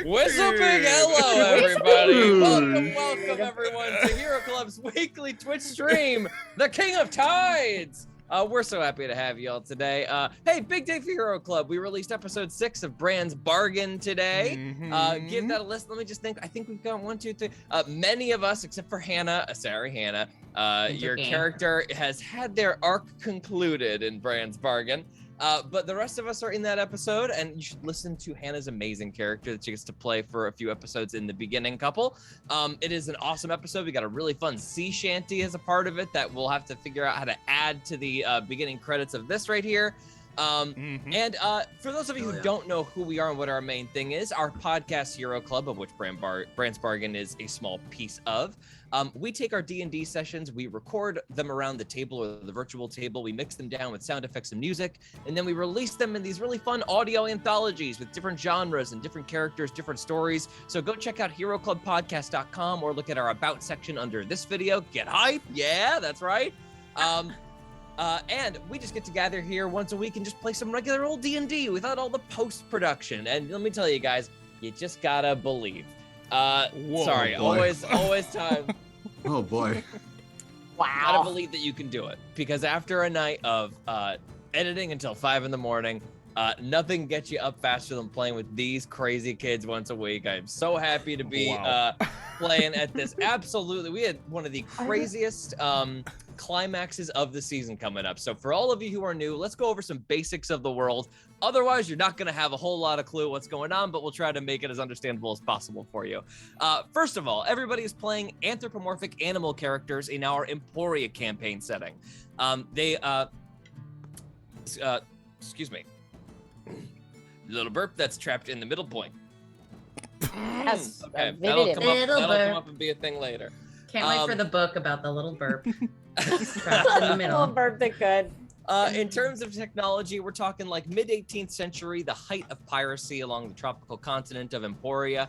Whistle Pig, hello everybody. Welcome everyone to Hero Club's weekly Twitch stream, The King of Tides. We're so happy to have you all today. Hey, big day for Hero Club. We released episode 6 of Brand's Bargain today. Give that a listen. Let me just think. I think we've got 1, 2, 3. Many of us, except for Hannah, sorry, Hannah, your character has had their arc concluded in Brand's Bargain. But the rest of us are in that episode, and you should listen to Hannah's amazing character that she gets to play for a few episodes in the beginning couple. It is an awesome episode. We got a really fun sea shanty as a part of it that we'll have to figure out how to add to the beginning credits of this right here. And for those of you who don't know who we are and what our main thing is, our podcast Hero Club, of which Brand's Bargain is a small piece of, we take our D&D sessions, we record them around the table or the virtual table, we mix them down with sound effects and music, and then we release them in these really fun audio anthologies with different genres and different characters, different stories. So go check out HeroClubPodcast.com or look at our About section under this video. Get hype, yeah, that's right. And we just get to gather here once a week and just play some regular old D&D without all the post-production. And let me tell you guys, you just gotta believe. Sorry, always time. Oh boy. Wow. Gotta believe that you can do it. Because after a night of editing until 5 in the morning, nothing gets you up faster than playing with these crazy kids once a week. I'm so happy to be playing at this. Absolutely. We had one of the craziest climaxes of the season coming up. So for all of you who are new, let's go over some basics of the world. Otherwise, you're not going to have a whole lot of clue what's going on, but we'll try to make it as understandable as possible for you. First of all, everybody is playing anthropomorphic animal characters in our Emporia campaign setting. Excuse me. Little burp that's trapped in the middle point. Yes, Okay, that'll come up and be a thing later. Can't wait for the book about the little burp trapped in the middle. Little burp that good. In terms of technology, we're talking like mid-18th century, the height of piracy along the tropical continent of Emporia.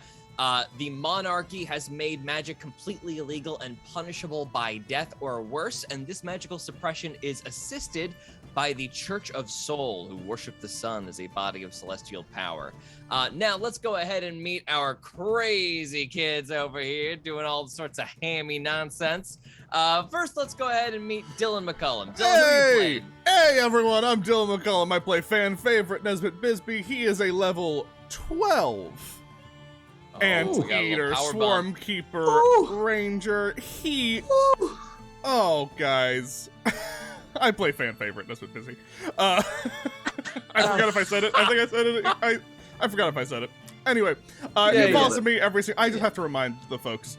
The monarchy has made magic completely illegal and punishable by death or worse, and this magical suppression is assisted by the Church of Soul, who worship the sun as a body of celestial power. Now, let's go ahead and meet our crazy kids over here doing all sorts of hammy nonsense. First, let's go ahead and meet Dylan McCullum. Dylan, who are you playing? Hey, everyone, I'm Dylan McCullum. I play fan favorite Nesbitt Bisbee. He is a level 12. Anteater, Swarm Keeper, Ranger. Oh, guys. I play fan favorite. That's what busy. I forgot if I said it. I think I said it. I forgot if I said it. Anyway, it falls to me every single. I just have to remind the folks.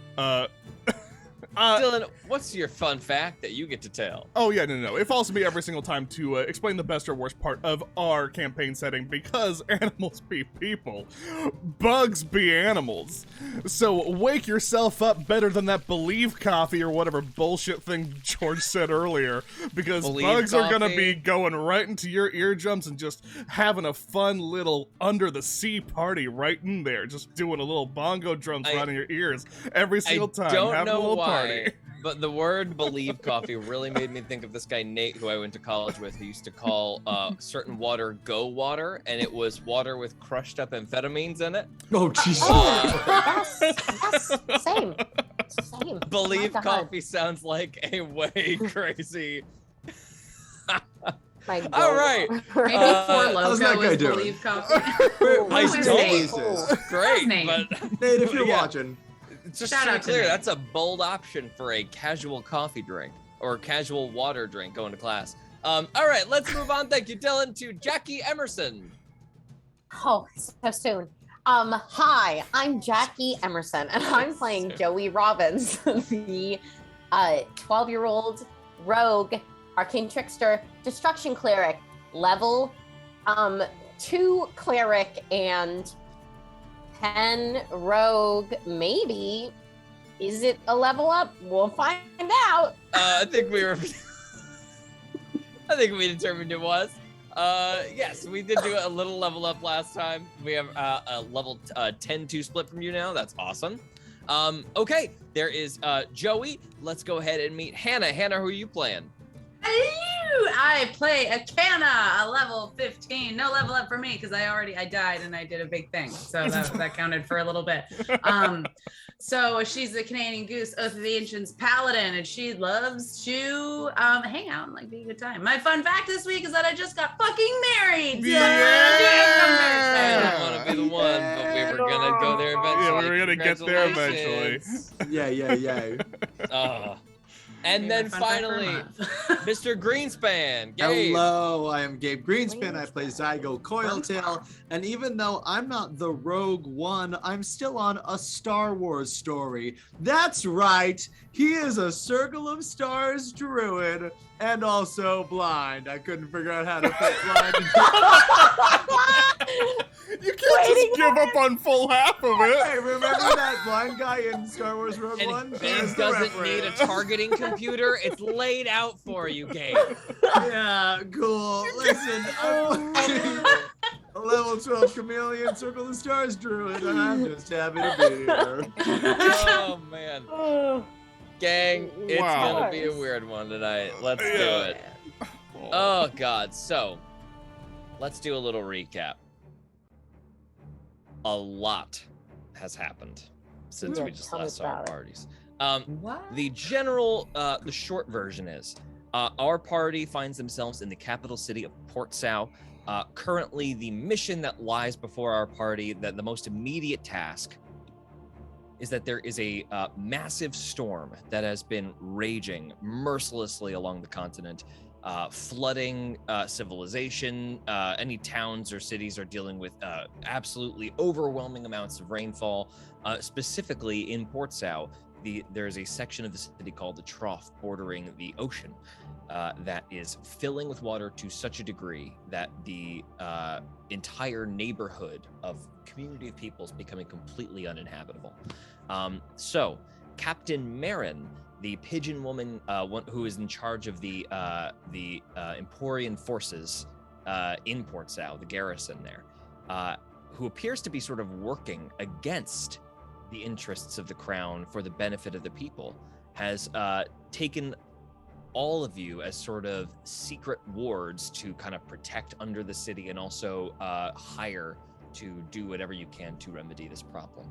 Dylan, what's your fun fact that you get to tell? Oh yeah, no. It falls to me every single time to explain the best or worst part of our campaign setting, because animals be people, bugs be animals. So wake yourself up better than that Believe coffee or whatever bullshit thing George said earlier, because bugs are gonna be going right into your eardrums and just having a fun little under the sea party right in there, just doing a little bongo drums right in your ears every single time. Having a little party. But the word Believe coffee really made me think of this guy Nate, who I went to college with, who used to call certain water Go Water, and it was water with crushed up amphetamines in it. Oh, Jesus. Yes, same. Believe coffee sounds like a way crazy. All right. Maybe Four Loko is doing? Believe coffee. I don't. Great, Nate? But Nate, if you're watching. just Shout to be out to clear, Nate. that's a bold option for a casual coffee drink or casual water drink going to class. All right, let's move on. Thank you, Dylan, to Jackie Emerson. Oh, so soon. Hi, I'm Jackie Emerson, and I'm playing Joey Robbins, the 12-year-old rogue, arcane trickster, destruction cleric, level 2 cleric, and 10 rogue, maybe. Is it a level up? We'll find out. I think we determined it was. Yes, we did do a little level up last time. We have a level 10-2 split from you now. That's awesome. Okay, there is Joey. Let's go ahead and meet Hannah. Hannah, who are you playing? Hello, I play Akana, a level 15. No level up for me because I died and I did a big thing. So that counted for a little bit. So she's the Canadian Goose, Oath of the Ancients Paladin, and she loves to hang out and like be a good time. My fun fact this week is that I just got fucking married. So I didn't want to be the one, but we were gonna go there eventually. Yeah, we were gonna get there eventually. Yeah. And then finally, Mr. Greenspan, Gabe. Hello, I am Gabe Greenspan. I play Zygo Coiltail, and even though I'm not the Rogue One, I'm still on a Star Wars story. That's right, he is a Circle of Stars druid and also blind. I couldn't figure out how to fit blind. You can't just give up on full half of it. Hey, remember that blind guy in Star Wars Rogue One? And There's Gabe the doesn't need a reference. targeting computer. It's laid out for you, Gabe. Yeah, cool. Listen, I'm a level 12 chameleon Circle of Stars druid, and I'm just happy to be here. Oh, man. Gang, it's Wow. gonna be a weird one tonight. Let's do it. Oh, God. So, let's do a little recap. A lot has happened since we just last saw our parties. What? The short version is, our party finds themselves in the capital city of Port Sao. Currently, the mission that lies before our party, that the most immediate task, is that there is a massive storm that has been raging mercilessly along the continent, flooding civilization. Any towns or cities are dealing with absolutely overwhelming amounts of rainfall. Specifically in Port Sao, there's a section of the city called the Trough bordering the ocean that is filling with water to such a degree that the entire neighborhood of community of people is becoming completely uninhabitable. So Captain Marin, the pigeon woman who is in charge of the Emporian forces in Port Sao, the garrison there, who appears to be sort of working against the interests of the crown for the benefit of the people, has taken all of you as sort of secret wards to kind of protect under the city and also hire to do whatever you can to remedy this problem.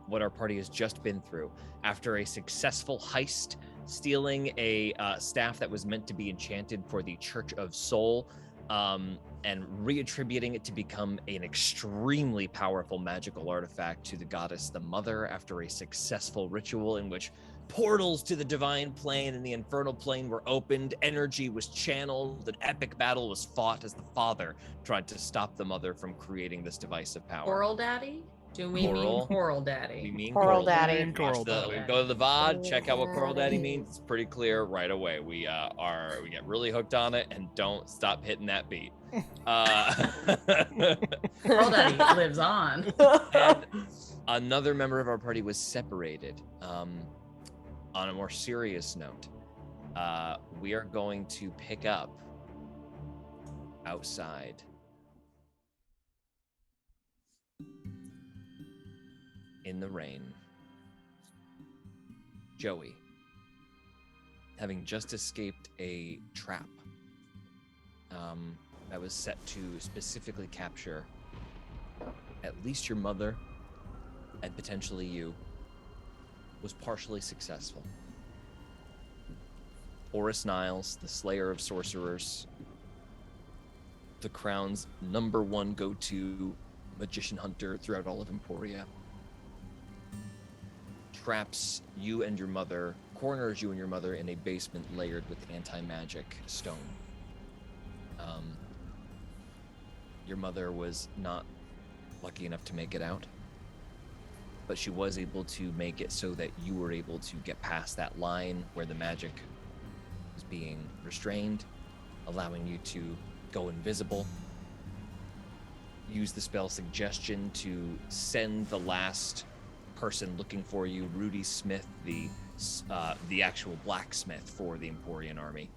What our party has just been through, after a successful heist, stealing a staff that was meant to be enchanted for the Church of Soul, and reattributing it to become an extremely powerful magical artifact to the goddess, the Mother, after a successful ritual in which portals to the divine plane and the infernal plane were opened, energy was channeled, an epic battle was fought as the Father tried to stop the Mother from creating this device of power. Coral Daddy? Do we mean Coral Daddy? We mean Coral Daddy. And Coral Daddy. Go to the VOD, check out what Coral Daddy means. It's pretty clear right away. We get really hooked on it and don't stop hitting that beat. Coral Daddy lives on. And another member of our party was separated. On a more serious note, we are going to pick up outside in the rain. Joey, having just escaped a trap that was set to specifically capture at least your mother and potentially you, was partially successful. Horus Niles, the Slayer of Sorcerers, the Crown's #1 go-to magician hunter throughout all of Emporia, traps you and your mother, corners you and your mother in a basement layered with anti-magic stone. Your mother was not lucky enough to make it out, but she was able to make it so that you were able to get past that line where the magic was being restrained, allowing you to go invisible. Use the spell Suggestion to send the last person looking for you, Rudy Smith, the actual blacksmith for the Emporian army,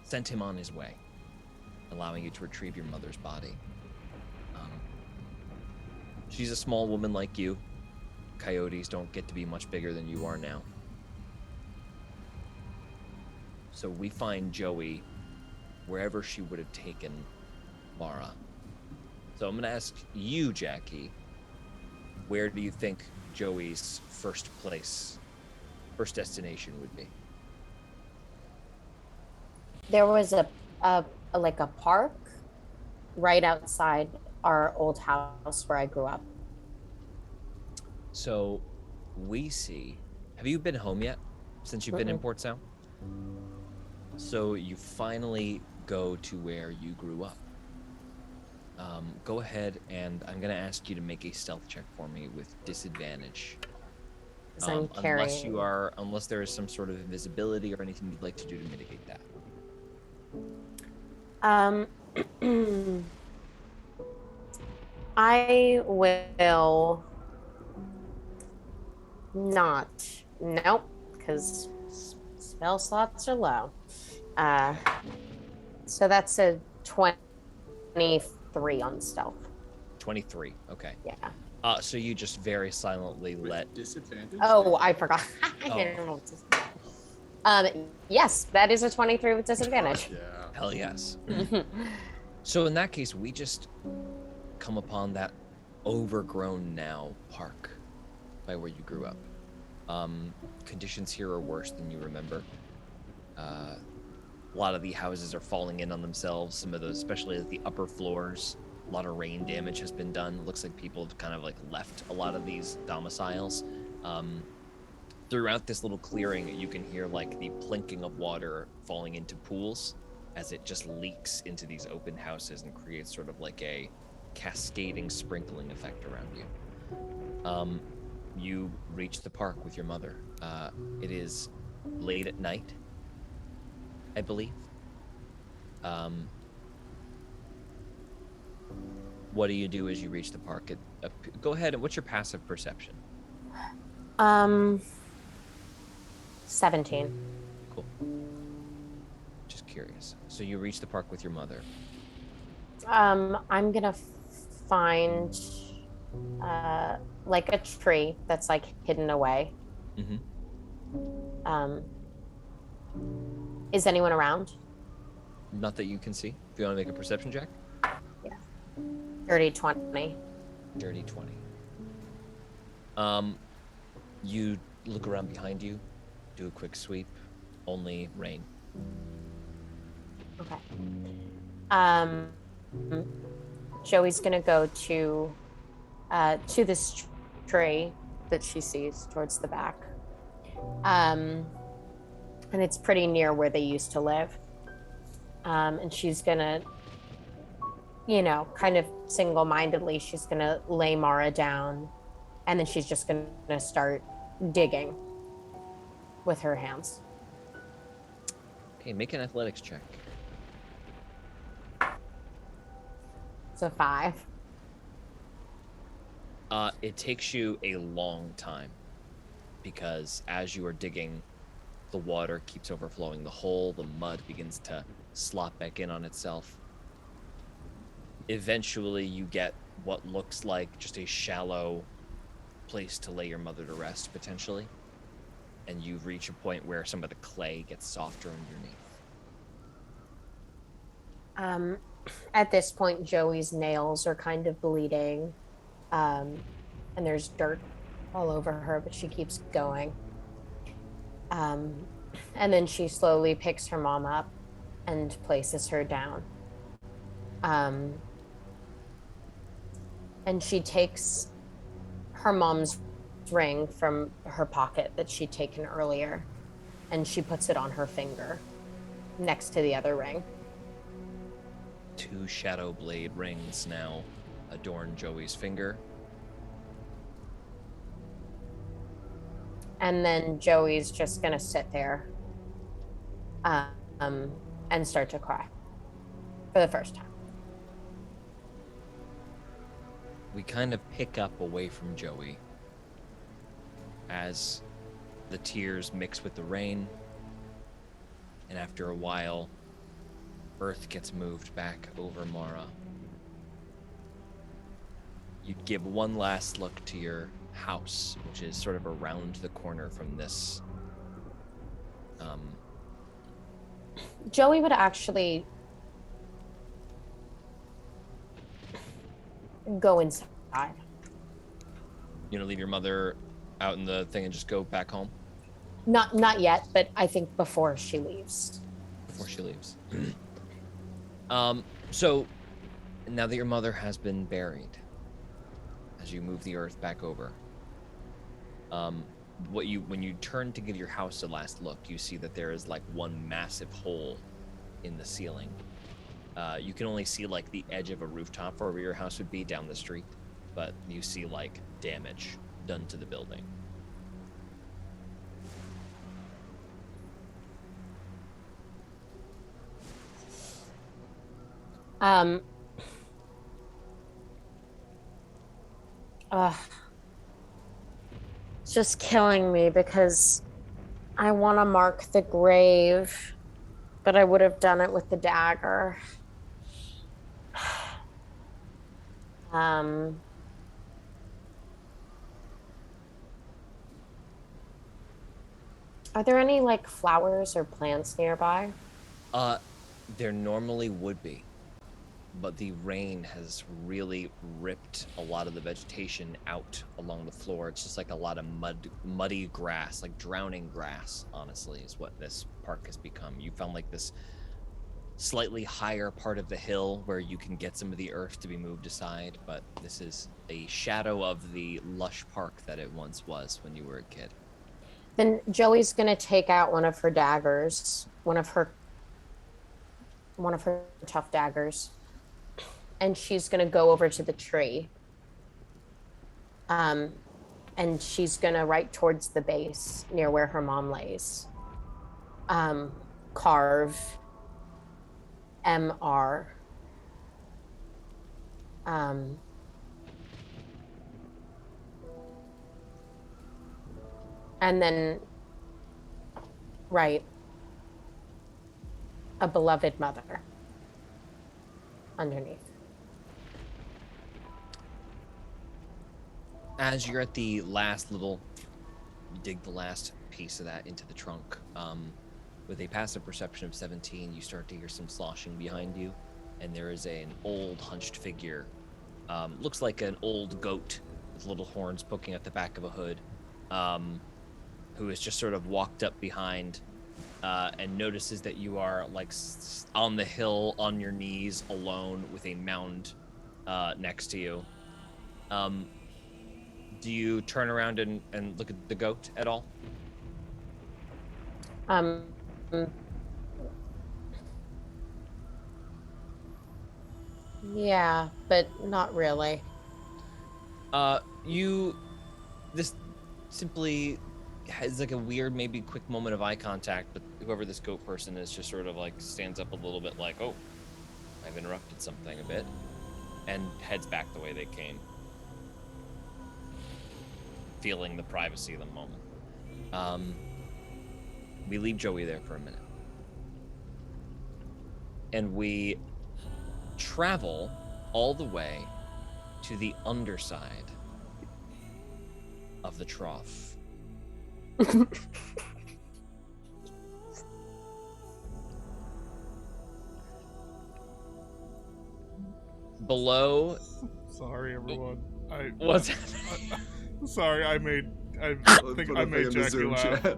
sent him on his way, allowing you to retrieve your mother's body. She's a small woman like you. Coyotes don't get to be much bigger than you are now. So we find Joey wherever she would have taken Mara. So I'm gonna ask you, Jackie, where do you think Joey's first destination would be? There was a like a park right outside our old house where I grew up. So we see, have you been home yet since you've been in Port Sound? So you finally go to where you grew up. Go ahead, and I'm going to ask you to make a stealth check for me with disadvantage. Unless there is some sort of invisibility or anything you'd like to do to mitigate that. I will not. Nope, because spell slots are low. So that's a 23 on stealth. 23, okay. Yeah. So you just very silently let... Disadvantage? Oh, I forgot. I Oh. didn't know what to yes, that is a 23 with disadvantage. Yeah. Hell yes. So in that case, we just come upon that overgrown now park by where you grew up. Conditions here are worse than you remember. A lot of the houses are falling in on themselves. Some of those, especially at the upper floors, a lot of rain damage has been done. It looks like people have kind of like left a lot of these domiciles. Throughout this little clearing, you can hear like the plinking of water falling into pools as it just leaks into these open houses and creates sort of like a cascading sprinkling effect around you. You reach the park with your mother. It is late at night, I believe. What do you do as you reach the park? Go ahead, and what's your passive perception? 17. Cool. Just curious. So you reach the park with your mother. I'm gonna find like a tree that's like hidden away. Is anyone around? Not that you can see. If you want to make a perception check. Yeah. Dirty 20. Dirty 20. You look around behind you, do a quick sweep. Only rain. Okay. Joey's gonna go to this tree that she sees towards the back. And it's pretty near where they used to live. And she's gonna, kind of single-mindedly, she's gonna lay Mara down, and then she's just gonna start digging with her hands. Okay, make an athletics check. It's a 5. It takes you a long time because as you are digging, the water keeps overflowing the hole, the mud begins to slop back in on itself. Eventually, you get what looks like just a shallow place to lay your mother to rest, potentially. And you reach a point where some of the clay gets softer underneath. At this point, Joey's nails are kind of bleeding, and there's dirt all over her, but she keeps going. And then she slowly picks her mom up and places her down. And she takes her mom's ring from her pocket that she'd taken earlier, and she puts it on her finger next to the other ring. 2 shadow blade rings now adorn Joey's finger. And then Joey's just gonna sit there and start to cry for the first time. We kind of pick up away from Joey as the tears mix with the rain, and after a while, earth gets moved back over Mara. You'd give one last look to your house, which is sort of around the corner from this Joey would actually go inside. You know, leave your mother out in the thing and just go back home Not yet, but I think before she leaves. before she leaves. So now that your mother has been buried, as you move the earth back over, when you turn to give your house a last look, you see that there is like one massive hole in the ceiling. You can only see like the edge of a rooftop for where your house would be down the street, but you see like damage done to the building. It's just killing me because I want to mark the grave, but I would have done it with the dagger. Are there any like flowers or plants nearby? There normally would be, but the rain has really ripped a lot of the vegetation out along the floor. It's just like a lot of muddy grass, like drowning grass, honestly, is what this park has become. You found like this slightly higher part of the hill where you can get some of the earth to be moved aside, but this is a shadow of the lush park that it once was when you were a kid. Then Joey's gonna take out one of her daggers, one of her tough daggers, and she's gonna go over to the tree. And she's gonna right towards the base near where her mom lays. Carve MR. And then write a beloved mother underneath. As you're at the last little, you dig the last piece of that into the trunk. With a passive perception of 17, you start to hear some sloshing behind you, and there is an old hunched figure. Looks like an old goat with little horns poking at the back of a hood, who has just sort of walked up behind and notices that you are like on the hill on your knees alone with a mound next to you. Do you turn around and look at the goat at all? Yeah, but not really. This simply has like a weird, maybe quick moment of eye contact, but whoever this goat person is just sort of like stands up a little bit like, oh, I've interrupted something a bit, and heads back the way they came, feeling the privacy of the moment. We leave Joey there for a minute, and we travel all the way to the underside of the trough. Below. Sorry, everyone. What's happening? Sorry, I think I made Jackie laugh.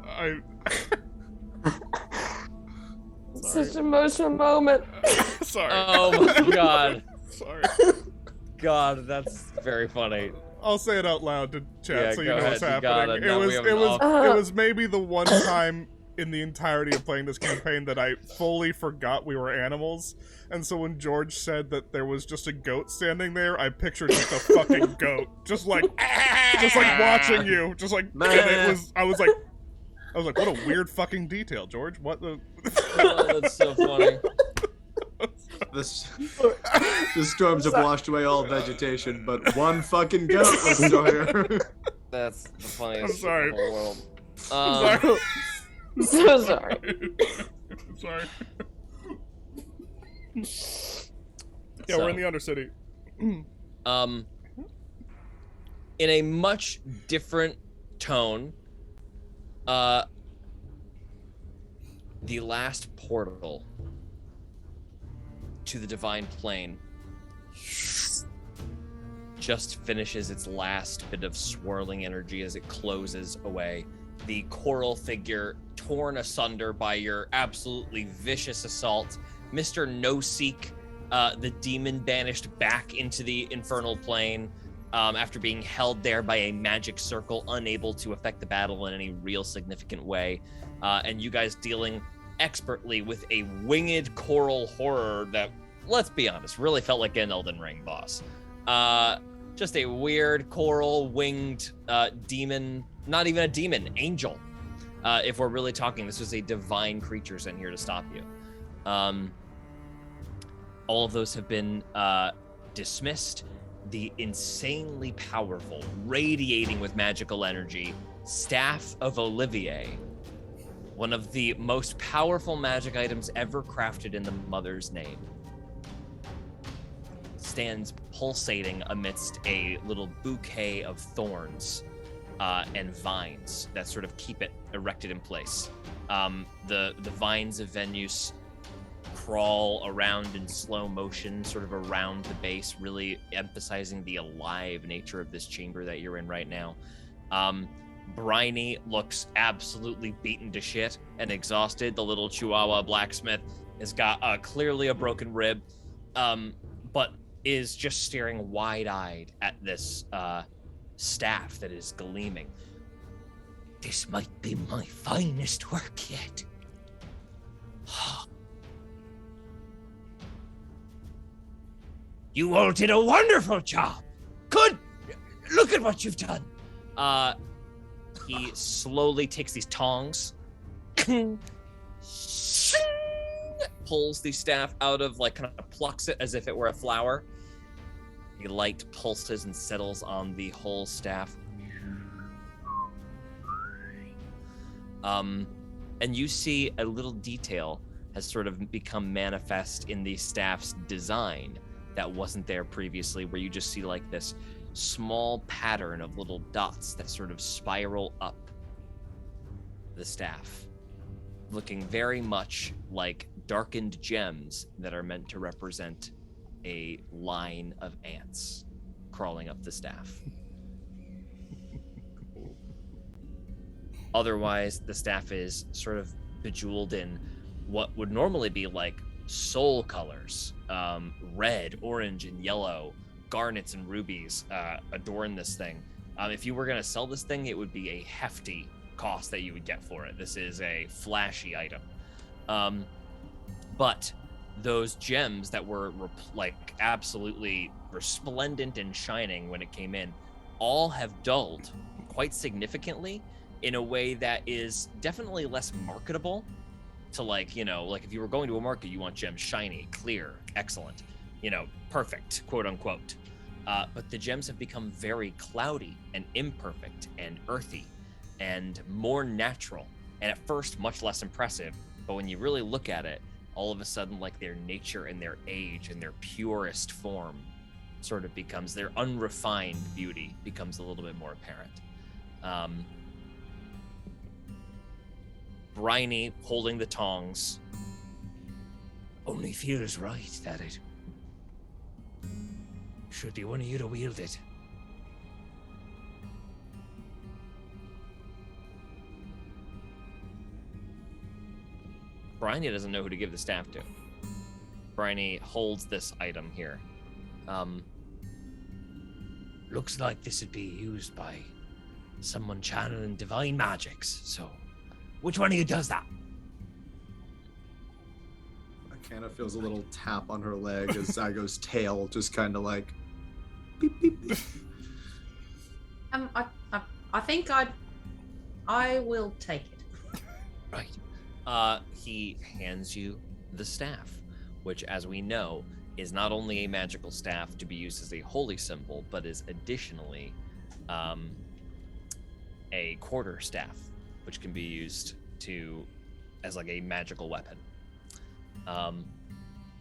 Such an emotional moment. Sorry. Oh my god. Sorry. God, that's very funny. I'll say it out loud to chat Yeah, so you go know what's ahead, you got happening. it. It was maybe the one time in the entirety of playing this campaign that I fully forgot we were animals. And so when George said that there was just a goat standing there, I pictured just a fucking goat. Just like watching you. Just like, and I was like, what a weird fucking detail, George. What the? Oh, that's so funny. The storms have washed away all vegetation, but one fucking goat was still here. That's the funniest I'm sorry. in the whole world. I'm sorry. So sorry. I'm sorry. Yeah, we're in the Undercity. In a much different tone, the last portal to the divine plane just finishes its last bit of swirling energy as it closes away. The coral figure torn asunder by your absolutely vicious assault. Mr. No-Seek, the demon banished back into the infernal plane after being held there by a magic circle, unable to affect the battle in any real significant way. And you guys dealing expertly with a winged coral horror that, let's be honest, really felt like an Elden Ring boss. Just a weird coral winged demon, not even a demon, angel. If we're really talking, this was a divine creature sent here to stop you. All of those have been dismissed. The insanely powerful, radiating with magical energy, Staff of Olivier, one of the most powerful magic items ever crafted in the Mother's name, stands pulsating amidst a little bouquet of thorns and vines that sort of keep it erected in place. The vines of Venus crawl around in slow motion, sort of around the base, really emphasizing the alive nature of this chamber that you're in right now. Briny looks absolutely beaten to shit and exhausted. The little Chihuahua blacksmith has got clearly a broken rib, but is just staring wide-eyed at this staff that is gleaming. This might be my finest work yet. You all did a wonderful job. Good. Look at what you've done. He slowly takes these tongs, pulls the staff out of, like, kind of plucks it as if it were a flower. The light pulses and settles on the whole staff. And you see a little detail has sort of become manifest in the staff's design that wasn't there previously, where you just see like this small pattern of little dots that sort of spiral up the staff, looking very much like darkened gems that are meant to represent a line of ants crawling up the staff. Otherwise, the staff is sort of bejeweled in what would normally be like soul colors. Red, orange, and yellow, garnets and rubies adorn this thing. If you were going to sell this thing, it would be a hefty cost that you would get for it. This is a flashy item. But those gems that were like absolutely resplendent and shining when it came in, all have dulled quite significantly in a way that is definitely less marketable to, like, you know, like if you were going to a market, you want gems shiny, clear, excellent, you know, perfect, quote unquote. But the gems have become very cloudy and imperfect and earthy and more natural, and at first much less impressive. But when you really look at it, all of a sudden, like, their nature and their age and their purest form sort of becomes, their unrefined beauty becomes a little bit more apparent. Briny, holding the tongs, only feels right that it should be one of you to wield it. Briny doesn't know who to give the staff to. Briny holds this item here. Looks like this would be used by someone channeling divine magics, so which one of you does that? Akana feels a little tap on her leg as Zygo's tail just kind of like beep, beep, beep. I think I will take it. Right. He hands you the staff, which, as we know, is not only a magical staff to be used as a holy symbol, but is additionally a quarter staff, which can be used as like a magical weapon.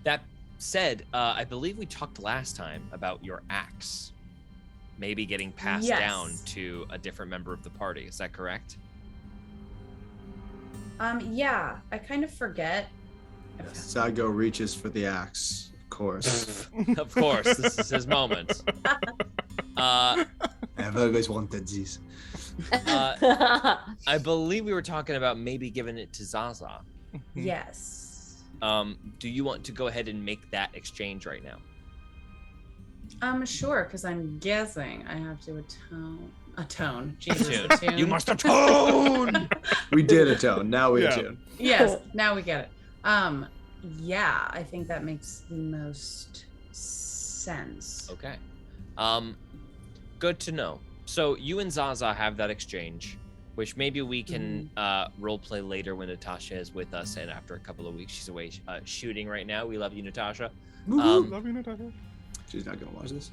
That said, I believe we talked last time about your axe maybe getting passed down to a different member of the party. Is that correct? Yeah, I kind of forget. Zygo reaches for the axe, of course. Of course, this is his moment. I've always wanted this. I believe we were talking about maybe giving it to Zaza. Yes. Do you want to go ahead and make that exchange right now? Sure, because I'm guessing I have to atone. Jesus, Attune. attune. You must atone! We did atone. Now we Yeah. attune. Yes, now we get it. Yeah, I think that makes the most sense. Okay. Good to know. So you and Zaza have that exchange, which maybe we can role play later when Natasha is with us, and after a couple of weeks, she's away shooting right now. We love you, Natasha. Love you, Natasha. She's not gonna watch this.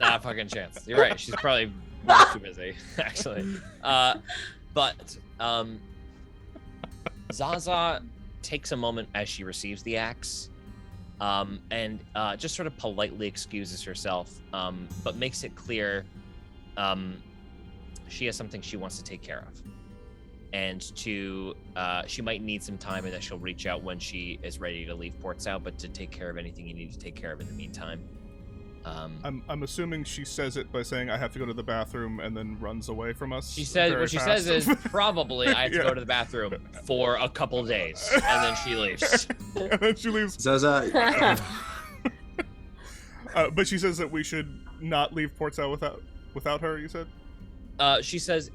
Not a fucking chance. You're right. She's probably way too busy, actually. But Zaza takes a moment as she receives the axe, and just sort of politely excuses herself, but makes it clear she has something she wants to take care of. And she might need some time, and that she'll reach out when she is ready to leave Port Sao, but to take care of anything you need to take care of in the meantime. I'm assuming she says it by saying I have to go to the bathroom and then runs away from us. She says what she says is probably I have to go to the bathroom for a couple days, and then she leaves. And then she leaves. Zaza. But she says that we should not leave Port Sao without her. You said. She says,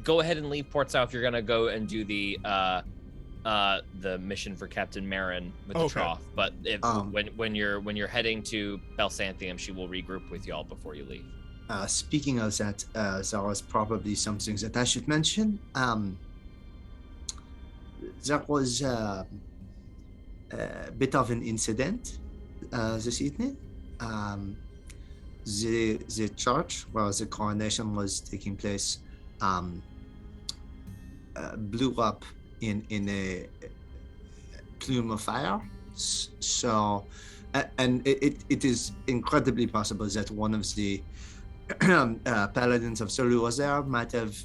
"Go ahead and leave Port Sao if you're gonna go and do the mission for Captain Marin with the trough. But if when you're heading to Belsantium, she will regroup with y'all before you leave." Speaking of that, there was probably something that I should mention. There was a bit of an incident this evening. The church where the coronation was taking place blew up in a plume of fire. So, and it is incredibly possible that one of the paladins of Solu was there, might have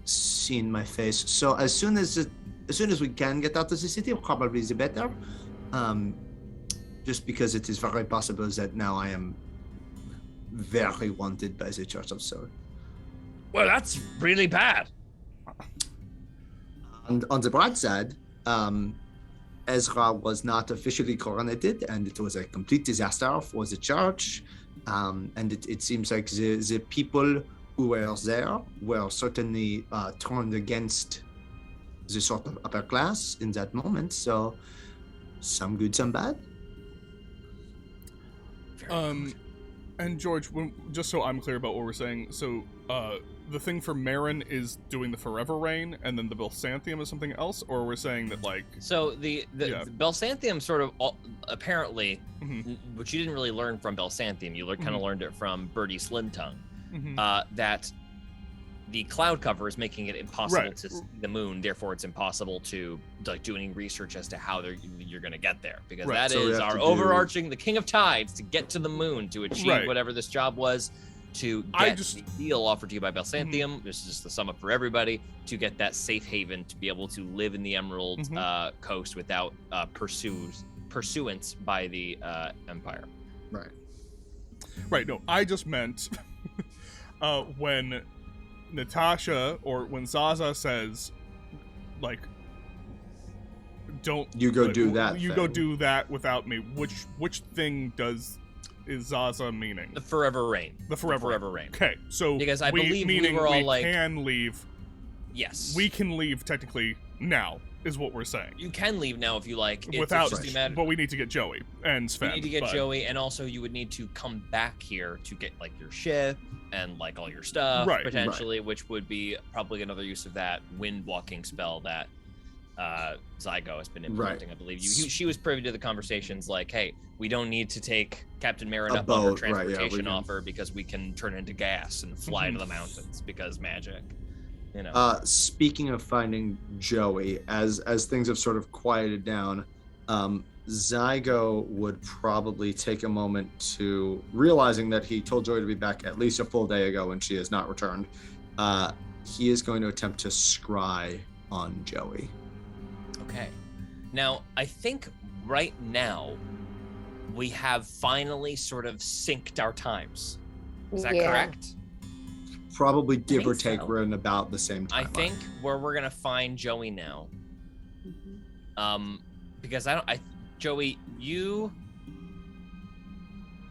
seen my face. So as soon as we can get out of the city, probably the better. Just because it is very possible that now I am very wanted by the Church of Soul. Well, that's really bad. And on the bright side, Ezra was not officially coronated, and it was a complete disaster for the church. And it seems like the people who were there were certainly turned against the sort of upper class in that moment. So some good, some bad. And George, just so I'm clear about what we're saying, so the thing for Marin is doing the Forever Rain, and then the Belsantium is something else, or we're saying that like. So the Belsantium sort of apparently, which you didn't really learn from Belsantium, you kind of learned it from Birdie Slimtongue, that the cloud cover is making it impossible to see the moon. Therefore, it's impossible to like do any research as to how you're going to get there, because that is our overarching, the King of Tides, to get to the moon to achieve whatever this job was, to get the deal offered to you by Belsantium. This is just the sum up for everybody, to get that safe haven to be able to live in the Emerald Coast without pursuance by the Empire. Right. No, I just meant when Natasha or when Zaza says, like, don't you go do that. You go do that without me. Which thing is Zaza meaning? The Forever Rain. The Forever Rain. Okay, so because I believe we were all like, can leave. Yes, we can leave technically now. Is what we're saying. You can leave now if you like. Without, but we need to get Joey and Sven. You need to get Joey, and also you would need to come back here to get like your ship and like all your stuff, potentially, which would be probably another use of that wind walking spell that Zygo has been implementing. I believe she was privy to the conversations. Like, hey, we don't need to take Captain Marin up on her transportation offer because we can turn into gas and fly to the mountains because magic. You know. Speaking of finding Joey, as things have sort of quieted down, Zygo would probably take a moment to, realizing that he told Joey to be back at least a full day ago and she has not returned, he is going to attempt to scry on Joey. Okay. Now, I think right now we have finally sort of synced our times. Is that correct? Probably give or think take, so. we're in about the same I time. think where we're gonna find Joey now. Because Joey,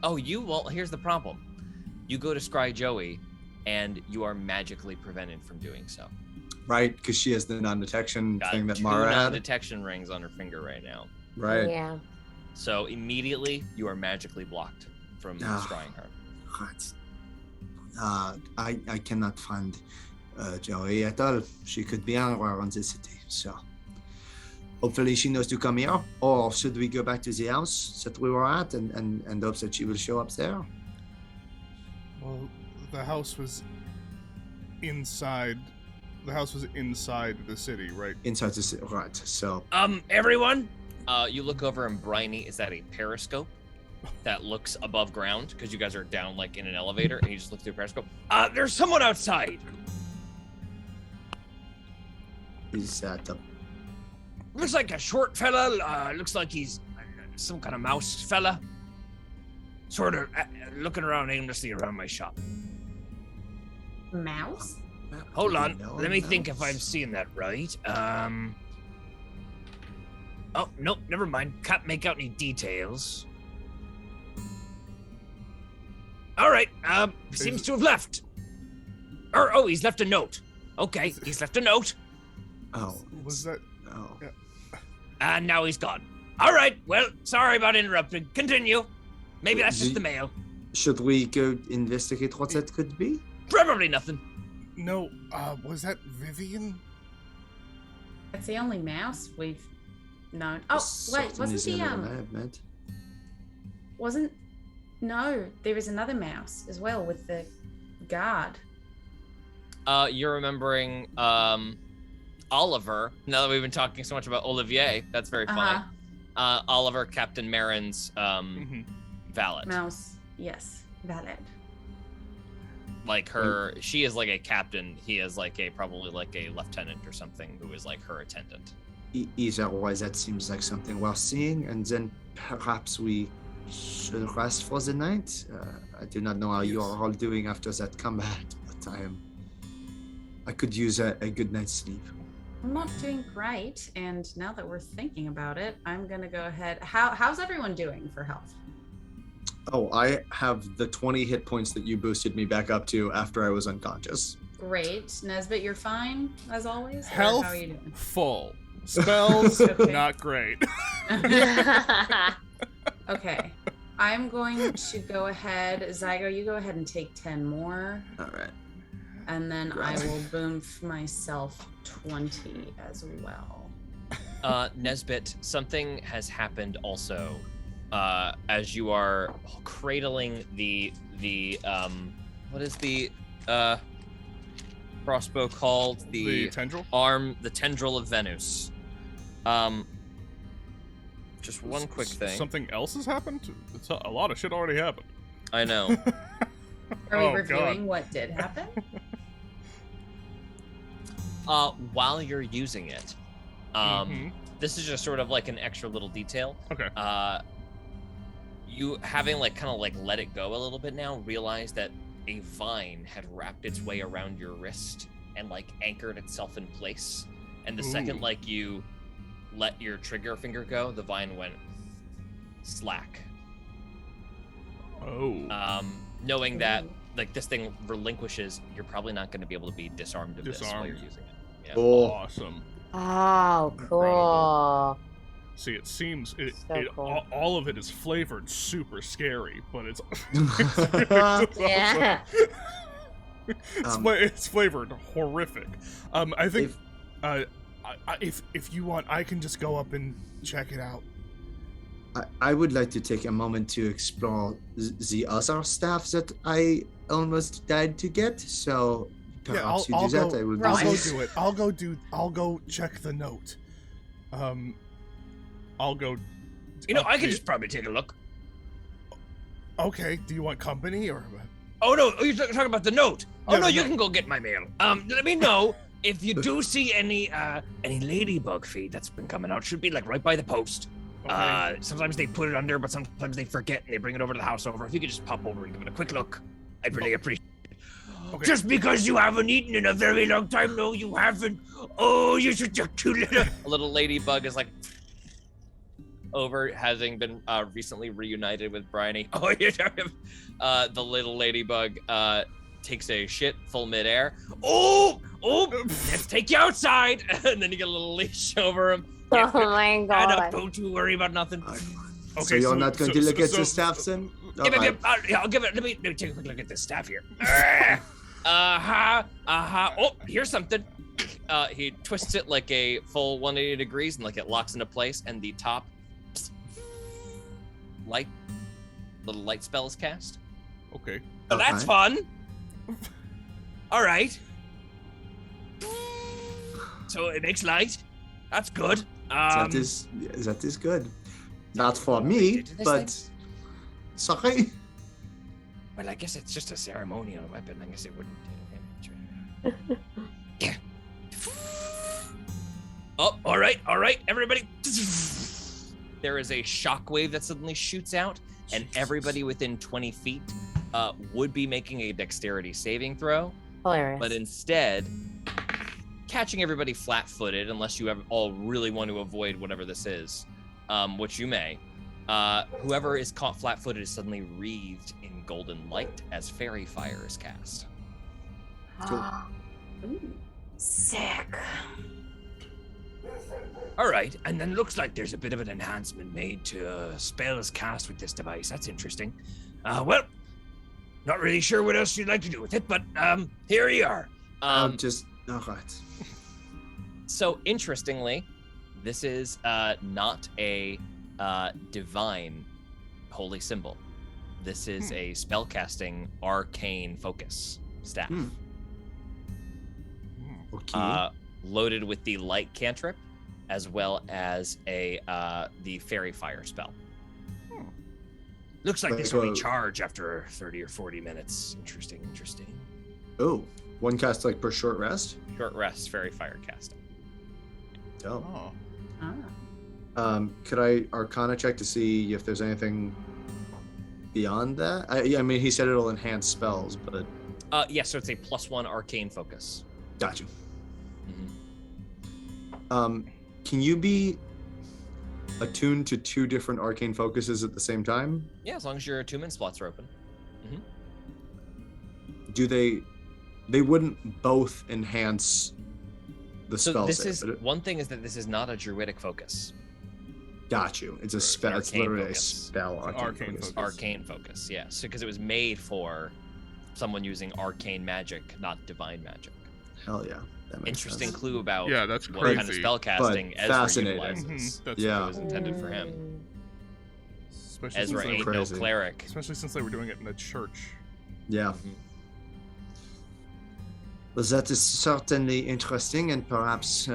well, here's the problem. You go to scry Joey, and you are magically prevented from doing so. Right, because she has the non-detection Got thing that 2 Mara had. non-detection rings on her finger right now. Right. Yeah. So immediately, you are magically blocked from scrying her. Right. I cannot find Joey at all. She could be anywhere in the city, so hopefully she knows to come here. Or should we go back to the house that we were at and hope that she will show up there? Well, the house was inside. The house was inside the city, right? Inside the city, right? So Everyone, you look over and Briny is at a periscope that looks above ground because you guys are down like in an elevator, and you just look through a periscope. There's someone outside. is that the Looks like a short fella. Looks like he's some kind of mouse fella. Sort of looking around aimlessly around my shop. Mouse? Hold Do we on, know let me about? think if I'm seeing that right. Oh, nope, never mind. Can't make out any details. All right, seems to have left. Oh, he's left a note. Okay, he's left a note. Oh, Was that? oh. And now he's gone. All right, well, sorry about interrupting. Continue. Maybe that's just the mail. Should we go investigate what that could be? Probably nothing. No. Was that Vivian? That's the only mouse we've known. Oh, wait, Certainly wasn't the the only one I have met. wasn't no, there was another mouse as well with the guard. You're remembering Oliver. Now that we've been talking so much about Olivier, that's very funny. Oliver, Captain Marin's valet. Mouse, yes, valid. Like her, she is like a captain. He is like probably like a lieutenant or something who is like her attendant. Either way, that seems like something worth seeing, and then perhaps we should rest for the night. I do not know how you are all doing after that combat, but I could use a good night's sleep. I'm not doing great, and now that we're thinking about it, I'm gonna go ahead. How's everyone doing for health? Oh, I have the 20 hit points that you boosted me back up to after I was unconscious. Great, Nesbit, you're fine as always. Or Health how are you doing? full. Spells Okay. not great. Okay, I'm going to go ahead. Zygo, you go ahead and take 10 more, All right. and then I will boom myself 20 as well. Nesbit, something has happened also. As you are cradling the what is the crossbow called? The tendril? The tendril of Venus. Just one quick thing. Something else has happened? A lot of shit already happened. I know. Are we Oh, reviewing God. what did happen? While you're using it, this is just sort of like an extra little detail. Okay. You having like kind of like let it go a little bit now, realize that a vine had wrapped its way around your wrist and like anchored itself in place. And the second Ooh. like you let your trigger finger go, the vine went slack. Oh. Knowing that like this thing relinquishes, you're probably not going to be able to be disarmed of this while you're Disarmed. using it. Yeah. Oh, Awesome. Oh, cool. See, it seems So cool. all of it is flavored super scary, but it's Yeah. it's flavored horrific. I think if you want, I can just go up and check it out. I would like to take a moment to explore the other stuff that I almost died to get. So perhaps I'll you do go, that. I will I'll do go this. do it. I'll go check the note. I'll go. You know, I could just probably take a look. Okay. Do you want company or? Oh no, you're talking about the note. Oh Yeah, no, the you note. can go get my mail. Let me know if you do see any ladybug feed that's been coming out. Should be like right by the post. Okay. Sometimes they put it under, but sometimes they forget and they bring it over to the house over. If you could just pop over and give it a quick look, I'd really appreciate it. Okay. Just because you haven't eaten in a very long time, no, you haven't. Oh, you're such a cute little. A little ladybug is like over, having been recently reunited with Bryony. Oh, you're talking. The little ladybug takes a shit full midair. Oh, let's take you outside, and then you get a little leash over him. Oh my Shut up, god. don't you worry about nothing. Okay, so you're not going to look at the staff, then? I'll give it. Let me take a quick look at this staff here. Oh, here's something. He twists it like a full 180 degrees, and like it locks into place, and the top little light spell is cast. Okay. Oh, that's fun. All right. So it makes light. That's good. That is good. Not for me, do this but sorry. Well, I guess it's just a ceremonial weapon. I guess it wouldn't do damage. Yeah. Oh, all right, everybody. There is a shockwave that suddenly shoots out, and everybody within 20 feet would be making a dexterity saving throw, Hilarious. but instead catching everybody flat-footed, unless you all really want to avoid whatever this is, which you may. Whoever is caught flat-footed is suddenly wreathed in golden light as fairy fire is cast. Cool. Sick. All right, and then looks like there's a bit of an enhancement made to spells cast with this device. That's interesting. Well, not really sure what else you'd like to do with it, but here you are. All right. So interestingly, this is not a divine holy symbol. This is a spellcasting arcane focus staff. Okay. Loaded with the light cantrip, as well as the fairy fire spell. Looks like this will recharge after 30 or 40 minutes. Interesting. Oh, one cast like per short rest? Short rest, fairy fire casting. Oh. Oh. Could I Arcana check to see if there's anything beyond that? I mean, he said it'll enhance spells, but... Yes, so it's a +1 arcane focus. Got you. Mm-hmm. Can you be attuned to 2 different arcane focuses at the same time? Yeah, as long as your attunement slots are open. Do they wouldn't both enhance the So spell this save, is but one thing is that this is not a druidic focus. Got you. It's a spell. It's arcane literally focus. a spell. Arcane focus. focus. Arcane focus, yes, because it was made for someone using arcane magic, not divine magic. Hell yeah. That makes Interesting sense. clue about Yeah, that's what kind of crazy. spell casting But Ezra fascinating. utilizes. That's Yeah. It was intended for him. Especially Ezra since, they, ain't no Crazy. cleric. especially since they were doing it in a church. Yeah. Mhm. Well, that is certainly interesting, and perhaps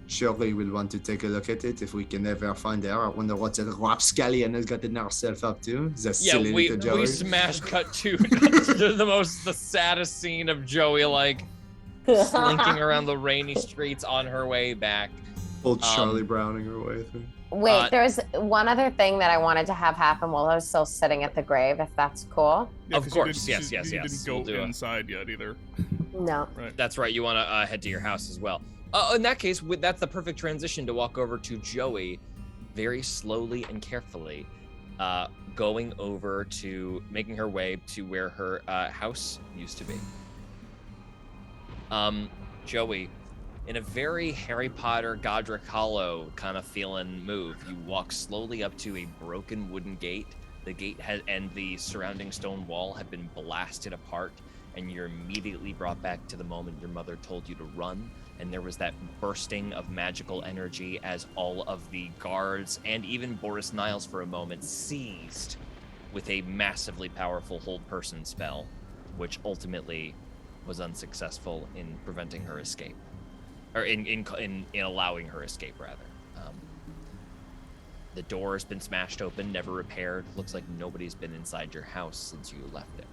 Shirley will want to take a look at it if we can ever find her. I wonder what that rapscallion has gotten herself up to. That Yeah, silly we little Joey. smash cut to the saddest scene of Joey like slinking around the rainy streets on her way back. Old Charlie Browning her way through. Wait, there's one other thing that I wanted to have happen while I was still sitting at the grave, if that's cool. Yeah, Of 'cause course, you yes. You didn't go We'll do it. inside yet either. No. Right. That's right. You want to head to your house as well. In that case, that's the perfect transition to walk over to Joey, very slowly and carefully, going over to making her way to where her house used to be. Joey, in a very Harry Potter, Godric Hollow kind of feeling move, you walk slowly up to a broken wooden gate. The gate and the surrounding stone wall have been blasted apart, and you're immediately brought back to the moment your mother told you to run, and there was that bursting of magical energy as all of the guards and even Boris Niles for a moment seized with a massively powerful hold person spell, which ultimately was unsuccessful in preventing her escape, or in allowing her escape rather. The door has been smashed open, never repaired. Looks like nobody's been inside your house since you left it.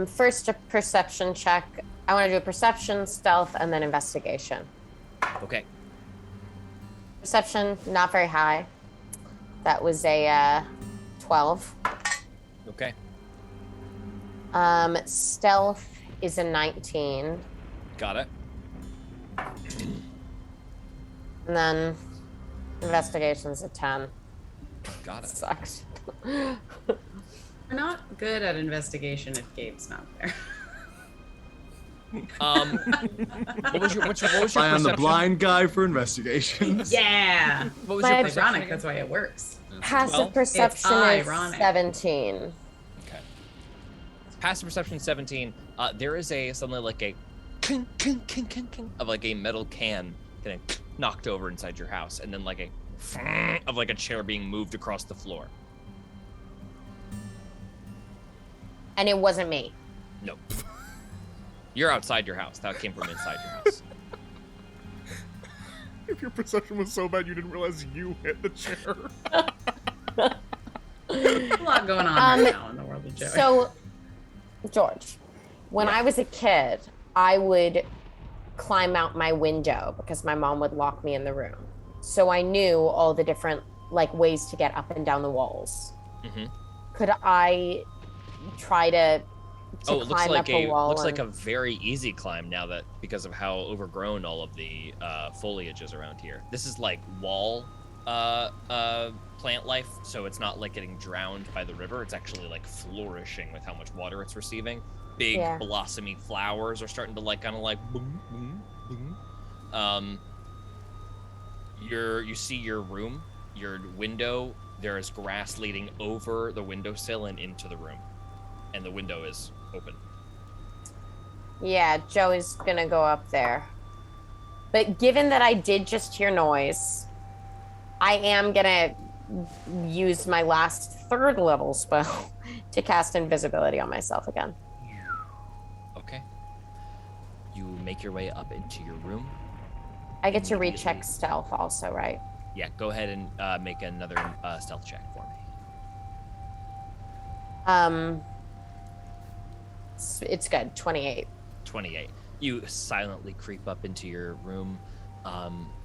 First a perception check. I want to do a perception, stealth, and then investigation. Okay. Perception, not very high. That was a 12. Okay. Stealth is a 19. Got it. And then investigation's a 10. Got it. Sucks. We're not good at investigation if Gabe's not there. What was your I am the perception? blind guy for investigations. Yeah. What was My your perception perception? Ironic, that's why it works. Passive 12? perception It's is ironic. 17. Okay. Passive perception 17. There is something like a king, king, king, king, king of like a metal can getting knocked over inside your house, and then like a of like a chair being moved across the floor. And it wasn't me. Nope. You're outside your house. That came from inside your house. If your perception was so bad you didn't realize you hit the chair. A lot going on right now in the world of Joey. So, George, when I was a kid, I would climb out my window because my mom would lock me in the room. So I knew all the different like ways to get up and down the walls. Mm-hmm. Could I try to Oh, it looks climb like up a wall? like a very easy climb now that because of how overgrown all of the foliage is around here. This is like wall plant life, so it's not like getting drowned by the river. It's actually like flourishing with how much water it's receiving. Big Yeah. blossomy flowers are starting to like kind of like boom, boom, boom. You see your room, your window. There is grass leading over the windowsill and into the room, and the window is open. Yeah, Joey's gonna go up there. But given that I did just hear noise, I am gonna use my last 3rd level spell to cast invisibility on myself again. Okay. You make your way up into your room. I get to recheck stealth also, right? Yeah, go ahead and make another stealth check for me. It's good. 28. 28. You silently creep up into your room.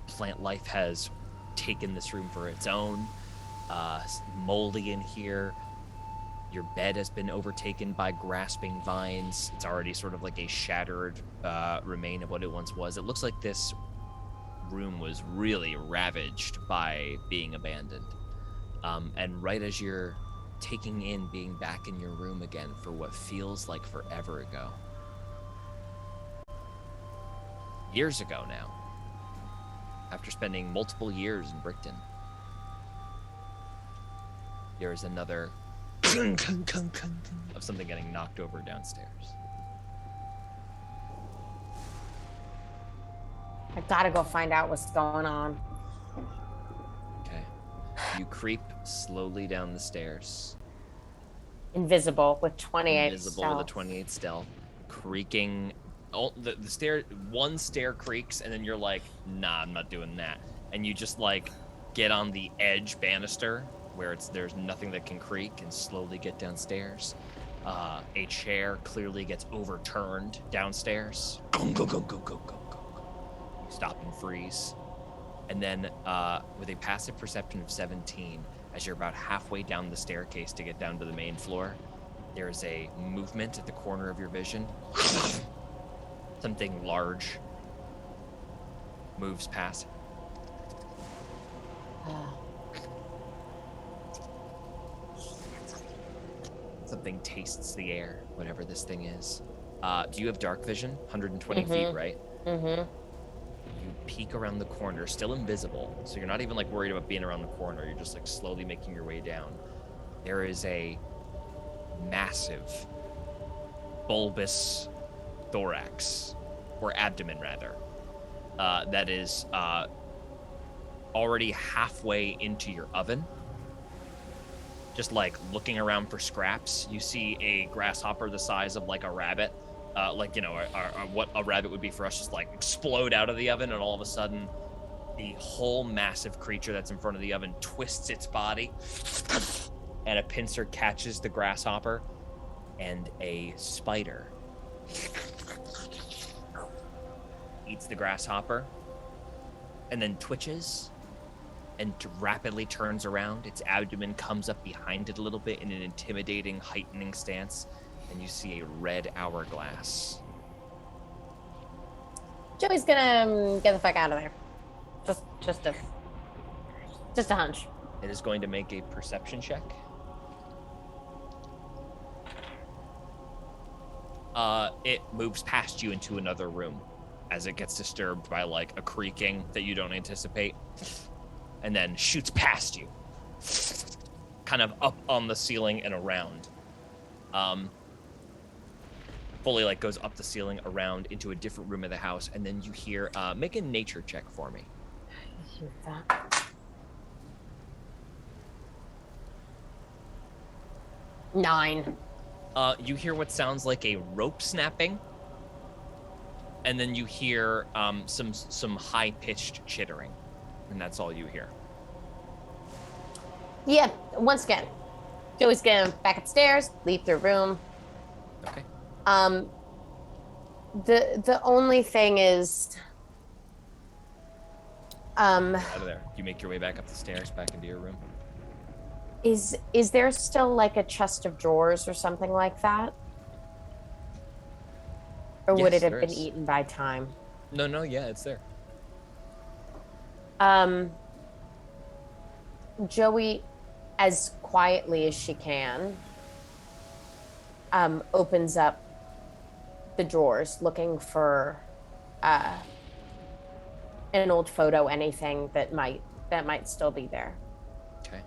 Plant life has taken this room for its own. Moldy in here. Your bed has been overtaken by grasping vines. It's already sort of like a shattered remain of what it once was. It looks like this room was really ravaged by being abandoned. And right as you're taking in being back in your room again for what feels like forever ago. Years ago now, after spending multiple years in Brickton, there is another of something getting knocked over downstairs. I gotta go find out what's going on. Okay. You creep slowly down the stairs. Invisible with 28 Invisible stealth. with a 28 stealth. Creaking. Oh, the stair, one stair creaks, and then you're like, nah, I'm not doing that. And you just like get on the edge banister where there's nothing that can creak and slowly get downstairs. A chair clearly gets overturned downstairs. Go, go, go, go, go, go, go. You stop and freeze. And then with a passive perception of 17, as you're about halfway down the staircase to get down to the main floor, there is a movement at the corner of your vision. Something large moves past. Something tastes the air, whatever this thing is. Do you have dark vision? 120 feet, right? Mm-hmm. You peek around the corner, still invisible, so you're not even like worried about being around the corner. You're just like slowly making your way down. There is a massive, bulbous thorax, or abdomen rather, that is already halfway into your oven. Just like looking around for scraps, you see a grasshopper the size of like a rabbit, like, you know, what a rabbit would be for us, just like explode out of the oven, and all of a sudden the whole massive creature that's in front of the oven twists its body, and a pincer catches the grasshopper, and a spider eats the grasshopper and then twitches and rapidly turns around. Its abdomen comes up behind it a little bit in an intimidating, heightening stance, and you see a red hourglass. Joey's gonna get the fuck out of there. Just a hunch. It is going to make a perception check. It moves past you into another room as it gets disturbed by like a creaking that you don't anticipate, and then shoots past you, kind of up on the ceiling and around. Fully like goes up the ceiling around into a different room of the house, and then you hear, make a nature check for me. Hear that. 9. You hear what sounds like a rope snapping, and then you hear some high-pitched chittering, and that's all you hear. Yeah, once again, Joey's gonna back upstairs, leave the room. Okay. The only thing is, Out of there. You make your way back up the stairs, back into your room. is there still like a chest of drawers or something like that? Or would Yes, it have there been is. eaten by time? No, yeah, it's there. Joey, as quietly as she can, opens up the drawers looking for an old photo, anything that might still be there. Okay.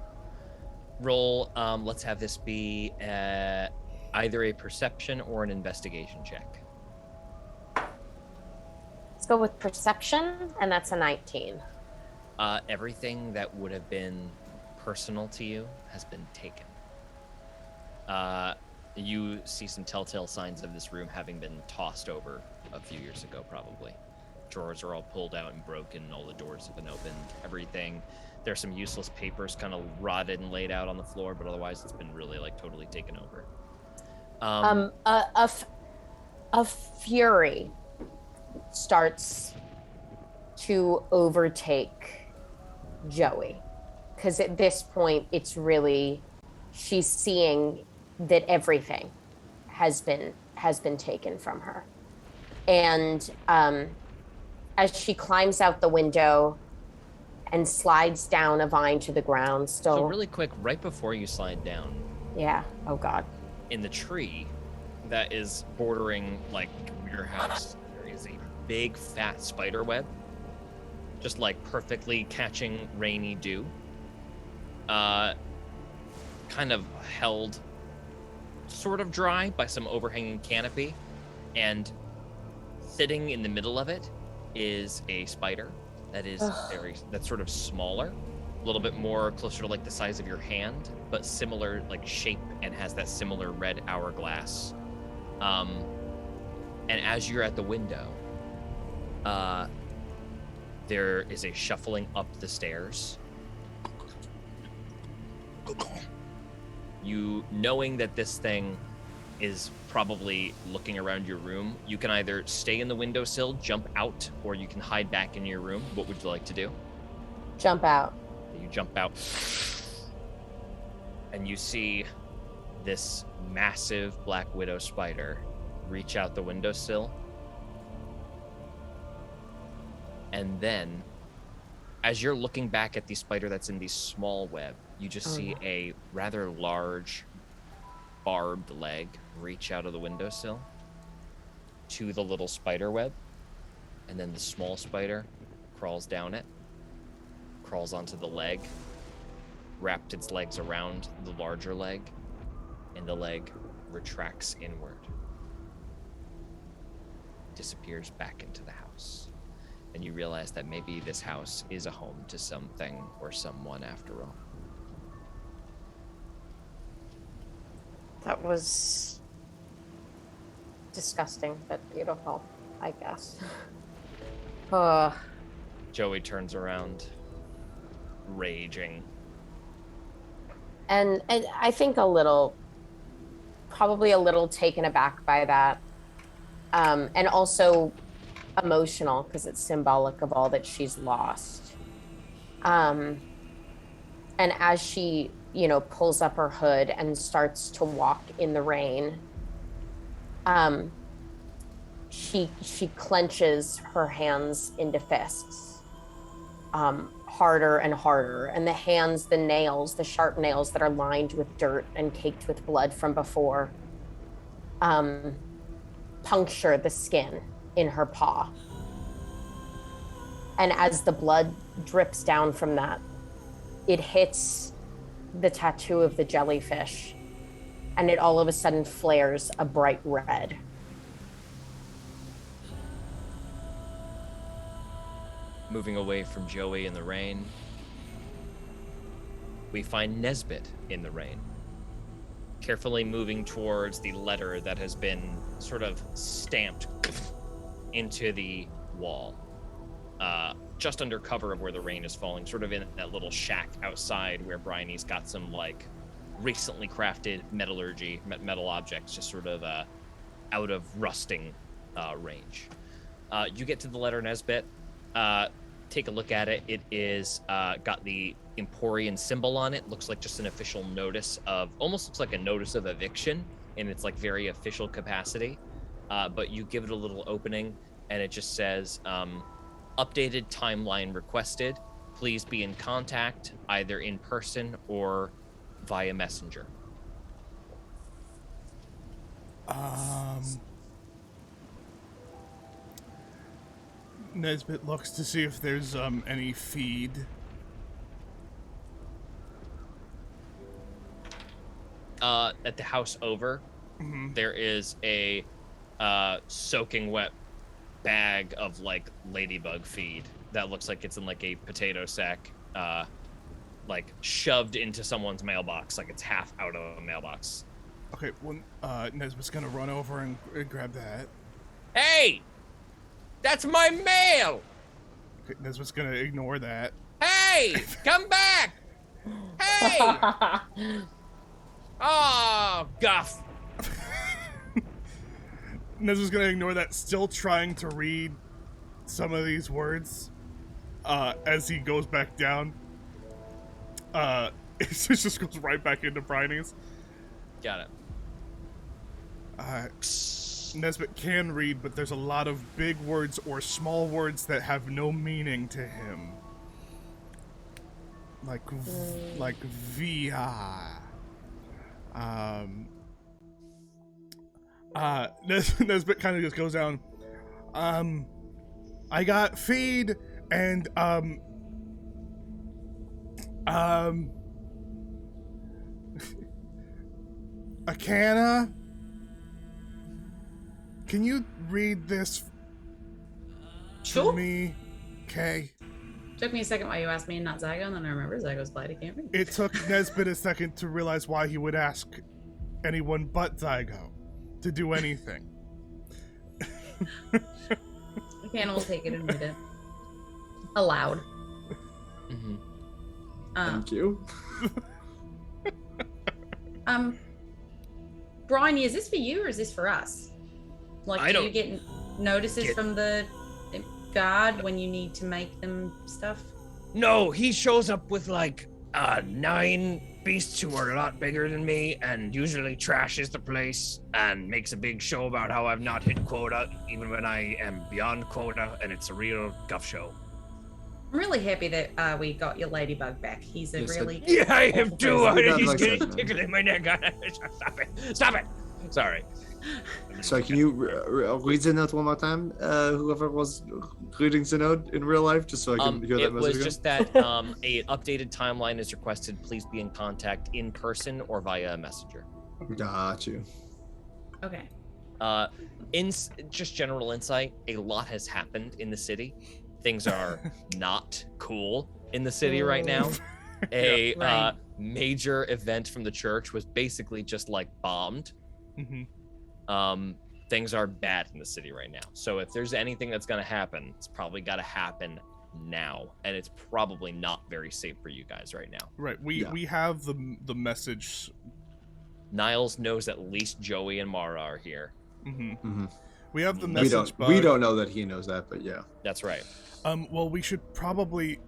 Roll, let's have this be either a perception or an investigation check. Let's go with perception, and that's a 19. Everything that would have been personal to you has been taken. You see some telltale signs of this room having been tossed over a few years ago, probably. Drawers are all pulled out and broken, all the doors have been opened, everything. There's some useless papers kind of rotted and laid out on the floor, but otherwise it's been really like totally taken over. A fury starts to overtake Joey, because at this point it's really, she's seeing that everything has been taken from her, and as she climbs out the window and slides down a vine to the ground, still. So really quick, right before you slide down, Yeah. Oh God. in the tree that is bordering like your house, there is a big fat spider web, just like perfectly catching rainy dew, kind of held sort of dry by some overhanging canopy, and sitting in the middle of it is a spider that is that's sort of smaller, a little bit more closer to like the size of your hand, but similar like shape, and has that similar red hourglass. And as you're at the window, there is a shuffling up the stairs. You, knowing that this thing is probably looking around your room, you can either stay in the windowsill, jump out, or you can hide back in your room. What would you like to do? Jump out. You jump out, and you see this massive black widow spider reach out the windowsill. And then, as you're looking back at the spider that's in the small web, you just see a rather large barbed leg reach out of the windowsill to the little spider web, and then the small spider crawls down it, crawls onto the leg, wrapped its legs around the larger leg, and the leg retracts inward, disappears back into the house. And you realize that maybe this house is a home to something or someone after all. That was disgusting, but beautiful, I guess. Joey turns around, raging. And I think a little probably a little taken aback by that, and also emotional because it's symbolic of all that she's lost. And as she, pulls up her hood and starts to walk in the rain, she clenches her hands into fists, harder and harder, and the nails, the sharp nails that are lined with dirt and caked with blood from before, puncture the skin in her paw. And as the blood drips down from that, it hits the tattoo of the jellyfish, and it all of a sudden flares a bright red. Moving away from Joey in the rain, we find Nesbit in the rain, carefully moving towards the letter that has been sort of stamped into the wall, just under cover of where the rain is falling, sort of in that little shack outside where Bryony's got some recently crafted metal objects, just sort of out of rusting range. You get to the letter Nesbit. Take a look at it. It is got the Emporian symbol on it. Looks like just an official notice almost looks like a notice of eviction in its very official capacity. But you give it a little opening and it just says, updated timeline requested. Please be in contact either in person or via messenger. Nesbit looks to see if there's any feed. At the house over, there is a soaking wet bag of ladybug feed that looks like it's in a potato sack, shoved into someone's mailbox, it's half out of a mailbox. Okay, well, Nesbit's gonna run over and grab that. Hey! That's my mail! Okay, Nesbit's gonna ignore that. Hey! Come back! Hey! Oh, guff! Nesbit's gonna ignore that, still trying to read some of these words as he goes back down. It just goes right back into Bryony's. Got it. Nesbit can read, but there's a lot of big words or small words that have no meaning to him. Like via. Nesbit kind of just goes down. I got feed and Akana. Can you read this Sure. to me? Okay. Took me a second while you asked me and not Zygo, and then I remember Zygo's blind. He can't read. It took Nesbit a second to realize why he would ask anyone but Zygo to do anything. Akana will take it and read it. Aloud. Mm-hmm. Thank you. Bryony, is this for you or is this for us? Do you get notices from the guard when you need to make them stuff? No, he shows up with 9 beasts who are a lot bigger than me and usually trashes the place and makes a big show about how I've not hit quota even when I am beyond quota, and it's a real guff show. I'm really happy that we got your ladybug back. He's a really... Yeah, I am too. person. He's getting tickling my neck. Stop it. Stop it. Sorry. Sorry, can you read the note one more time? Whoever was reading the note in real life, just so I can hear that it message was again. just that a updated timeline is requested. Please be in contact in person or via messenger. Got you. Okay. In just general insight, a lot has happened in the city. Things are not cool in the city right now. A major event from the church was basically just bombed. Mm-hmm. Things are bad in the city right now. So if there's anything that's going to happen, it's probably got to happen now, and it's probably not very safe for you guys right now. Right. We have the message Niles knows at least Joey and Mara are here. We have the We message bug. we don't know that he knows that, but yeah. That's right. Well, we should probably,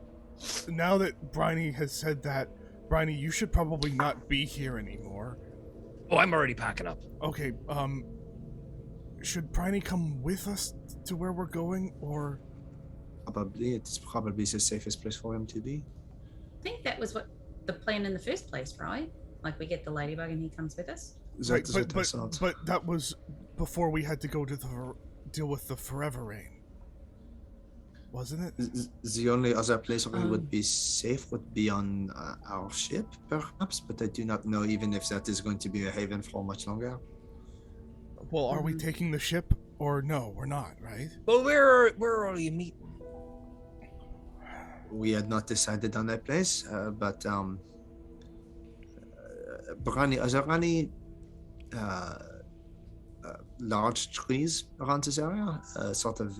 now that Bryony has said that, Bryony, you should probably not be here anymore. Oh, I'm already packing up. Okay, should Bryony come with us to where we're going, or? Probably, it's probably the safest place for him to be. I think that was what the plan in the first place, right? Like we get the ladybug and he comes with us. Right, but that was before we had to go to deal with the Forever Rain, wasn't it? The only other place where we would be safe would be on our ship, perhaps, but I do not know even if that is going to be a haven for much longer. Well, are we taking the ship, or no, we're not, right? Well, where are you meeting? We had not decided on that place, but Brani, are there any large trees around this area? Sort of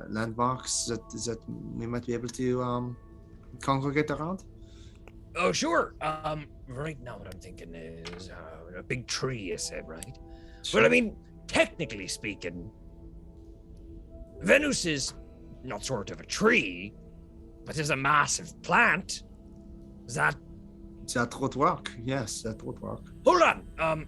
landmarks that we might be able to congregate around? Oh, sure. Right now what I'm thinking is a big tree, you said, right? Sure. Well, I mean, technically speaking, Venus is not sort of a tree, but is a massive plant. That would work. Yes, that would work. Hold on.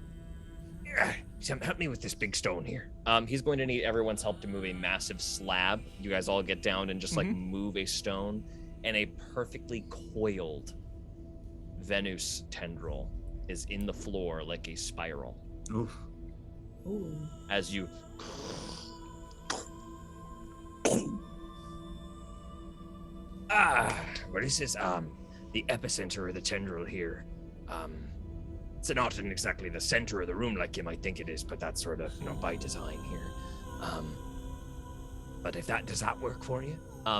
Sam, help me with this big stone here. He's going to need everyone's help to move a massive slab. You guys all get down and just like move a stone, and a perfectly coiled Venus tendril is in the floor like a spiral. Oof. Ooh. As you what is this? The epicenter of the tendril here. It's not in exactly the center of the room like you might think it is, but that's sort of, by design here. But if does that work for you?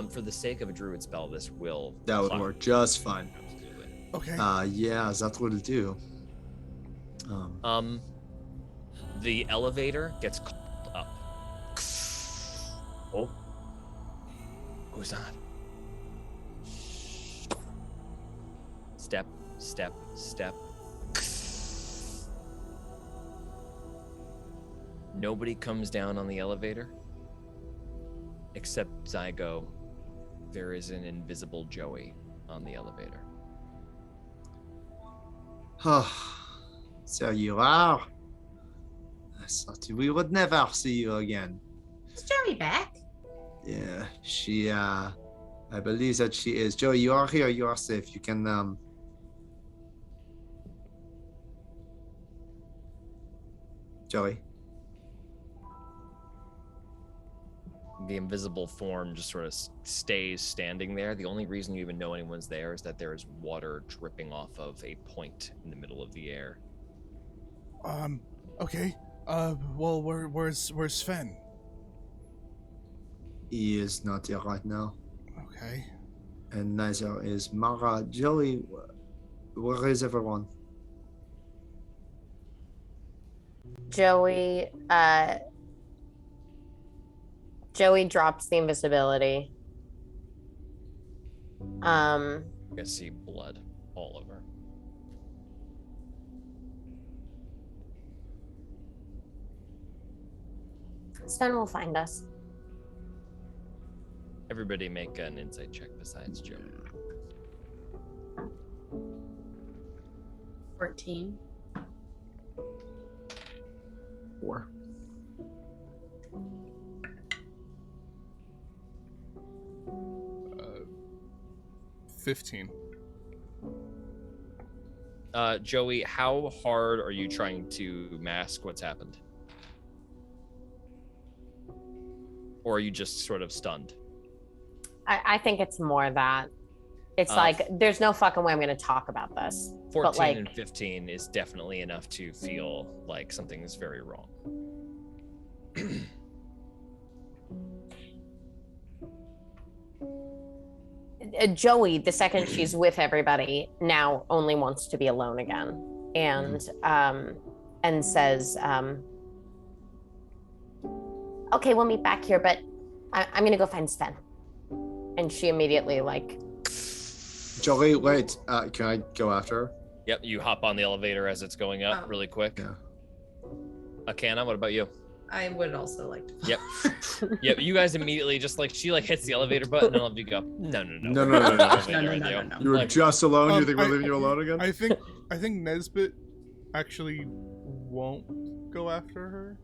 For the sake of a druid spell, this will. That would work just fine. Absolutely. Okay. Yeah, that will do. The elevator gets called up. Oh. Who's that? Step, step, step. Nobody comes down on the elevator except Zygo. There is an invisible Joey on the elevator. So you are. I thought we would never see you again. Is Joey back? Yeah, she, I believe that she is. Joey, you are here. You are safe. You can, Joey. The invisible form just sort of stays standing there. The only reason you even know anyone's there is that there is water dripping off of a point in the middle of the air. Okay. Well, where's Sven? He is not here right now. Okay. And neither is Mara. Joey, where is everyone? Joey drops the invisibility. You guys see blood all over. Sven will find us. Everybody make an insight check besides Joey. 14. 4. Uh, 15. Joey, how hard are you trying to mask what's happened? Or are you just sort of stunned? I think it's more that. It's like, there's no fucking way I'm going to talk about this. 14 and 15 is definitely enough to feel like something is very wrong. Joey, the second she's with everybody, now only wants to be alone again, and says, "Okay, we'll meet back here, but I'm gonna go find Sven." And she immediately Joey, wait. Can I go after her? Yep, you hop on the elevator as it's going up really quick. Yeah. Akana, what about you? I would also like to. Yep. Yep, you guys immediately just like, she like hits the elevator button and all of you go, no. No. No. You were just alone. You think we're leaving you alone again? I think Nesbit actually won't go after her.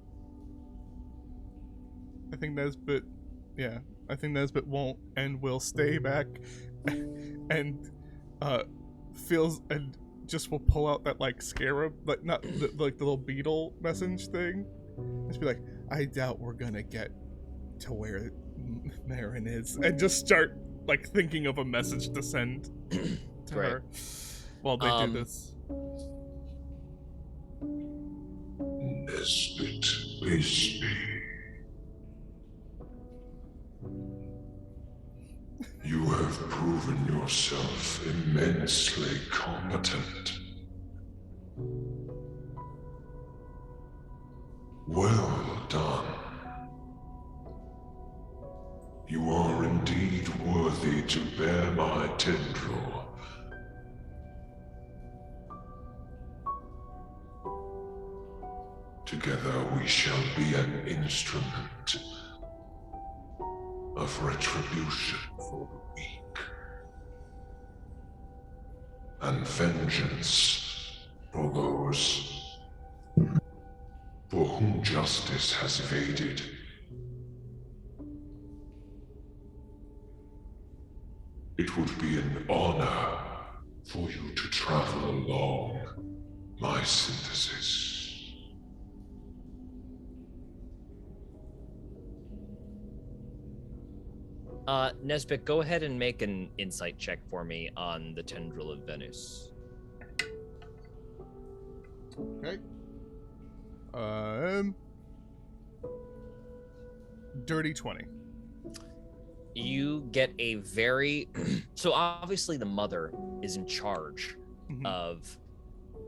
I think Nesbit won't and will stay back and feels and just will pull out that like scarab, like not the little beetle message thing. Just be like, I doubt we're gonna get to where Marin is, and just start like thinking of a message to send to her while they do this. Nesbit Bisbee. You have proven yourself immensely competent. Well done. You are indeed worthy to bear my tendril. Together we shall be an instrument of retribution for the weak, and vengeance for those for whom justice has evaded. It would be an honor for you to travel along my synthesis. Nesbit, go ahead and make an insight check for me on the tendril of Venus. Okay. Dirty 20. You get a very so obviously the mother is in charge of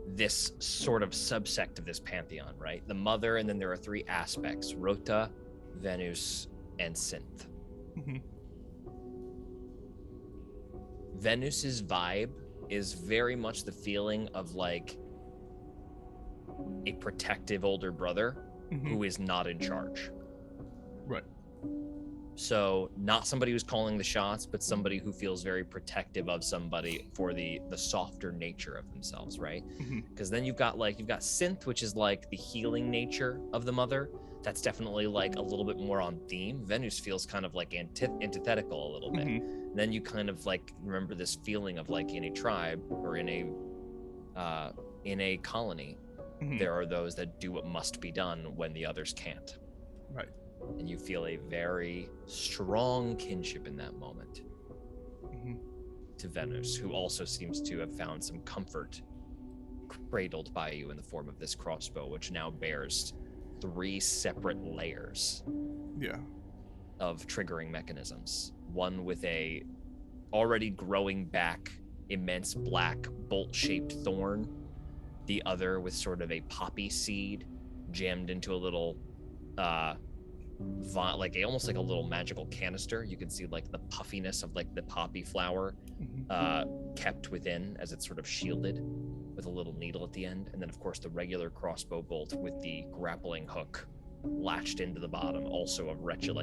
this sort of subsect of this pantheon, right? The mother, and then there are three aspects: Rota, Venus, and Synth. Venus's vibe is very much the feeling of like a protective older brother who is not in charge. Right. So not somebody who's calling the shots, but somebody who feels very protective of somebody for the softer nature of themselves, right? Because then you've got Synth, which is like the healing nature of the mother. That's definitely like a little bit more on theme. Venus feels kind of like antithetical a little bit. And then you kind of like remember this feeling of like in a tribe or in a colony, there are those that do what must be done when the others can't. Right. And you feel a very strong kinship in that moment to Venus, who also seems to have found some comfort cradled by you in the form of this crossbow, which now bears 3 separate layers of triggering mechanisms. One with a already growing back immense black bolt-shaped thorn, the other with sort of a poppy seed jammed into a little almost like a little magical canister. You can see like the puffiness of like the poppy flower kept within as it's sort of shielded with a little needle at the end. And then of course the regular crossbow bolt with the grappling hook latched into the bottom, also of wretched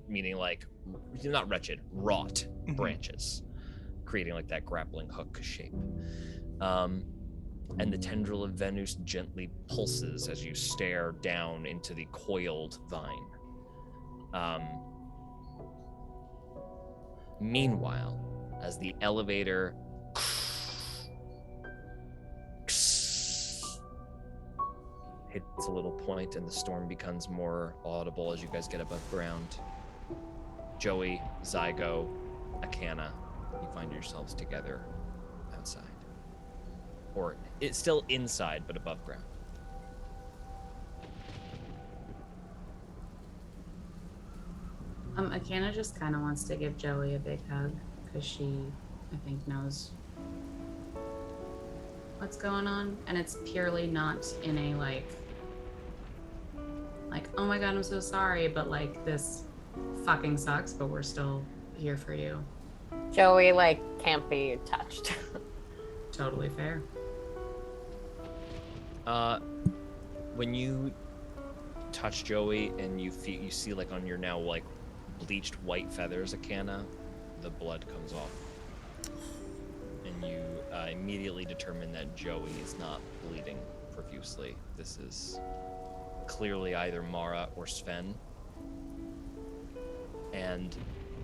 meaning like not wretched, wrought branches, creating like that grappling hook shape. And the tendril of Venus gently pulses as you stare down into the coiled vine. Meanwhile, as the elevator hits a little point and the storm becomes more audible as you guys get above ground, Joey, Zygo, Akana, you find yourselves together outside. Or it's still inside, but above ground. Akana just kind of wants to give Joey a big hug because she, I think, knows what's going on, and it's purely not in a like, oh my god, I'm so sorry, but like this fucking sucks, but we're still here for you. Joey, like, can't be touched. Totally fair. When you touch Joey and you see like on your now like bleached white feathers, Akana, the blood comes off, and you immediately determine that Joey is not bleeding profusely. This is clearly either Mara or Sven, and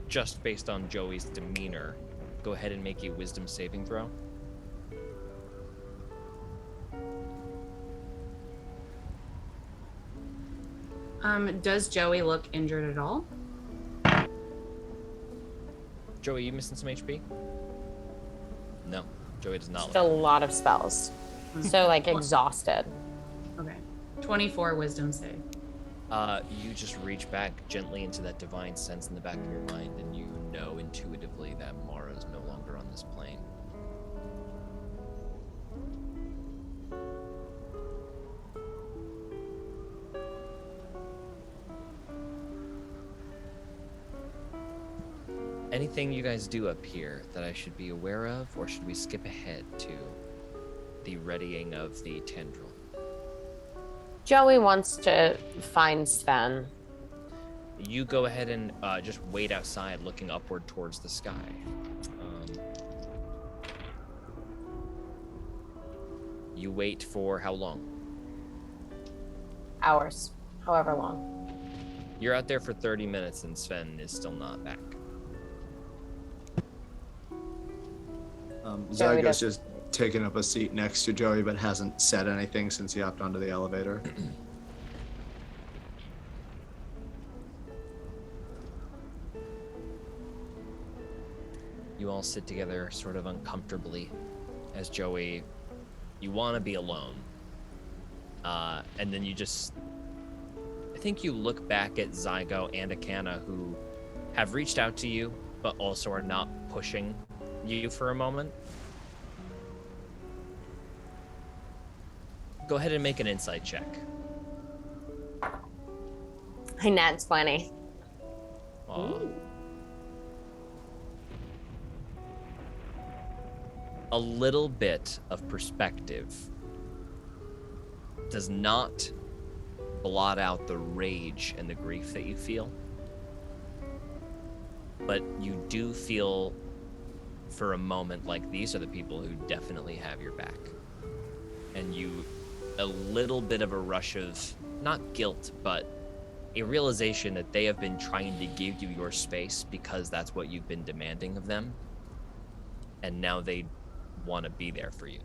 just based on Joey's demeanor, go ahead and make a wisdom saving throw. Does Joey look injured at all? Joey, you missing some HP? No, Joey does not Just a lot of spells. So like exhausted. Okay. 24 wisdom save. You just reach back gently into that divine sense in the back of your mind, and you know intuitively that Mara is no longer on this plane. Anything you guys do up here that I should be aware of, or should we skip ahead to the readying of the tendril? Joey wants to find Sven. You go ahead and just wait outside, looking upward towards the sky. You wait for how long? Hours, however long. You're out there for 30 minutes and Sven is still not back. Joey Zygo's does- just taken up a seat next to Joey, but hasn't said anything since he hopped onto the elevator. You all sit together sort of uncomfortably as Joey, you want to be alone. And then you just, I think you look back at Zygo and Akana, who have reached out to you, but also are not pushing you for a moment. Go ahead and make an insight check. I nat 20. A little bit of perspective does not blot out the rage and the grief that you feel, but you do feel for a moment like these are the people who definitely have your back. And a little bit of a rush of not guilt, but a realization that they have been trying to give you your space because that's what you've been demanding of them, and now they want to be there for you.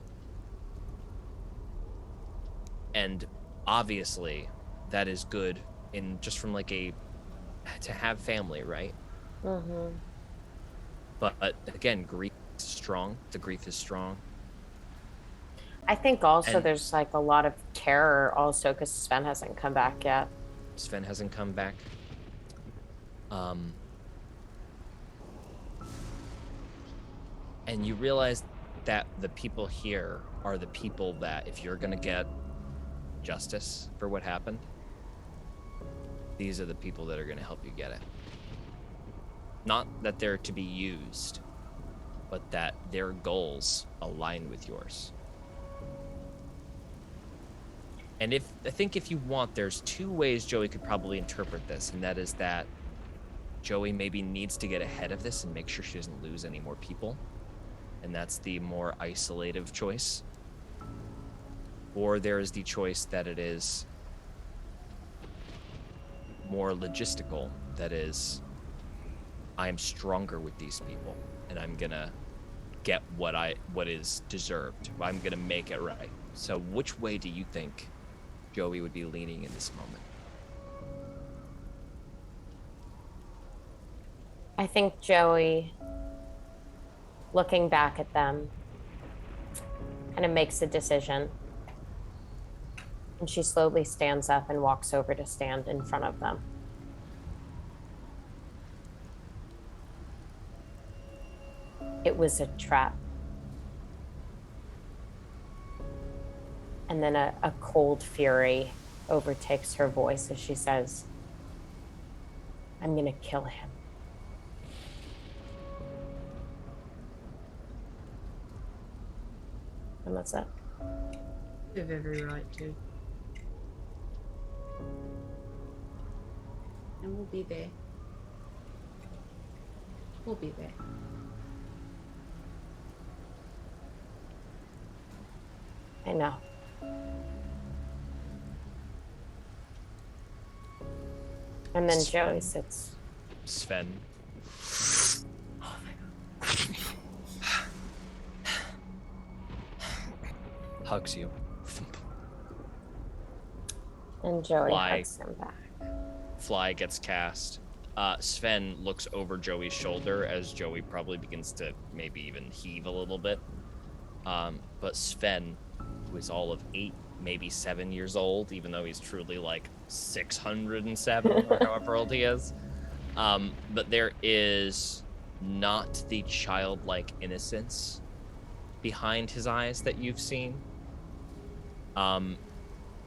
And obviously that is good in just from like to have family, right? Mm-hmm. But again, grief is strong. The grief is strong. I think also And- there's like a lot of terror also because Sven hasn't come back yet. Sven hasn't come back. And you realize that the people here are the people that, if you're gonna get justice for what happened, these are the people that are gonna help you get it. Not that they're to be used, but that their goals align with yours. And I think if you want, there's two ways Joey could probably interpret this, and that is that Joey maybe needs to get ahead of this and make sure she doesn't lose any more people. And that's the more isolative choice. Or there is the choice that it is more logistical, that is, I am stronger with these people, and I'm gonna get what is deserved. I'm gonna make it right. So which way do you think Joey would be leaning in this moment? I think Joey, looking back at them, kind of makes a decision. And she slowly stands up and walks over to stand in front of them. It was a trap. And then a cold fury overtakes her voice as she says, I'm gonna kill him. and that's it. You have every right to. And we'll be there. We'll be there. I know. And then Joey sits. Sven. Hugs you. And Joey Fly. hugs him back. Fly gets cast. Sven looks over Joey's shoulder as Joey probably begins to maybe even heave a little bit. But Sven, who is all of 8, maybe 7 years old, even though he's truly like 607 or however old he is. But there is not the childlike innocence behind his eyes that you've seen.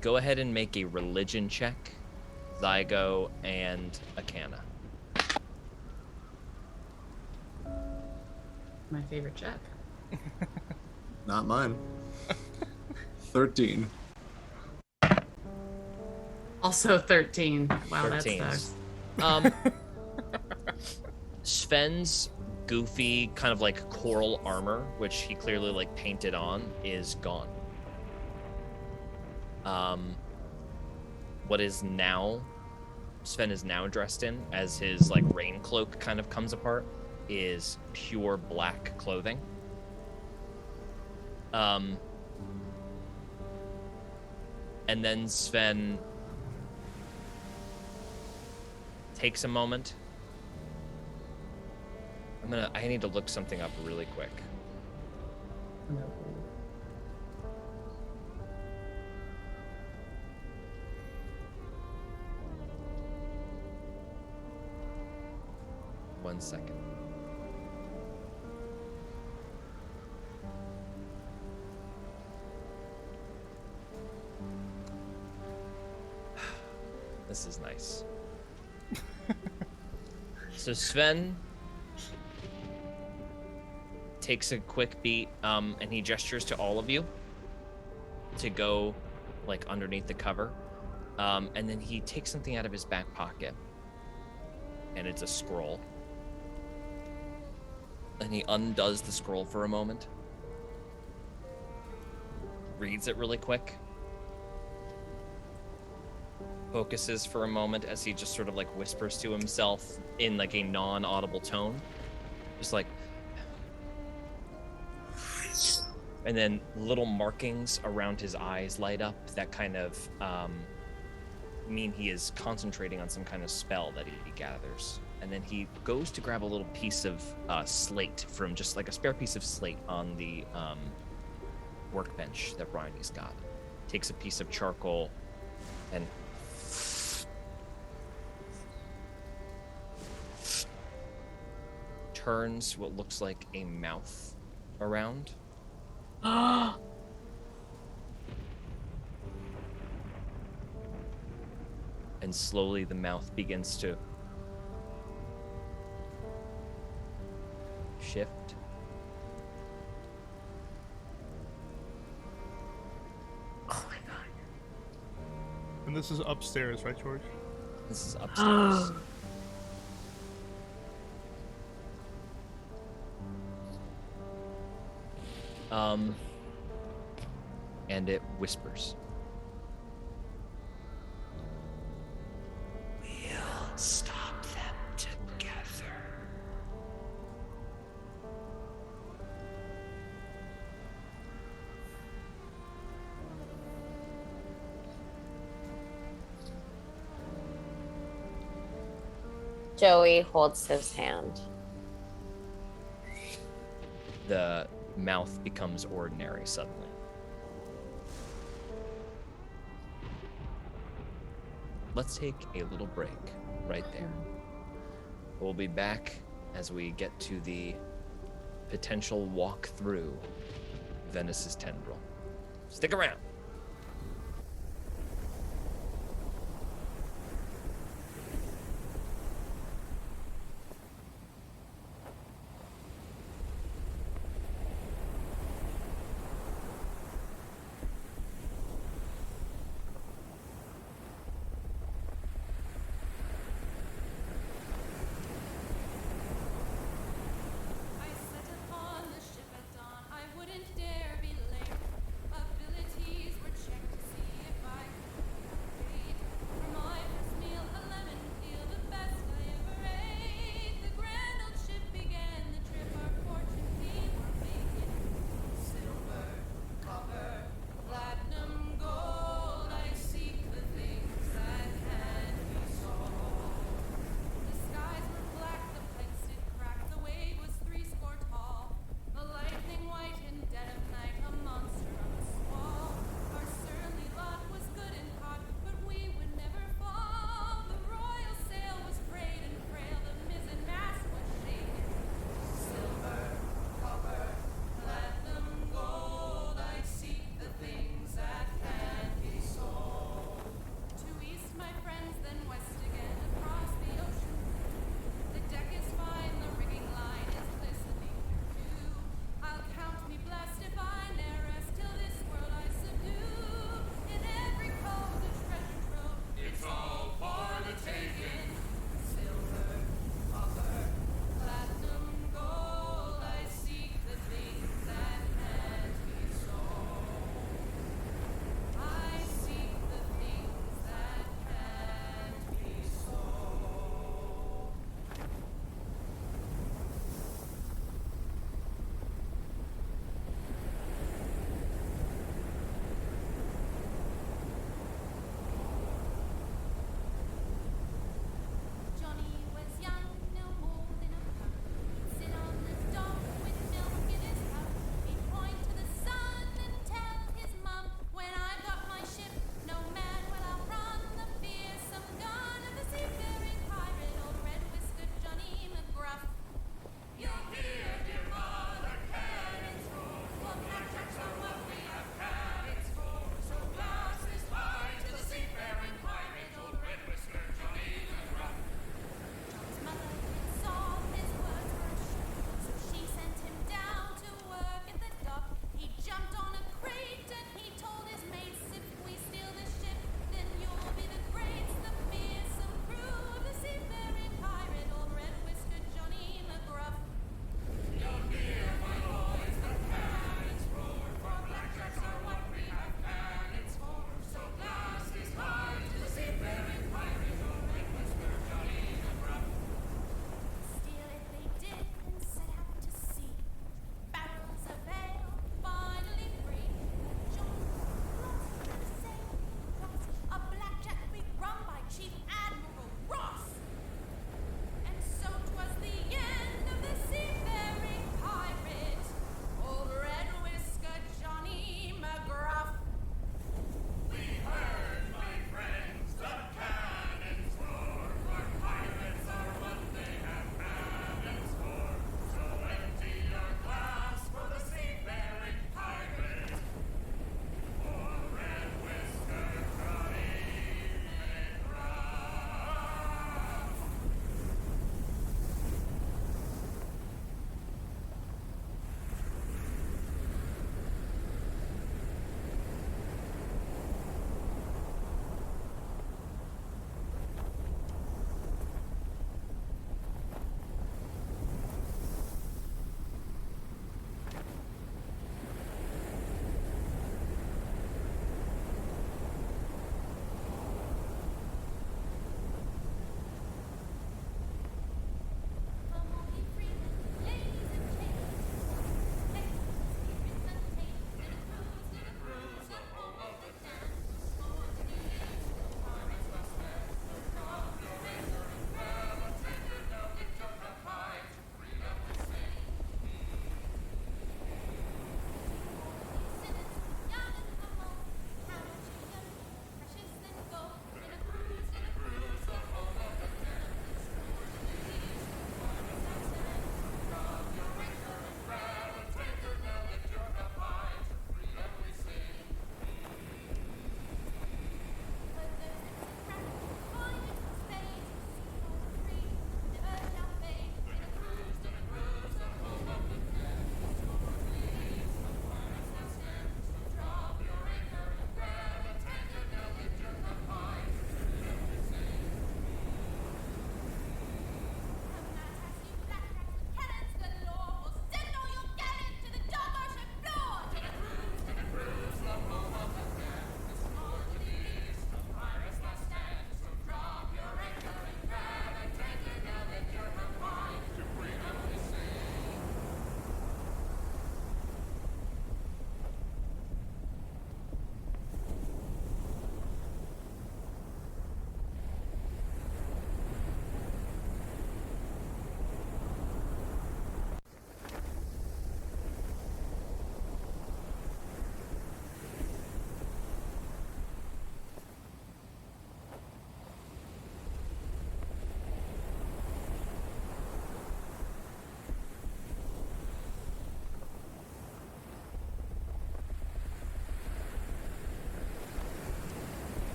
Go ahead and make a religion check, Zygo and Akana. My favorite check. Not mine. 13. Also 13. Wow, 13. that sucks. Sven's goofy kind of like coral armor, which he clearly like painted on, is gone. What is now Sven is now dressed in, as his like rain cloak kind of comes apart, is pure black clothing. And then Sven takes a moment. I need to look something up really quick. One second. This is nice. So Sven takes a quick beat, and he gestures to all of you to go like underneath the cover. And then he takes something out of his back pocket, and it's a scroll. And he undoes the scroll for a moment, reads it really quick, focuses for a moment as he just sort of like whispers to himself in like a non-audible tone, just like, and then little markings around his eyes light up that kind of mean he is concentrating on some kind of spell that he gathers. And then he goes to grab a little piece of slate from just like a spare piece of slate on the workbench that Bryony's got. Takes a piece of charcoal and turns what looks like a mouth around. And slowly the mouth begins to shift. Oh my god. And this is upstairs, right, George? This is upstairs. And it whispers. We'll stop them together. Joey holds his hand. The mouth becomes ordinary suddenly. Let's take a little break right there. We'll be back as we get to the potential walk through Venice's tendril. Stick around.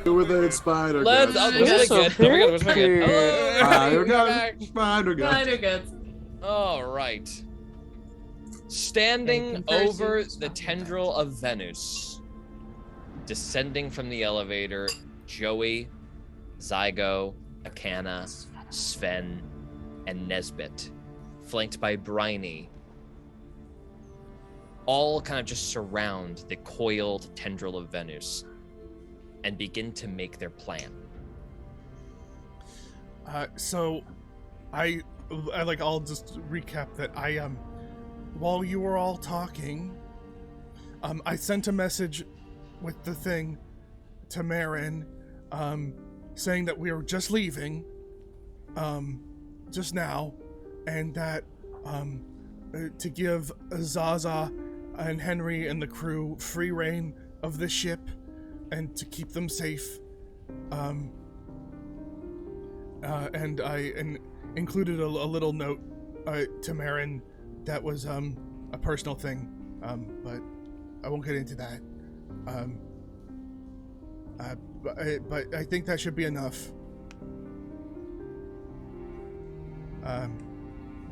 With it, spider. Let's. guts. Oh, there we go. There we go. Where's my good? Hello, Spider everybody. We're back. guts. Spider guts. Spider guts. All right. Standing over the tendril of Venus, descending from the elevator, Joey, Zygo, Akana, Sven, and Nesbit, flanked by Bryony, all kind of just surround the coiled tendril of Venus and begin to make their plan. So I'll just recap that while you were all talking, I sent a message with the thing to Marin, saying that we were just leaving, just now, and that, to give Zaza and Henry and the crew free reign of the ship and to keep them safe. And I included a little note to Marin that was a personal thing, but I won't get into that. But I think that should be enough.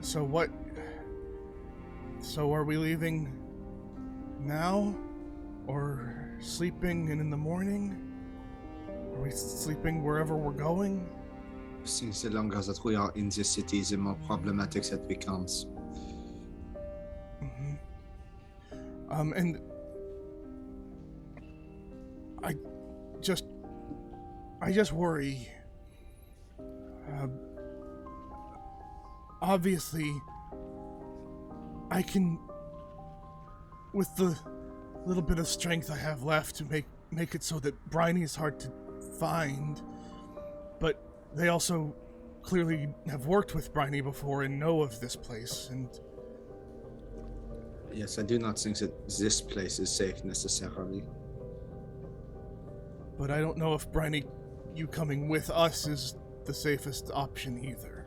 So are we leaving now, or sleeping and in the morning? Are we sleeping wherever we're going? Since the longer that we are in the city, the more problematic that becomes. Mm-hmm. And I just worry. Obviously, I can, with the little bit of strength I have left, to make it so that Bryony is hard to find, but they also clearly have worked with Bryony before and know of this place, and... Yes, I do not think that this place is safe necessarily. But I don't know if Bryony, you coming with us is the safest option either.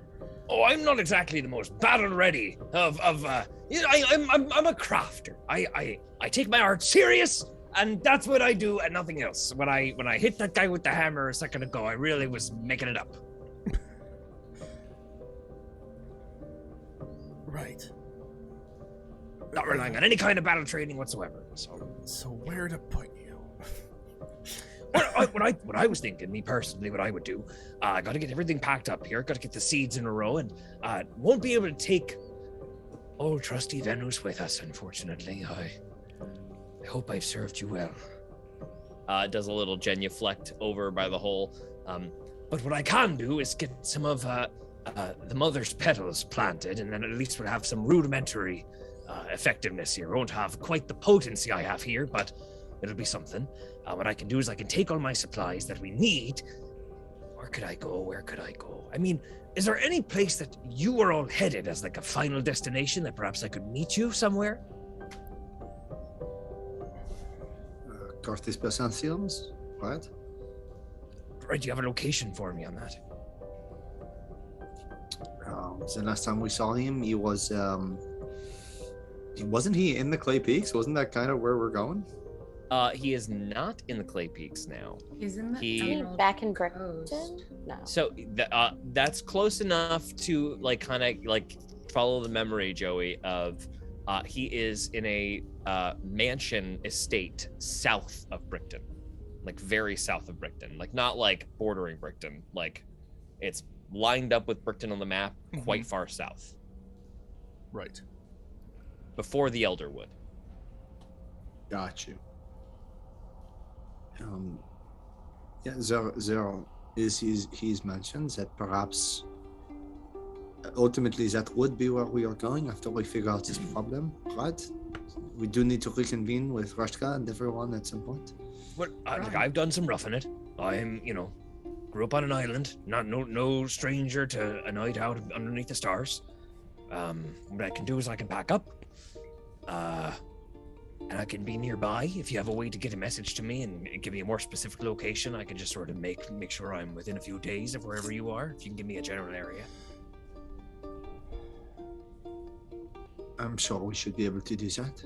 Oh, I'm not exactly the most battle ready I'm a crafter. I take my art serious, and that's what I do and nothing else. When I hit that guy with the hammer a second ago, I really was making it up. Right. Not relying on any kind of battle training whatsoever. So where to put you? What I was thinking, me personally, what I would do, I got to get everything packed up here. Got to get the seeds in a row, and won't be able to take old trusty Venus with us, unfortunately. I hope I've served you well. Does a little genuflect over by the hole. But what I can do is get some of the mother's petals planted, and then at least we'll have some rudimentary effectiveness here. Won't have quite the potency I have here, but it'll be something. What I can do is I can take all my supplies that we need. Where could I go? I mean, is there any place that you are all headed as like a final destination that perhaps I could meet you somewhere? Cortes Persancions, right? Right, do you have a location for me on that? The last time we saw him, he was, wasn't he in the Clay Peaks? Wasn't that kind of where we're going? He is not in the Clay Peaks now. He's in the He back in Britain? No. So that's close enough to like kind of like follow the memory, Joey, of he is in a mansion estate south of Brickton, like very south of Brickton, like not like bordering Brickton, like it's lined up with Brickton on the map, quite far south. Right. Before the Elderwood. Got you. Yeah, there is he's mentioned that perhaps ultimately that would be where we are going after we figure out this problem, right? We do need to reconvene with Rashka and everyone at some point. But like, I've done some roughing it. I'm, grew up on an island, no stranger to a night out underneath the stars. What I can do is I can pack up, and I can be nearby. If you have a way to get a message to me and give me a more specific location, I can just sort of make sure I'm within a few days of wherever you are. If you can give me a general area. I'm sure we should be able to do that.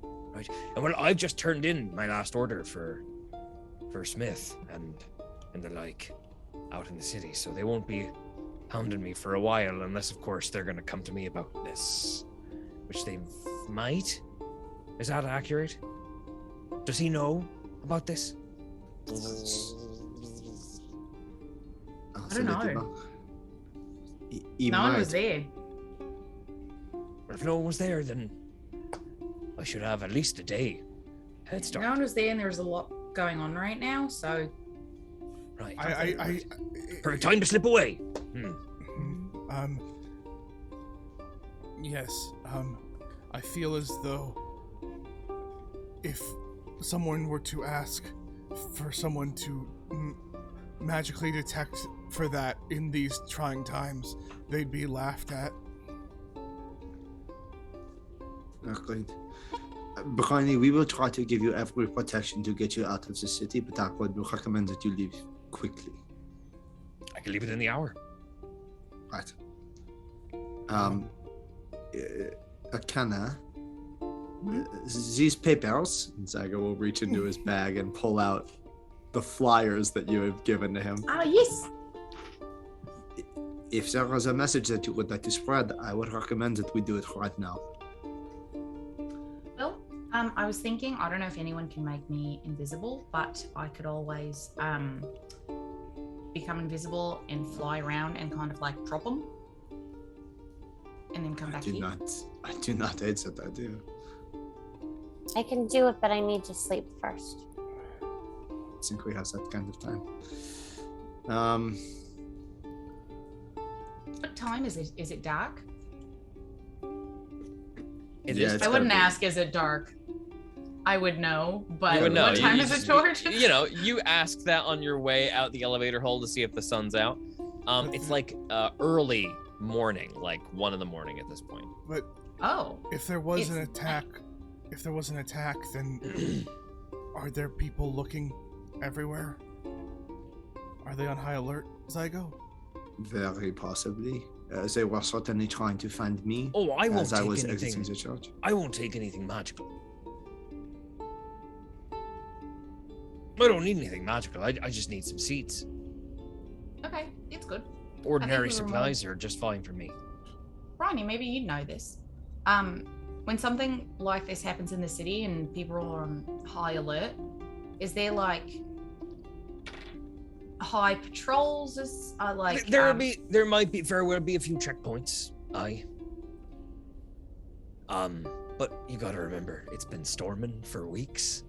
Right. And well, I've just turned in my last order for for Smith and the like out in the city, so they won't be hounding me for a while, unless, of course, they're going to come to me about this, which they might. Is that accurate? Does he know about this? I don't know. He No one might. was there. If no one was there, then I should have at least a day head start. No one was there, and there's a lot going on right now, so Right. I Time to slip away. Yes, I feel as though if someone were to ask for someone to magically detect for that in these trying times, they'd be laughed at. Okay. Briny, we will try to give you every protection to get you out of the city, but I would recommend that you leave quickly. I can leave it in the hour. Right. Akana, these papers, Zaga will reach into his bag and pull out the flyers that you have given to him. oh yes. If there was a message that you would like to spread, I would recommend that we do it right now. Well, I was thinking, I don't know if anyone can make me invisible, but I could always become invisible and fly around and kind of like drop them and then come back here. I do not hate that idea. I can do it, but I need to sleep first. I think we have that kind of time. What time is it? Is it dark? It Yeah, is. it's I wouldn't gotta be. ask, is it dark? I would know, but You would know. what time You is it, just- George? You know, you ask that on your way out the elevator hole to see if the sun's out. It's like early morning, like 1 a.m. at this point. But Oh, if there was It's an attack, then are there people looking everywhere? Are they on high alert, Zygo? Very possibly. They were certainly trying to find me Oh, I won't as I take was anything. exiting the church. I won't take anything magical. I don't need anything magical. I just need some seeds. okay, it's good. Ordinary we were supplies are just fine for me. Ronnie, maybe you know this. When something like this happens in the city and people are on high alert, is there like high patrols? There might be very well be a few checkpoints. Aye. But you gotta remember, it's been storming for weeks,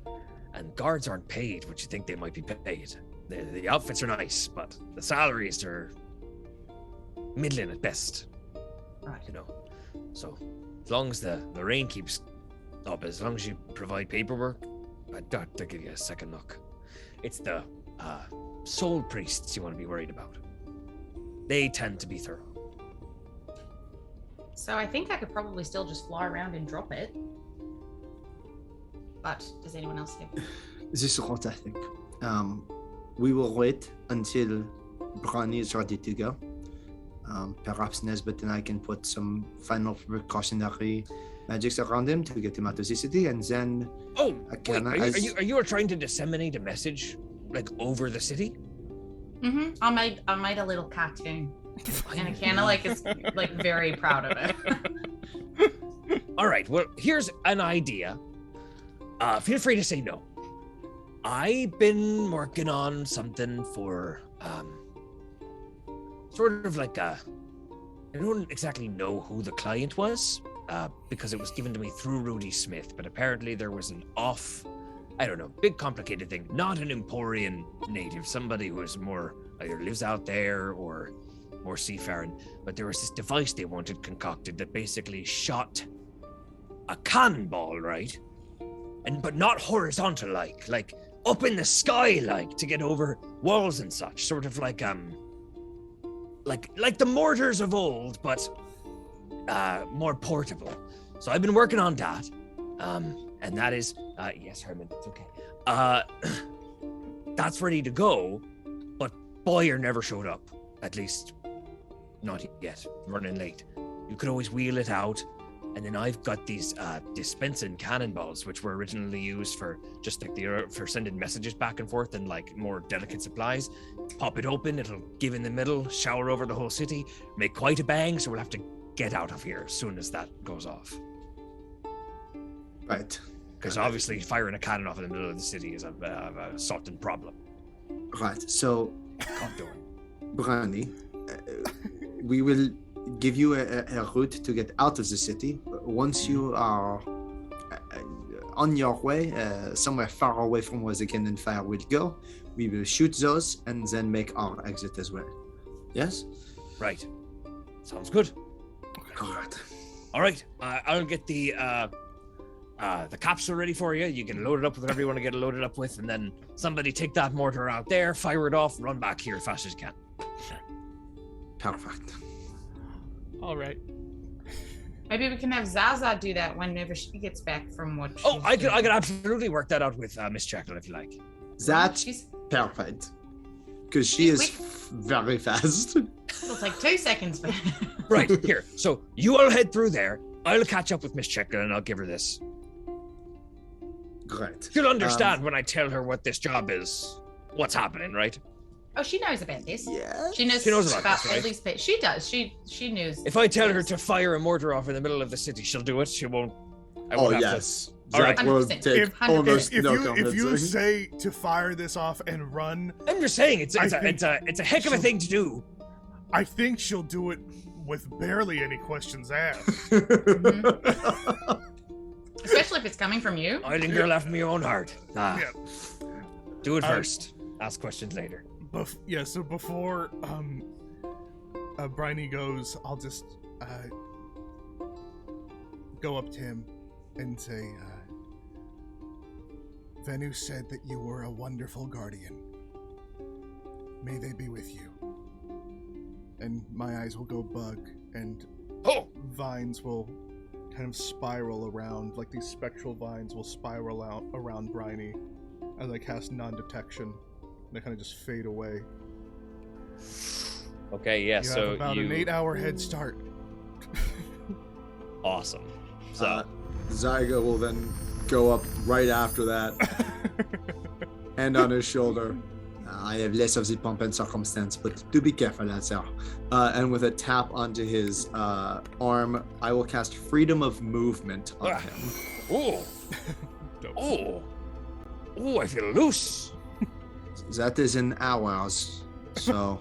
and guards aren't paid what you think they might be paid. The outfits are nice, but the salaries are middling at best. Right. You know. So as long as the rain keeps up, as long as you provide paperwork, I doubt they'll give you a second look. It's the soul priests you want to be worried about. They tend to be thorough. So I think I could probably still just fly around and drop it. But does anyone else have? This is what I think. We will wait until Brani is ready to go. Perhaps Nesbit and I can put some final precautionary magics around him to get him out of the city, and then Oh, wait, Akana, are you trying to disseminate a message like over the city? Mm-hmm. I made a little cartoon, and Akana is like very proud of it. All right, well, here's an idea. Feel free to say no. I've been working on something for sort of like I don't exactly know who the client was, because it was given to me through Rudy Smith, but apparently there was an big complicated thing, not an Emporian native, somebody who is more either lives out there or more seafaring, but there was this device they wanted concocted that basically shot a cannonball, right? But not horizontal like up in the sky to get over walls and such, sort of like the mortars of old, but more portable. So I've been working on that, and that is yes, Herman, it's okay. That's ready to go, but Boyer never showed up. At least not yet. Running late. You could always wheel it out, And then I've got these dispensing cannonballs, which were originally used for just like for sending messages back and forth and like more delicate supplies. Pop it open, it'll give in the middle, shower over the whole city, make quite a bang. So we'll have to get out of here as soon as that goes off. Right. Because obviously firing a cannon off in the middle of the city is a certain problem. Right. So, Can't do it. Brani, we will give you a route to get out of the city. Once you are on your way, somewhere far away from where the cannon fire will go, we will shoot those and then make our exit as well. Yes? Right. Sounds good. All right. I'll get the capsule ready for you. You can load it up with whatever you want to get it loaded up with, and then somebody take that mortar out there, fire it off, run back here as fast as you can. Perfect. All right. Maybe we can have Zaza do that whenever she gets back from what. I could absolutely work that out with Miss Jekyll if you like. That's perfect. Because she is very fast. It'll take 2 seconds. Right, here. So you all head through there. I'll catch up with Miss Jekyll and I'll give her this. Great. She'll understand when I tell her what this job is, what's happening, right? Oh, she knows about this. Yeah. She knows about this, right? at least she does. She knows. If I tell her to fire a mortar off in the middle of the city, she'll do it. She won't. I Oh, won't have yes. All right. That will 100%. take almost If no you convincing. say to fire this off and run, I'm just saying it's I a heck of a thing to do. I think she'll do it with barely any questions asked. Especially if it's coming from you. Island girl after my own heart. Yeah. Do it first. Ask questions later. So before Bryony goes, I'll just go up to him and say, Venu said that you were a wonderful guardian. May they be with you. And my eyes will go bug, and vines will kind of spiral around, like these spectral vines will spiral out around Bryony as I cast non-detection, and they kind of just fade away. Okay, yeah, You so have about an 8-hour head start. Awesome. So Zyga will then go up right after that, hand on his shoulder. I have less of the pomp and circumstance, but do be careful, that's all. And with a tap onto his arm, I will cast Freedom of Movement on him. Oh. Oh. Oh, I feel loose. That is in hours, so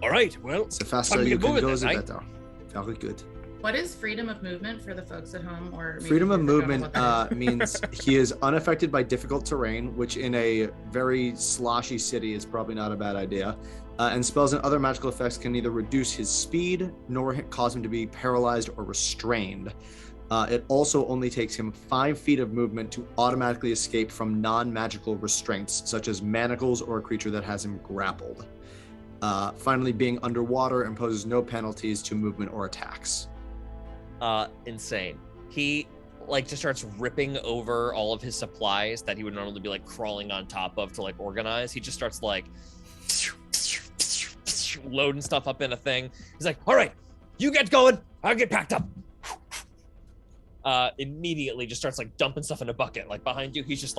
All right, well, the faster time to you get can moving go, then, the right? better. Very good. What is freedom of movement for the folks at home? Or maybe Freedom of they don't know movement what that is? means he is unaffected by difficult terrain, which in a very sloshy city is probably not a bad idea. And spells and other magical effects can neither reduce his speed nor cause him to be paralyzed or restrained. It also only takes him 5 feet of movement to automatically escape from non-magical restraints, such as manacles or a creature that has him grappled. Finally, being underwater imposes no penalties to movement or attacks. Insane. He just starts ripping over all of his supplies that he would normally be crawling on top of to organize. He just starts loading stuff up in a thing. He's like, all right, you get going, I'll get packed up. Immediately just starts dumping stuff in a bucket behind you. He's just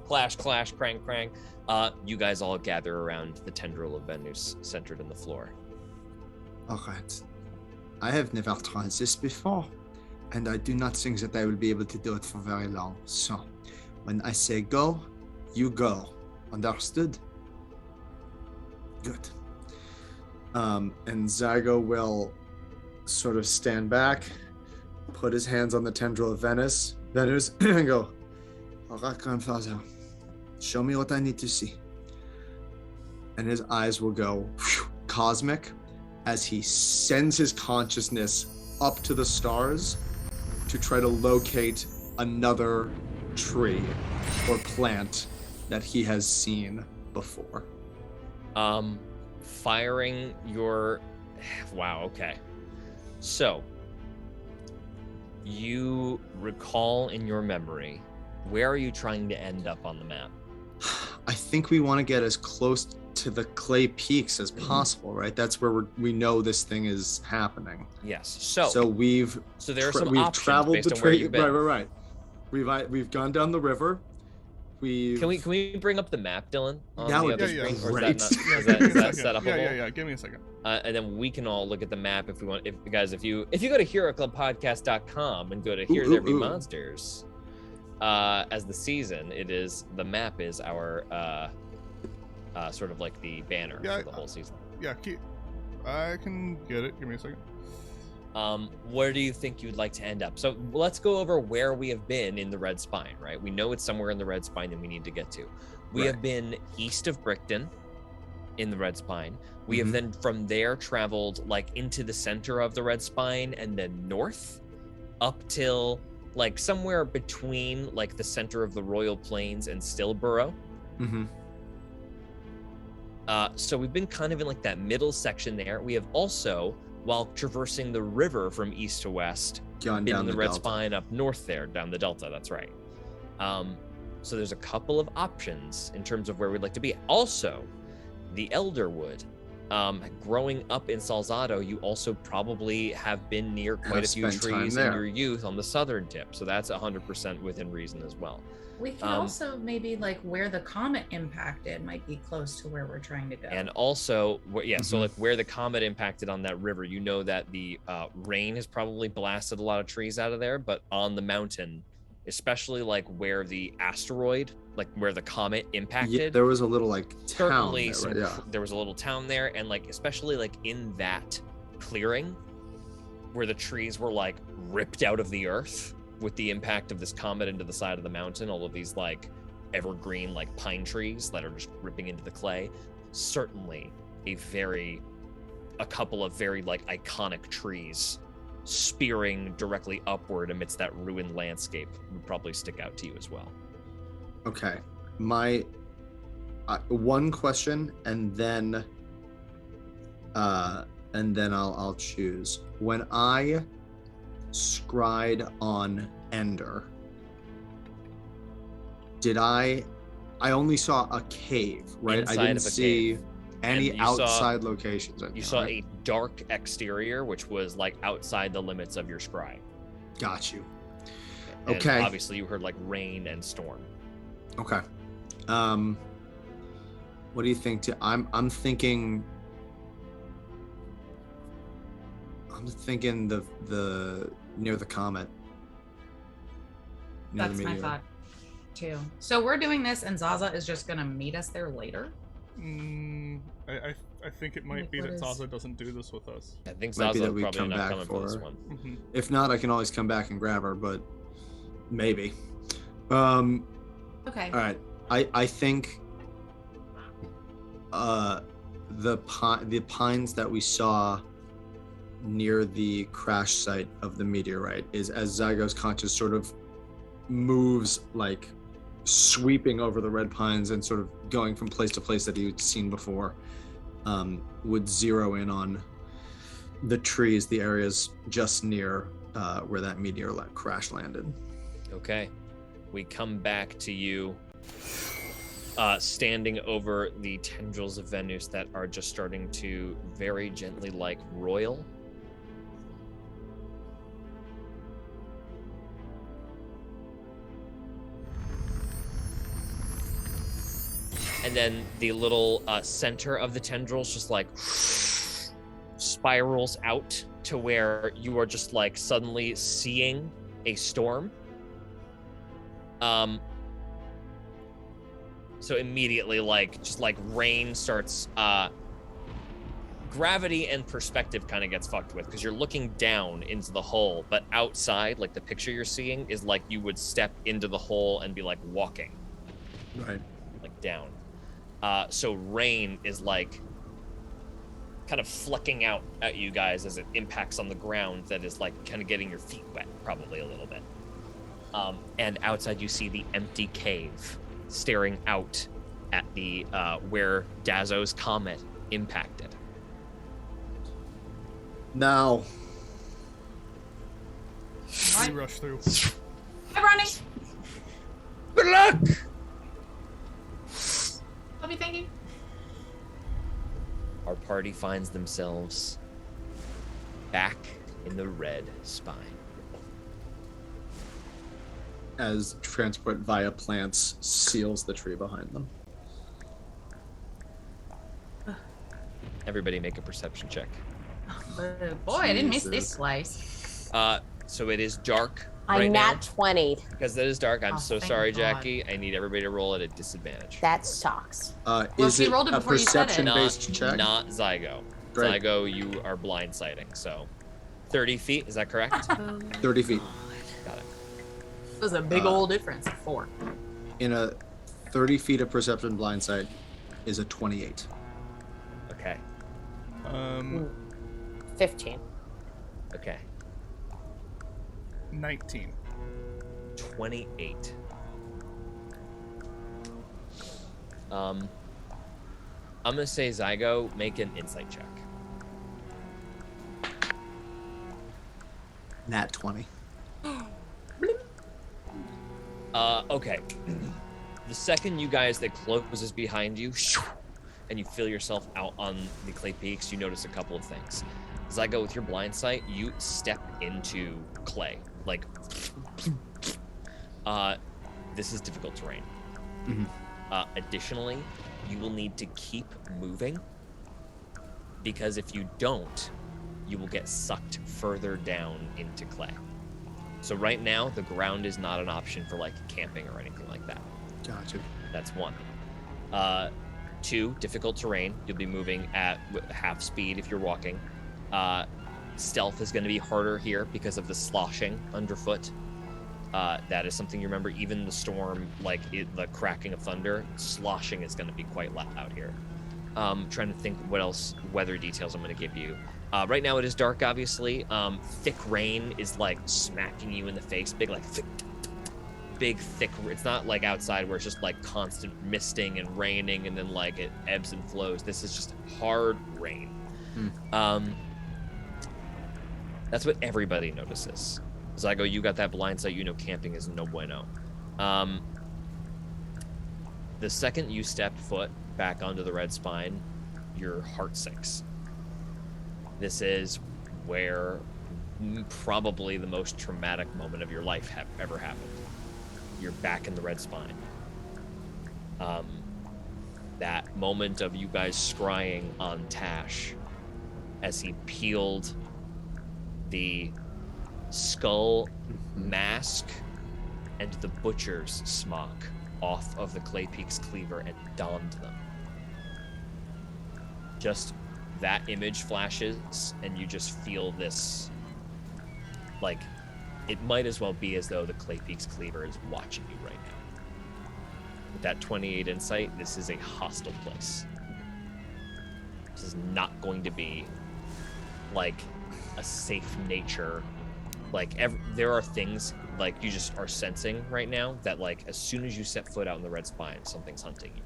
clash, clash, crang, crang. You guys all gather around the tendril of Venus centered in the floor. All right. I have never tried this before, and I do not think that I will be able to do it for very long. So, when I say go, you go. Understood? Good. And Zygo will sort of stand back, put his hands on the tendril of Venus, and go, all right, grandfather, show me what I need to see. And his eyes will go cosmic as he sends his consciousness up to the stars to try to locate another tree or plant that he has seen before. Firing your... Wow, okay. So, you recall in your memory, where are you trying to end up on the map? I think we want to get as close to the clay peaks as possible, right? That's where we know this thing is happening. Yes. So So we've there are some we've options traveled based the on where you've been. right. We've gone down the river. Can we bring up the map, Dylan, on That the would other be screen, or great. is that set up? Yeah. Give me a second. And then we can all look at the map if we want. If you go to HeroClubPodcast.com and go to Here There Be Monsters, as the season, the map is our sort of like the banner for the whole season. Yeah, I can get it. Give me a second. Where do you think you'd like to end up? So let's go over where we have been in the Red Spine, right? We know it's somewhere in the Red Spine that we need to get to. We have been east of Brickton in the Red Spine. We have then from there traveled like into the center of the Red Spine and then north up till like somewhere between like the center of the Royal Plains and Stillborough. So we've been kind of in like that middle section there. We have also, while traversing the river from east to west, been in the Red Spine up north there, down the Delta, that's right. So there's a couple of options in terms of where we'd like to be. Also, the Elderwood. Growing up in Salzado, you also probably have been near quite a few trees in your youth on the southern tip. So that's 100% within reason as well. We can also maybe like where the comet impacted might be close to where we're trying to go. And also, so like where the comet impacted on that river, you know that the rain has probably blasted a lot of trees out of there, but on the mountain, especially like where the asteroid, like where the comet impacted, there was a little like town certainly there, there was a little town there, and like especially like in that clearing where the trees were like ripped out of the earth with the impact of this comet into the side of the mountain, all of these like evergreen like pine trees that are just ripping into the clay. Certainly a couple of very like iconic trees spearing directly upward amidst that ruined landscape would probably stick out to you as well. Okay, my one question, and then I'll choose. When I scried on Ender, I only saw a cave, right? Inside I didn't of a see cave. any outside locations. You saw a dark exterior, which was like outside the limits of your scry. Got you. And okay. Obviously, you heard like rain and storm. Okay. What do you think? I'm thinking the near the comet. That's my thought too. So we're doing this, and Zaza is just gonna meet us there later. I think it might be that Zaza doesn't do this with us. I think Zaza that we probably come not back coming for this one. If not, I can always come back and grab her, but maybe. Okay. All right. I think the pines that we saw near the crash site of the meteorite is as Zygo's conscious sort of moves, like sweeping over the red pines and sort of going from place to place that he'd seen before, would zero in on the trees, the areas just near where that meteor crash landed. Okay. We come back to you standing over the tendrils of Venus that are just starting to very gently like roil. And then the little center of the tendrils just like spirals out to where you are just like suddenly seeing a storm. So immediately, like, just like rain starts, gravity and perspective kind of gets fucked with because you're looking down into the hole, but outside, like the picture you're seeing is like you would step into the hole and be like walking. Right. Like down. So rain is like kind of flecking out at you guys as it impacts on the ground that is like kind of getting your feet wet, probably a little bit. And outside you see the empty cave staring out at the where Dazo's comet impacted. Now, We rush through. I'm running. Good luck! I'll be thinking. Our party finds themselves back in the red spine. As transport via plants seals the tree behind them. Everybody make a perception check. Boy, I didn't miss Jesus. this slice. So it is dark I'm right nat now. 20. Because that is dark, I'm Oh, so thank sorry, God. Jackie. I need everybody to roll at a disadvantage. That sucks. Is she it rolled it a before you said it. perception-based check? Not Zygo. Great. Zygo, you are blindsiding. So 30 feet, is that correct? 30 feet. Got it. It was a big old difference. 4. In a 30 feet of perception blind sight is a 28. Okay. 15. Okay. 19. 28. I'm gonna say Zygo, make an insight check. Nat 20. Okay. The second you guys that closes behind you, and you feel yourself out on the clay peaks, you notice a couple of things. Zygo, with your blind sight, you step into clay. Like, this is difficult terrain. Additionally, you will need to keep moving, because if you don't, you will get sucked further down into clay. So right now, the ground is not an option for like camping or anything like that. Gotcha. That's 1. 2, difficult terrain. You'll be moving at half speed if you're walking. Stealth is going to be harder here because of the sloshing underfoot. That is something you remember. Even the storm, like the cracking of thunder, sloshing is going to be quite loud here. Trying to think what else weather details I'm going to give you. Right now it is dark, obviously. Thick rain is like smacking you in the face. Big thick. It's not like outside where it's just like constant misting and raining and then like it ebbs and flows. This is just hard rain. That's what everybody notices. Zygo, you got that blind sight. You know camping is no bueno. The second you step foot back onto the red spine, your heart sinks. This is where probably the most traumatic moment of your life ever happened. You're back in the red spine. That moment of you guys scrying on Tash as he peeled the skull mask and the butcher's smock off of the Clay Peaks cleaver and donned them. Just that image flashes and you just feel this, like, it might as well be as though the Clay Peaks cleaver is watching you right now. With that 28 insight, this is a hostile place. This is not going to be like a safe nature. Like, there are things like you just are sensing right now that, like, as soon as you set foot out in the red spine, something's hunting you.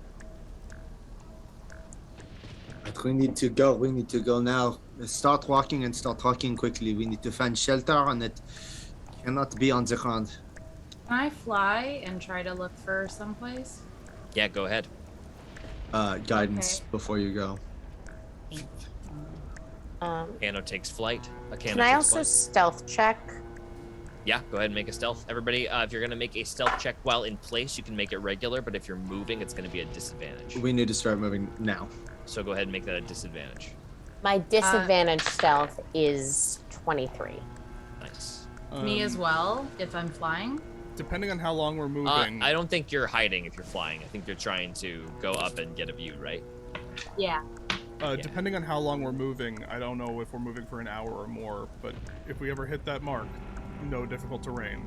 But we need to go. We need to go now. Start walking and start walking quickly. We need to find shelter, and it cannot be on the ground. Can I fly and try to look for someplace? Yeah, go ahead. Guidance Okay. before you go. Kano takes flight. Can I also stealth check? Yeah, go ahead and make a stealth. Everybody, if you're going to make a stealth check while in place, you can make it regular, but if you're moving, it's going to be a disadvantage. We need to start moving now. So go ahead and make that a disadvantage. My disadvantage stealth is 23. Nice. Me as well, if I'm flying. Depending on how long we're moving. I don't think you're hiding if you're flying. I think you're trying to go up and get a view, right? Yeah. Depending on how long we're moving, I don't know if we're moving for an hour or more, but if we ever hit that mark, no difficult terrain.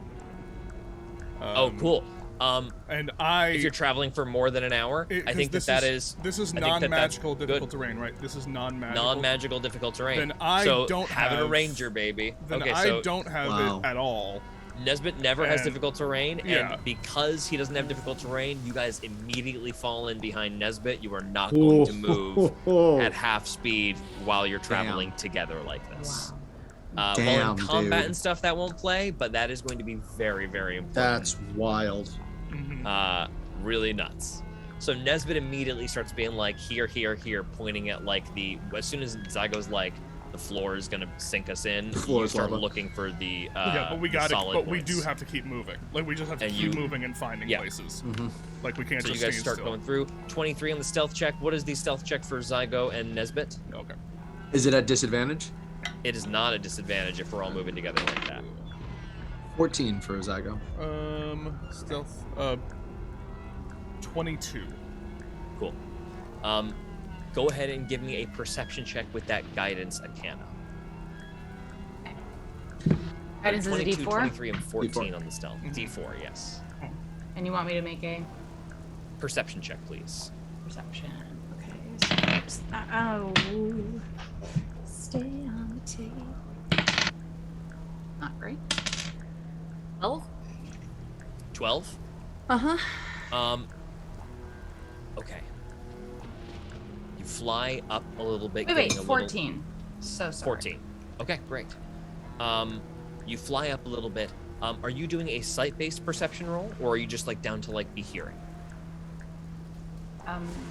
Oh, cool. And if you're traveling for more than an hour, I think this is non-magical difficult terrain, right? This is non-magical. Non-magical difficult terrain. Then I don't have a ranger, baby. Then okay, I don't have it at all. Nesbit never has difficult terrain, Yeah. and because he doesn't have difficult terrain, you guys immediately fall in behind Nesbit. You are not going to move at half speed while you're traveling together like this. While in combat dude. and stuff, that won't play, but that is going to be very, very important. That's wild. Really nuts. So Nesbit immediately starts being like, here, pointing at like as soon as Zygo's like, the floor is gonna sink us in, you start looking for the yeah, but we got it. But we do points. have to keep moving. Like we just have to keep moving and finding places. Like we can't so just you guys stand start still. going through. 23 on the stealth check. What is the stealth check for Zygo and Nesbit? Okay. Is it at disadvantage? It is not a disadvantage if we're all moving together like that. 14 for Zygo. Stealth. 22. Cool. Go ahead and give me a perception check with that guidance arcana. Guidance is a 22, D4? 23, and 14 D4. on the stealth. D4, yes. Okay. And you want me to make a Perception check, please. perception? Okay. Oh. Stay on the tape. Not great. 12? 12? Uh-huh. Okay. You fly up a little bit. Wait, getting a 14. So sorry. 14. Okay, great. You fly up a little bit. Are you doing a sight-based perception roll, or are you just like down to like be hearing?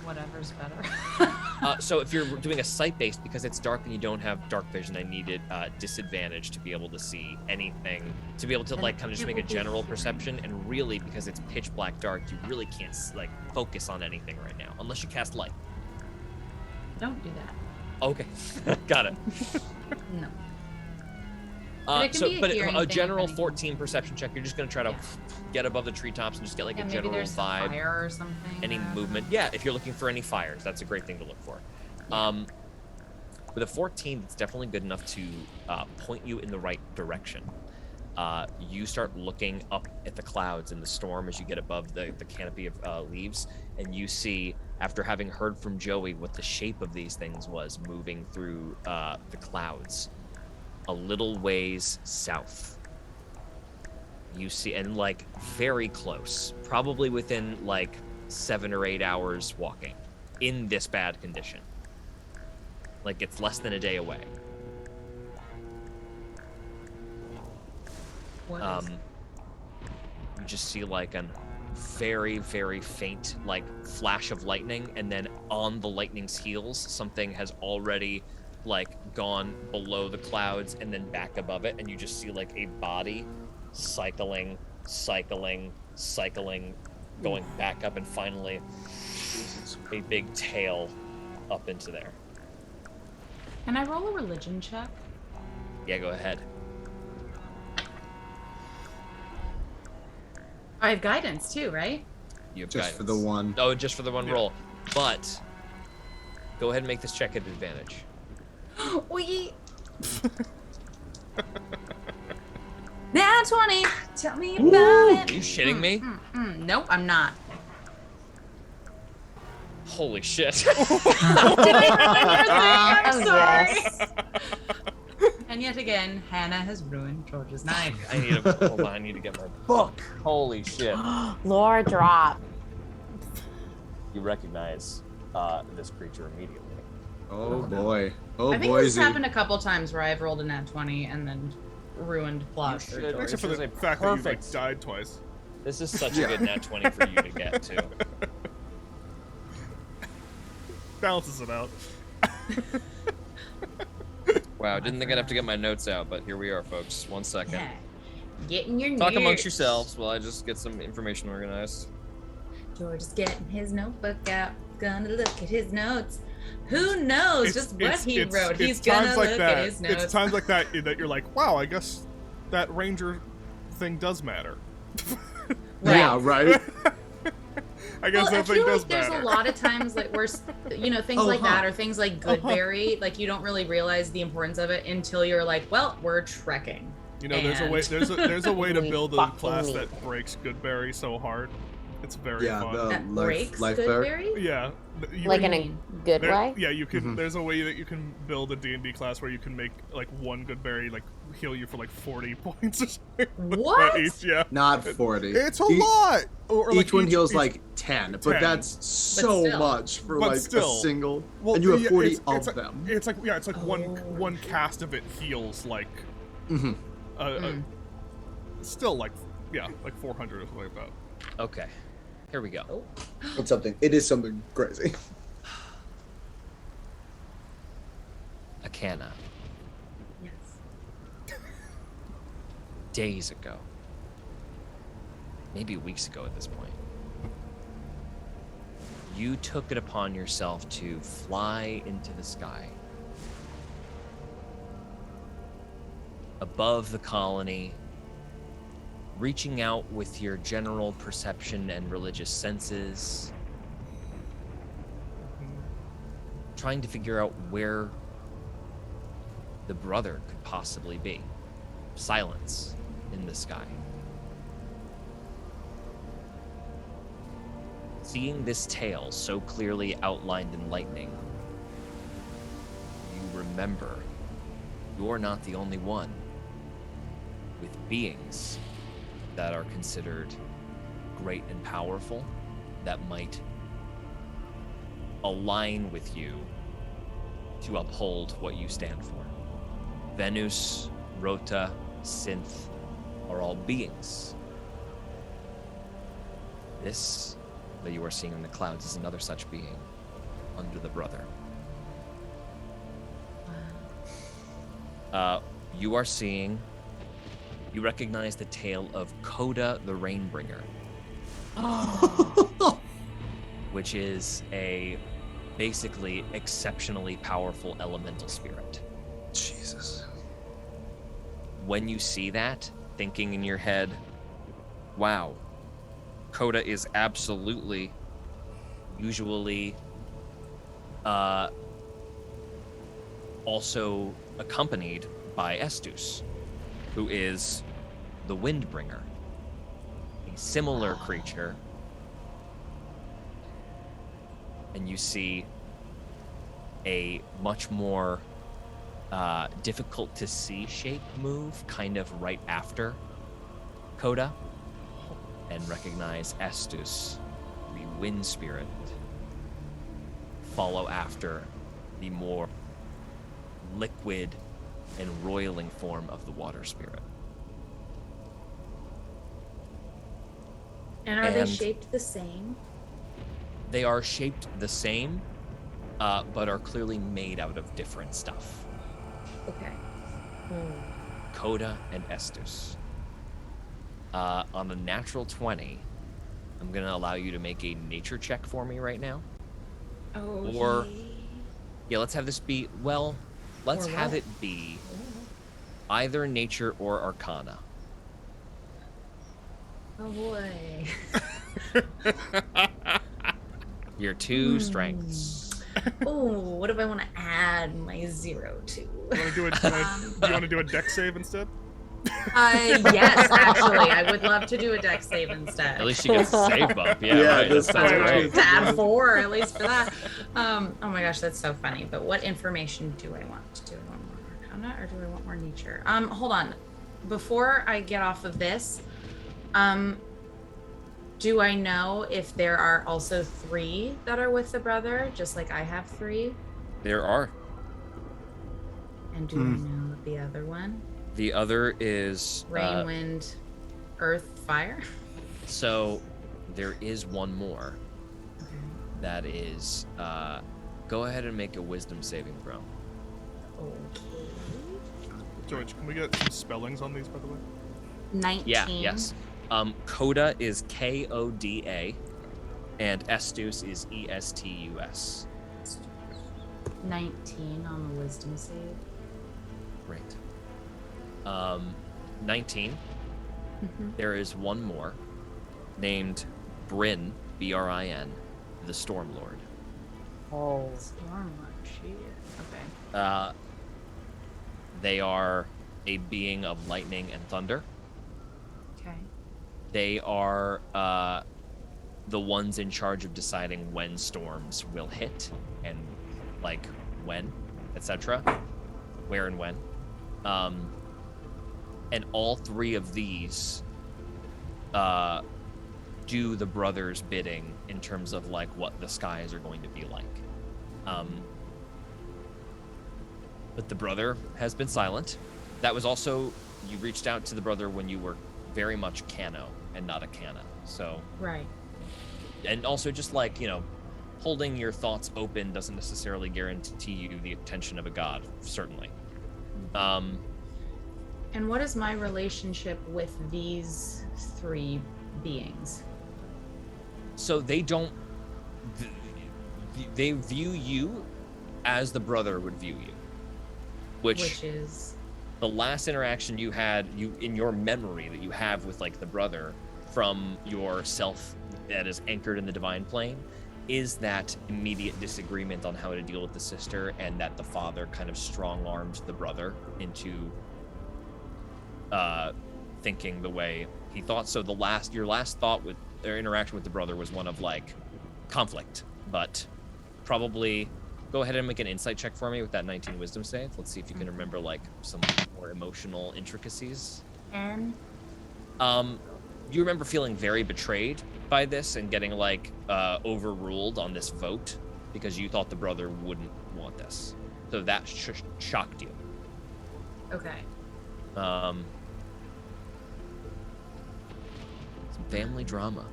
Whatever's better. So if you're doing a sight-based, because it's dark and you don't have dark vision, I needed disadvantage to be able to see anything, to be able to like kind of just make a general perception. And really, because it's pitch black dark, you really can't like focus on anything right now, unless you cast light. Don't do that. Okay, got it. No. But a general 14 perception check. You're just gonna try to get above the treetops and just get like a maybe general there's some vibe. fire or something. Any movement. Yeah, if you're looking for any fires, that's a great thing to look for. With a 14, it's definitely good enough to point you in the right direction. You start looking up at the clouds in the storm as you get above the canopy of leaves, and you see, after having heard from Joey what the shape of these things was moving through the clouds, a little ways south. You see, and like very close, probably within like 7 or 8 hours walking, in this bad condition. Like it's less than a day away. What is You just see like a very, very faint like flash of lightning, and then on the lightning's heels, something has already like gone below the clouds and then back above it, and you just see like a body cycling, going back up, and finally a big tail up into there. Can I roll a religion check? Yeah, go ahead. I have guidance too, right? You have Just guidance. for the one. Oh, just for the one roll. But go ahead and make this check at advantage. We. Now 20. Tell me about it. Are you shitting me? Nope, I'm not. Holy shit. Did I ruin your thing? I'm sorry. Yes. And yet again, Hannah has ruined George's knife. I need to hold on. I need to get my book. Holy shit. Lore drop. You recognize this creature immediately. Oh boy. Oh I think this boy. happened a couple times where I've rolled a nat 20 and then ruined plot. You for should. George. Except for This the is a fact that you like perfect- died twice. This is such a good nat 20 for you to get to. Balances it out. Wow, didn't think I'd have to get my notes out, but here we are, folks. 1 second. Yeah. Getting your Talk amongst notes. yourselves while I just get some information organized. George is getting his notebook out. Gonna look at his notes. Who knows just what he wrote? He's gonna times like look that. at his notes. It's times like that that you're like, wow, I guess that ranger thing does matter. Yeah, right. I guess Well, I that thing feel does like there's matter. a lot of times like where things like that, or things like Goodberry, like you don't really realize the importance of it until you're like, well, we're trekking. You know, there's a way. There's a way to We build a fucking class need that breaks Goodberry so hard. It's very Yeah, fun. the That life breaks bear. Goodberry? Yeah. You Like can- in a good there- way? Yeah, you can. Mhm. There's a way that you can build a D&D class where you can make like one Goodberry like heal you for like 40 points or something. What? Each, yeah. Not 40. It's a Each- lot. Or, Each one heals each- like 10, but 10. that's so still. much for But like still. a single. Well, and you have yeah, 40 it's of like, them. It's like one cast of it heals like Mhm. still like 400 or something like that. Okay. Here we go. Oh. It's something. It is something crazy. Akana. Yes. Days ago. Maybe weeks ago at this point. You took it upon yourself to fly into the sky. Above the colony, reaching out with your general perception and religious senses, trying to figure out where the brother could possibly be. Silence in the sky. Seeing this tale so clearly outlined in lightning, you remember you're not the only one with beings that are considered great and powerful that might align with you to uphold what you stand for. Venus, Rota, Synth are all beings. This that you are seeing in the clouds is another such being under the brother. You are seeing, you recognize the tale of Coda the Rainbringer, which is a basically exceptionally powerful elemental spirit. Jesus. When you see that, thinking in your head, wow, Coda is absolutely usually also accompanied by Estus, who is the Windbringer, a similar creature. And you see a much more difficult to see shape move kind of right after Coda, and recognize Estus, the wind spirit, follow after the more liquid and roiling form of the water spirit. And are they And- shaped the same? They are shaped the same, but are clearly made out of different stuff. Okay. Coda and Estus. On a natural 20, I'm going to allow you to make a nature check for me right now. Oh. Or- Yeah, let's have this be, well, let's Or have what? it be either nature or arcana. Oh boy. Your two strengths. Oh, what if I want to add my 0 to? You want to do a deck save instead? Yes, actually, I would love to do a deck save instead. At least she gets a save bump. Yeah, Yeah, right. That that's sounds right. great. To add 4 at least for that. Oh my gosh, that's so funny. But what information do I want? Do I want more arcana or do I want more nature? Hold on. Before I get off of this, do I know if there are also 3 that are with the brother, just like I have 3? There are. And do I know the other one? The other is Rain, wind, earth, fire? so there is one more Okay. that is go ahead and make a wisdom saving throw. Okay. George, can we get some spellings on these, by the way? 19. Yeah, yes. Coda is Koda and Estus is Estus. 19 on the wisdom save. Great. 19. There is one more named Bryn, Brin, the Stormlord. Oh. Stormlord, shit. Okay. They are a being of lightning and thunder. Okay. They are the ones in charge of deciding when storms will hit and like when, etc. Where and when. And all 3 of these do the brothers' bidding in terms of like what the skies are going to be like. But the brother has been silent. That was also, you reached out to the brother when you were very much Cano and not a Cana. So Right. and also just like, holding your thoughts open doesn't necessarily guarantee you the attention of a god, certainly. And what is my relationship with these 3 beings? So they don't, they view you as the brother would view you, which is the last interaction you had, in your memory that you have with like the brother from your self that is anchored in the divine plane, is that immediate disagreement on how to deal with the sister, and that the father kind of strong-armed the brother into thinking the way he thought. So your last thought with their interaction with the brother was one of like conflict, but probably go ahead and make an insight check for me with that 19 wisdom save. Let's see if you can remember like some more emotional intricacies. N. You remember feeling very betrayed by this and getting like overruled on this vote because you thought the brother wouldn't want this. So that shocked you. Okay. Some family drama.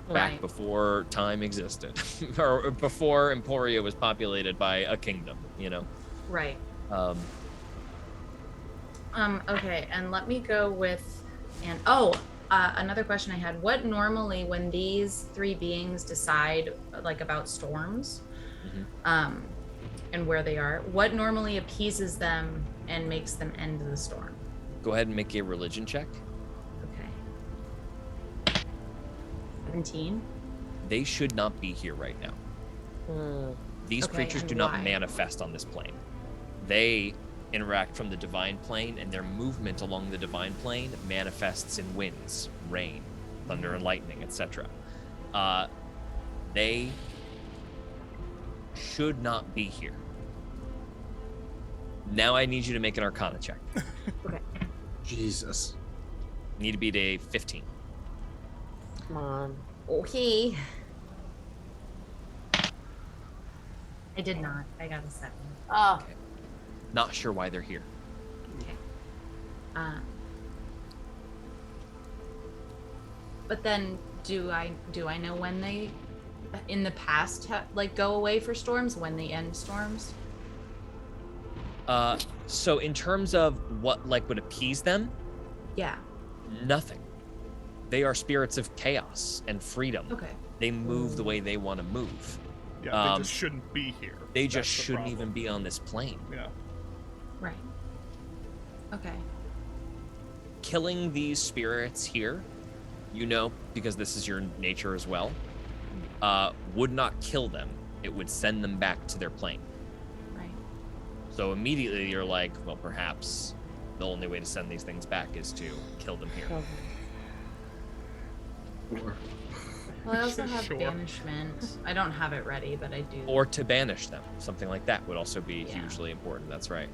Back before time existed, or before Emporia was populated by a kingdom, Right. Okay, and let me go with, another question I had. What normally, when these 3 beings decide like about storms, and where they are, what normally appeases them and makes them end the storm? Go ahead and make a religion check. 17. They should not be here right now. These creatures do not manifest on this plane. They interact from the divine plane, and their movement along the divine plane manifests in winds, rain, thunder and lightning, etc. They should not be here. Now I need you to make an Arcana check. Okay. Jesus. Need to beat a 15. Come on. Okay. I did not. I got a 7. Oh. Okay. Not sure why they're here. Okay. But then, do I know when they, in the past, go away for storms? When they end storms? So in terms of what would appease them, Yeah. nothing. They are spirits of chaos and freedom. Okay. They move the way they want to move. Yeah, they just shouldn't be here. They just That's the shouldn't problem. even be on this plane. Yeah. Right. Okay. Killing these spirits here, because this is your nature as well, would not kill them. It would send them back to their plane. Right. So immediately you're like, well, perhaps the only way to send these things back is to kill them here. Or Well, I also have Sure. banishment. I don't have it ready, but I do. Or to banish them. Something like that would also be Yeah. hugely important. That's right.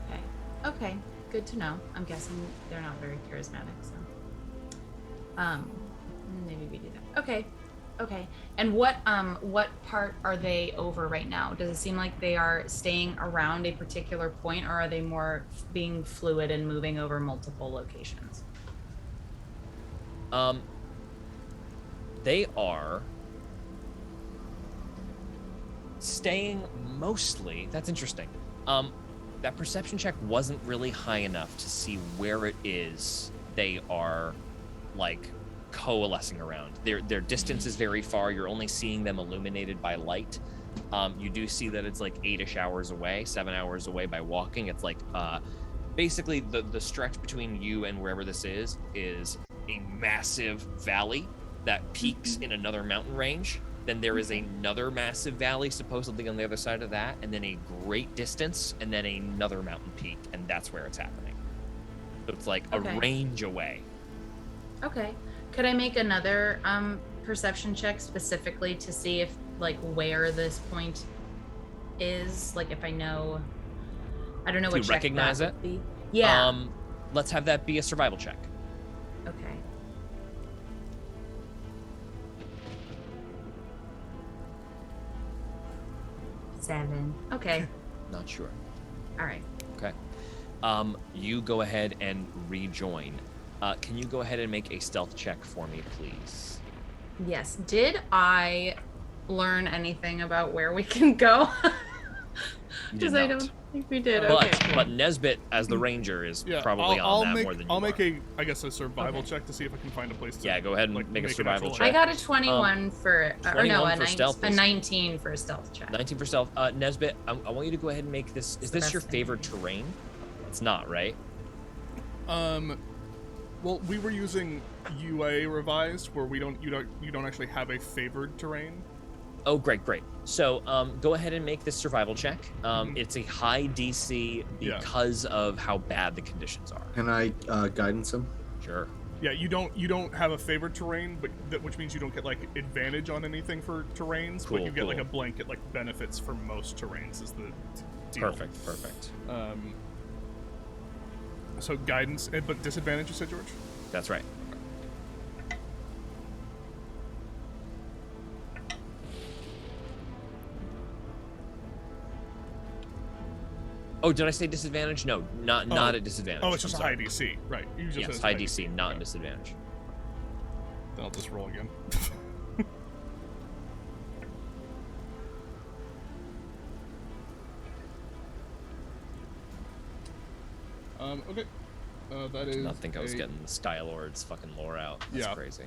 Okay. Okay. Good to know. I'm guessing they're not very charismatic, so. Maybe we do that. Okay. Okay. And what part are they over right now? Does it seem like they are staying around a particular point, or are they more being fluid and moving over multiple locations? They are staying mostly. That's interesting. That perception check wasn't really high enough to see where it is they are coalescing around. Their distance is very far. You're only seeing them illuminated by light. You do see that it's 8-ish hours away, 7 hours away by walking. It's basically the stretch between you and wherever this is a massive valley that peaks in another mountain range. Then there is another massive valley supposedly on the other side of that, and then a great distance, and then another mountain peak, and that's where it's happening. So it's a range away. Okay. Could I make another perception check specifically to see if where this point is? If I know, I don't know what To check recognize that it? would be. Yeah. Let's have that be a survival check. Okay. Seven. Okay. Not sure. All right. Okay. You go ahead and rejoin. Can you go ahead and make a stealth check for me, please? Yes. Did I learn anything about where we can go? Because I don't think we did. Okay, cool. But Nesbit, as the ranger, is probably on that more than you I'll make are. a survival check to see if I can find a place to. Yeah, go ahead and make a survival check. I got a 21 for, or no, stealth, a 19 for a stealth check. 19 for stealth. Nesbit, I want you to go ahead and make this. Is this your favorite terrain? It's not, right? Well, we were using UA revised, where you don't actually have a favored terrain. Oh, great. So, go ahead and make this survival check. It's a high DC because of how bad the conditions are. Can I guidance him? Sure. Yeah, you don't have a favored terrain, but which means you don't get like advantage on anything for terrains, but you get like a blanket like benefits for most terrains is the deal. Perfect. So guidance, but disadvantage, you said, George? That's right. Oh, did I say disadvantage? No, not a disadvantage. Oh, it's just a high DC, right? You just yes, high DC, not a disadvantage. Then I'll just roll again. Okay. That is. I did not think I was getting the Style Lord's fucking lore out. That's crazy.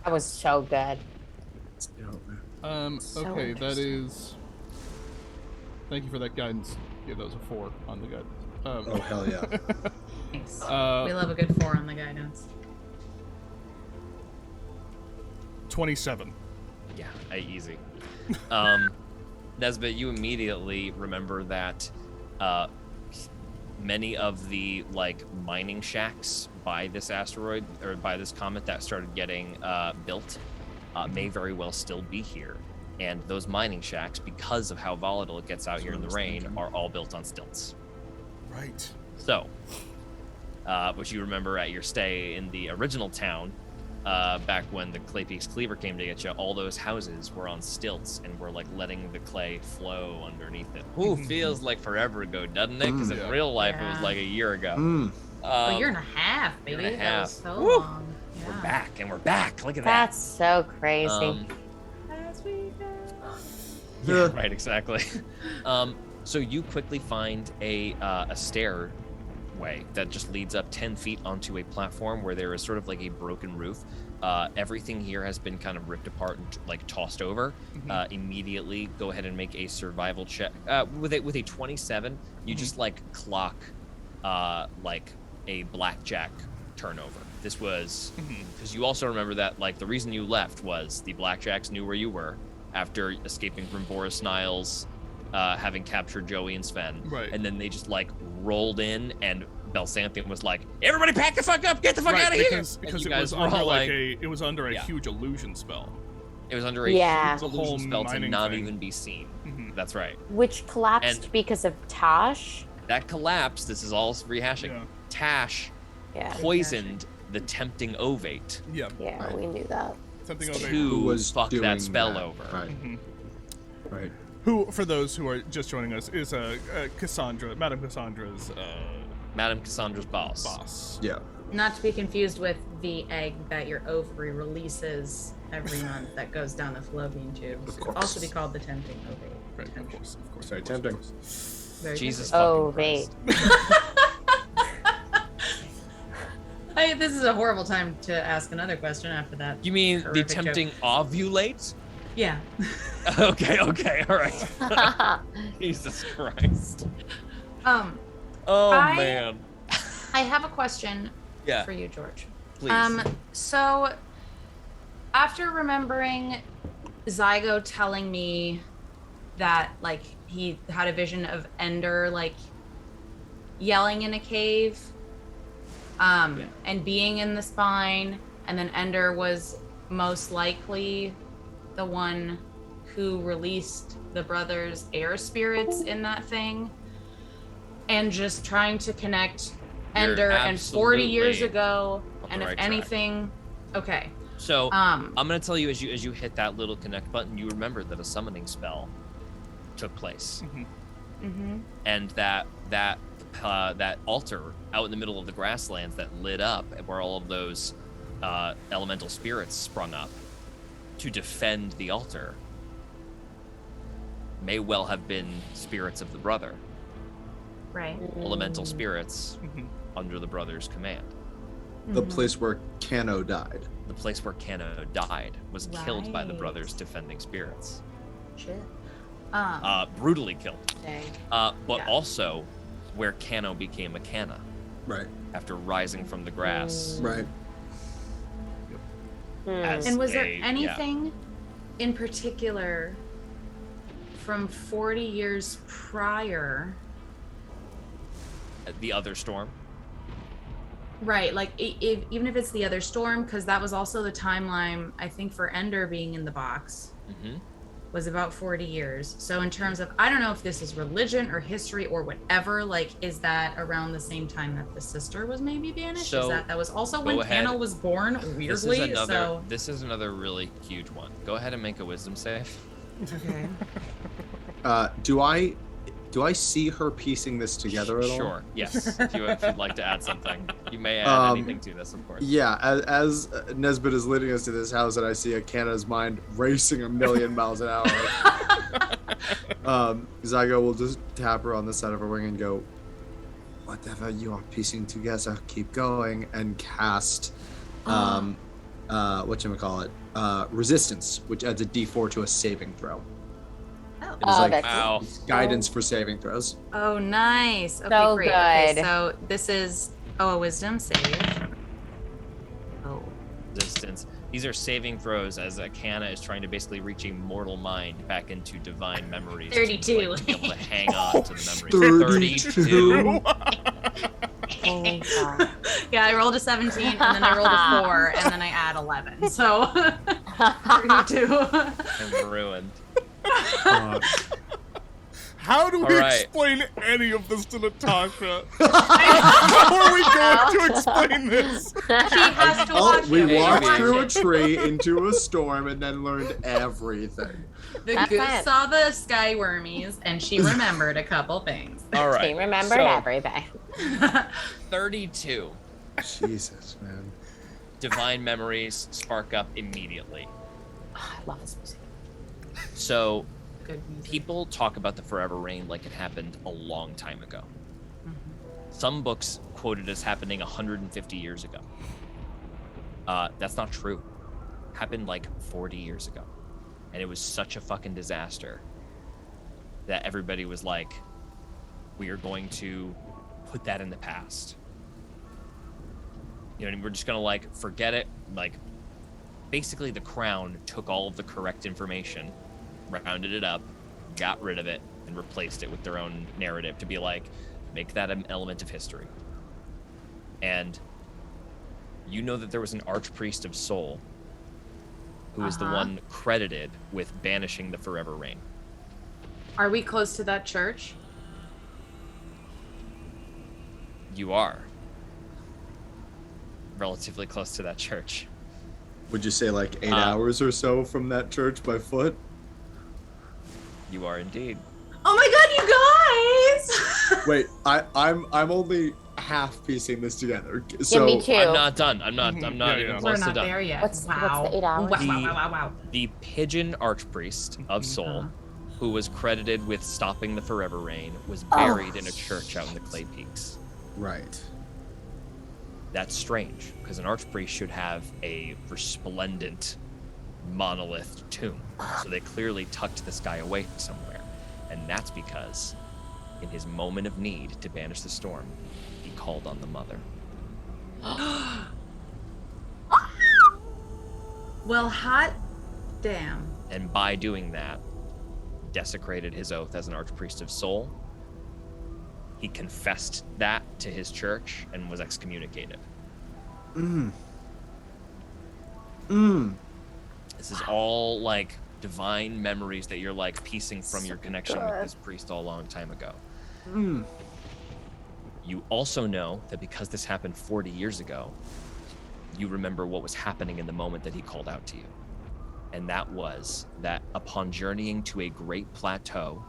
That was so good. Okay, that is. Thank you for that guidance. Yeah, that was a 4 on the guidance. Oh hell yeah! Thanks. We love a good 4 on the guidance. 27. Yeah, easy. Nesbit, you immediately remember that many of the mining shacks by this asteroid or by this comet that started getting built may very well still be here. And those mining shacks, because of how volatile it gets out here in the rain, are all built on stilts. Right. So, which you remember at your stay in the original town, back when the Clay Peaks Cleaver came to get you, all those houses were on stilts and were letting the clay flow underneath it. Ooh, feels like forever ago, doesn't it? Because in real life, it was like a year ago. A year and a half, baby. Year and a half. That was so long. Yeah. We're back. Look at that. That's so crazy. Yeah, right, exactly. So you quickly find a stairway that just leads up 10 feet onto a platform where there is sort of like a broken roof. Everything here has been kind of ripped apart and tossed over. Immediately, go ahead and make a survival check. With a 27, you just clock a blackjack turnover. This was because you also remember that the reason you left was the blackjacks knew where you were after escaping from Boris Niles, having captured Joey and Sven. Right. And then they just rolled in, and Belsantium was like, "Everybody pack the fuck up, get the fuck out of here!" Because it was under it was under a huge illusion spell. It was under a huge whole illusion spell to not thing. even be seen. That's right. Which collapsed because of Tosh. That collapsed. This is all rehashing. Yeah. Tash poisoned the tempting ovate. Yeah. Yeah, we knew that. Tempting ovate. To fuck that spell that. over. Right. Right. Who, for those who are just joining us, is Cassandra, Madame Cassandra's boss. Yeah. Not to be confused with the egg that your ovary releases every month that goes down the fallopian tubes. It could also be called the tempting ovate. Right, of course. Very tempting. Very Jesus Oh, fucking wait. Christ. This is a horrible time to ask another question after that. You mean the horrific tempting joke. ovulate? Yeah. Okay, all right. Jesus Christ. Oh, man. I have a question Yeah. for you, George. Please. So after remembering Zygo telling me that he had a vision of Ender yelling in a cave, and being in the spine, and then Ender was most likely the one who released the brothers' air spirits in that thing, and just trying to connect Ender and 40 years ago, and if anything, okay. So I'm gonna tell you as you hit that little connect button, you remember that a summoning spell took place, and that the that altar out in the middle of the grasslands that lit up, where all of those elemental spirits sprung up to defend the altar, may well have been spirits of the brother. Right. Elemental spirits under the brother's command. The place where Kano died. The place where Kano died was killed by the Right. brother's defending spirits. Shit. Brutally killed. Dang. But Yeah. also where Kano became a Kana Right. after rising from the grass. Right. As And was there a- yeah. anything in particular from 40 years prior? The other storm. Right, like even if it's the other storm, because that was also the timeline, I think, for Ender being in the box, was about 40 years. So in terms of, I don't know if this is religion or history or whatever, like, is that around the same time that the sister was maybe banished? So, is that was also go when ahead. Kano was born, This weirdly? is another really huge one. Go ahead and make a wisdom save. Okay. Do I see her piecing this together at all? Sure. Yes. if you'd like to add something, you may add anything to this, of course. Yeah, as Nesbitt is leading us to this house, and I see a Kana's mind racing a million miles an hour. Zygo will just tap her on the side of her wing and go, "Whatever you are piecing together, keep going," and cast, whatchamacallit, resistance, which adds a D4 to a saving throw. Oh. It is like that's Wow. guidance for saving throws. Oh, nice. Okay, So great. Okay, good. so this is a wisdom save. Oh. Resistance. These are saving throws as Kana is trying to basally reach a mortal mind back into divine memories. 32. To be able to hang on to the memories. 32. Holy God. Yeah, I rolled a 17 and then I rolled a 4 and then I add 11. So 32. I'm ruined. How do we All right. explain any of this to Natasha? How are we going to explain this? She has to watch We it. walked Watch through a it. tree into a storm and then learned everything. The That's goose fine. saw the sky wormies and she remembered a couple things. All right. She remembered so, everything. 32. Jesus, man. Divine memories spark up immediately. Oh, I love this music. So Good music. people talk about the Forever Rain like it happened a long time ago. Some books quote it as happening 150 years ago. That's not true. Happened like 40 years ago. And it was such a fucking disaster that everybody was like, we are going to put that in the past. You know, and we're just gonna like forget it. Like, basically the Crown took all of the correct information, rounded it up, got rid of it, and replaced it with their own narrative to be like, make that an element of history. And you know that there was an archpriest of Sol who is the one credited with banishing the Forever Rain. Are we close to that church? You are relatively close to that church. Would you say like 8 hours or so from that church by foot? You are indeed. Oh my god, you guys! Wait, I'm only half piecing this together. Yeah, So me too. I'm not done. I'm not Yeah, even yeah. We're close to not done. there yet. What's the wow. 8 hours? Wow. The pigeon archpriest of Sol, who was credited with stopping the Forever Rain, was buried in a church out in the Clay Peaks. right. That's strange, because an archpriest should have a resplendent monolith tomb. So they clearly tucked this guy away somewhere. And that's because, in his moment of need to banish the storm, he called on the mother. Well, hot damn. And by doing that, desecrated his oath as an archpriest of Sol. He confessed that to his church and was excommunicated. This is all like divine memories that you're like piecing from your connection with this priest all a long time ago. You also know that because this happened 40 years ago, you remember what was happening in the moment that he called out to you. And that was that upon journeying to a great plateau,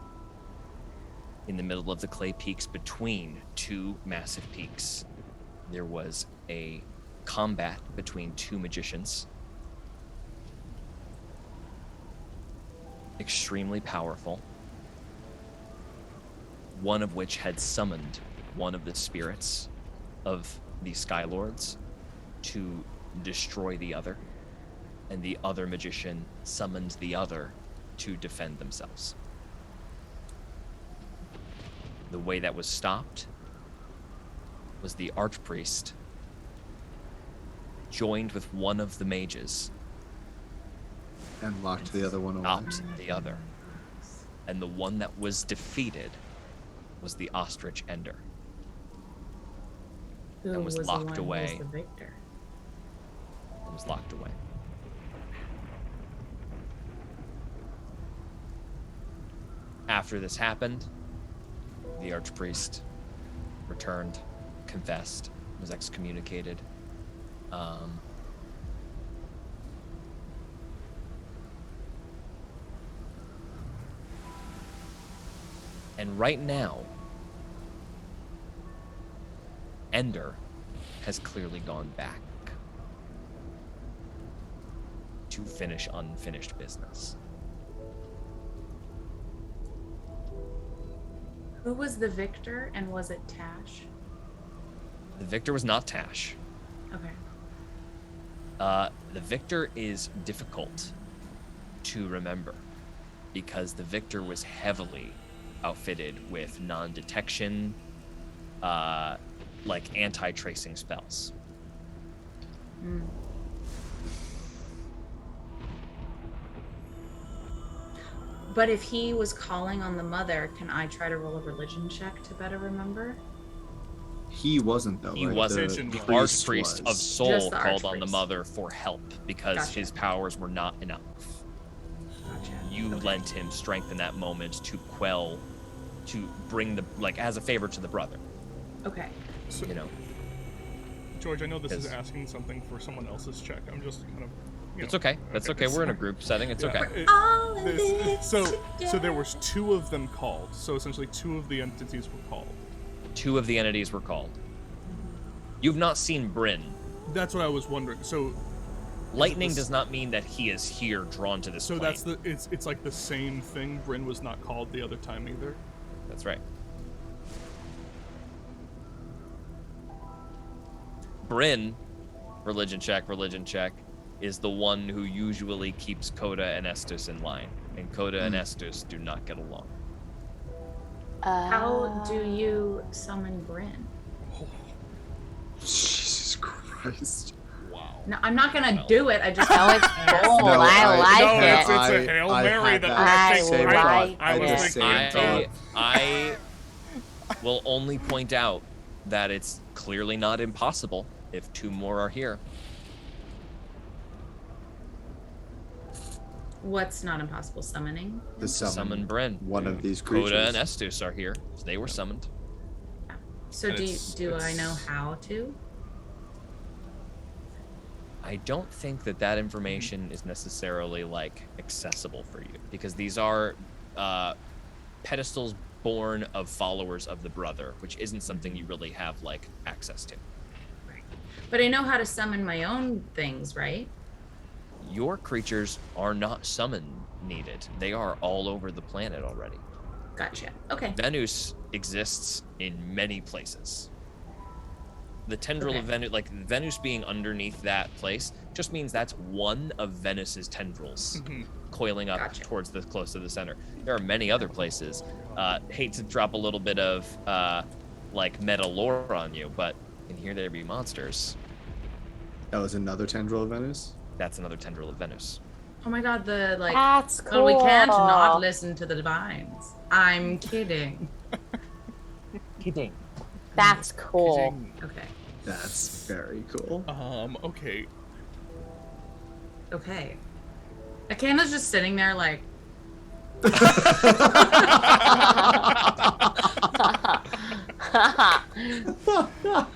in the middle of the clay peaks between two massive peaks, there was a combat between two magicians. Extremely powerful. One of which had summoned one of the spirits of the Skylords to destroy the other, and the other magician summoned the other to defend themselves. The way that was stopped was the archpriest joined with one of the mages, And locked the other one away. stopped the other, and the one that was defeated was the ostrich Ender. Who And was the locked one who away. was the victor? It was locked away. After this happened, the archpriest returned, confessed, was excommunicated. And right now, Ender has clearly gone back to finish unfinished business. Who was the victor, and was it Tash? The victor was not Tash. Okay. The victor is difficult to remember because the victor was heavily outfitted with non-detection, like anti-tracing spells. Mm. But if he was calling on the mother, can I try to roll a religion check to better remember? He wasn't though. He right? wasn't. The The priest archpriest of was. Soul Just the called on the archpriest. mother for help because Gotcha. his powers were not enough. Gotcha. You Okay. lent him strength in that moment to quell, to bring the, like, as a favor to the brother, Okay. So, you know. George, I know this is Yes. asking something for someone else's check. I'm just kind of. It's okay. That's okay. We're in a group setting. It's okay. All in this So together. there was two of them called. So essentially, two of the entities were called. Two of the entities were called. You've not seen Bryn. That's what I was wondering. So Lightning this- does not mean that he is here drawn to this So plane. that's the it's like the same thing. Bryn was not called the other time either. That's right. Bryn, religion check, is the one who usually keeps Coda and Estus in line. And Coda and Estus do not get along. How do you summon Bryn? Jesus Christ. Wow. No, I'm not gonna do it. I just Oh, it's bold. No, I like no, it. it's a Hail I Mary had that I takes like right. I it. was just thinking saying I will only point out that it's clearly not impossible if two more are here. What's not impossible? Summoning? The Summon Bryn. One of these creatures. Coda and Estus are here. So they were summoned. So And do I know how to? I don't think that information is necessarily like accessible for you because these are pedestals born of followers of the brother, which isn't something you really have like access to. But I know how to summon my own things, right? Your creatures are not summon needed. They are all over the planet already. Gotcha. Okay. Venus exists in many places. The tendril of Okay. Venus, like Venus being underneath that place, just means that's one of Venus's tendrils coiling up Gotcha. towards the close to the center. There are many other places. Hate to drop a little bit of like meta lore on you, but in here there be monsters. That was another tendril of Venus. That's another tendril of Venus. Oh my god, the like That's oh, we can't cool. not listen to the divines. I'm kidding. Kidding. That's cool. Okay. That's very cool. Okay. Okay. Akanda's just sitting there like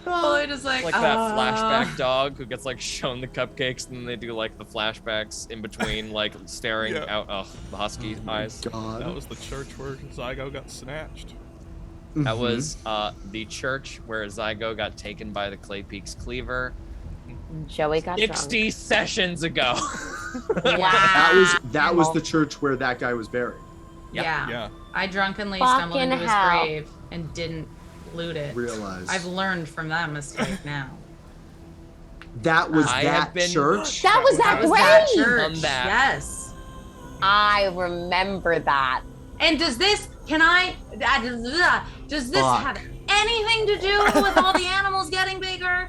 fully just like Like that flashback dog who gets like shown the cupcakes and then they do like the flashbacks in between, like staring Yeah. out the husky eyes. That God. was the church where Zygo got snatched. That was the church where Zygo got taken by the Clay Peaks Cleaver. Joey got 60 drunk. sessions ago. Yeah. That was the church where that guy was buried. Yeah. Yeah. I drunkenly stumbled Fucking into his hell. grave and didn't loot it. Realize I've learned from that mistake now. that was I that have been- church. That was that That was that grave. church. On that. Yes. I remember that. And does this Fuck. have anything to do with all the animals getting bigger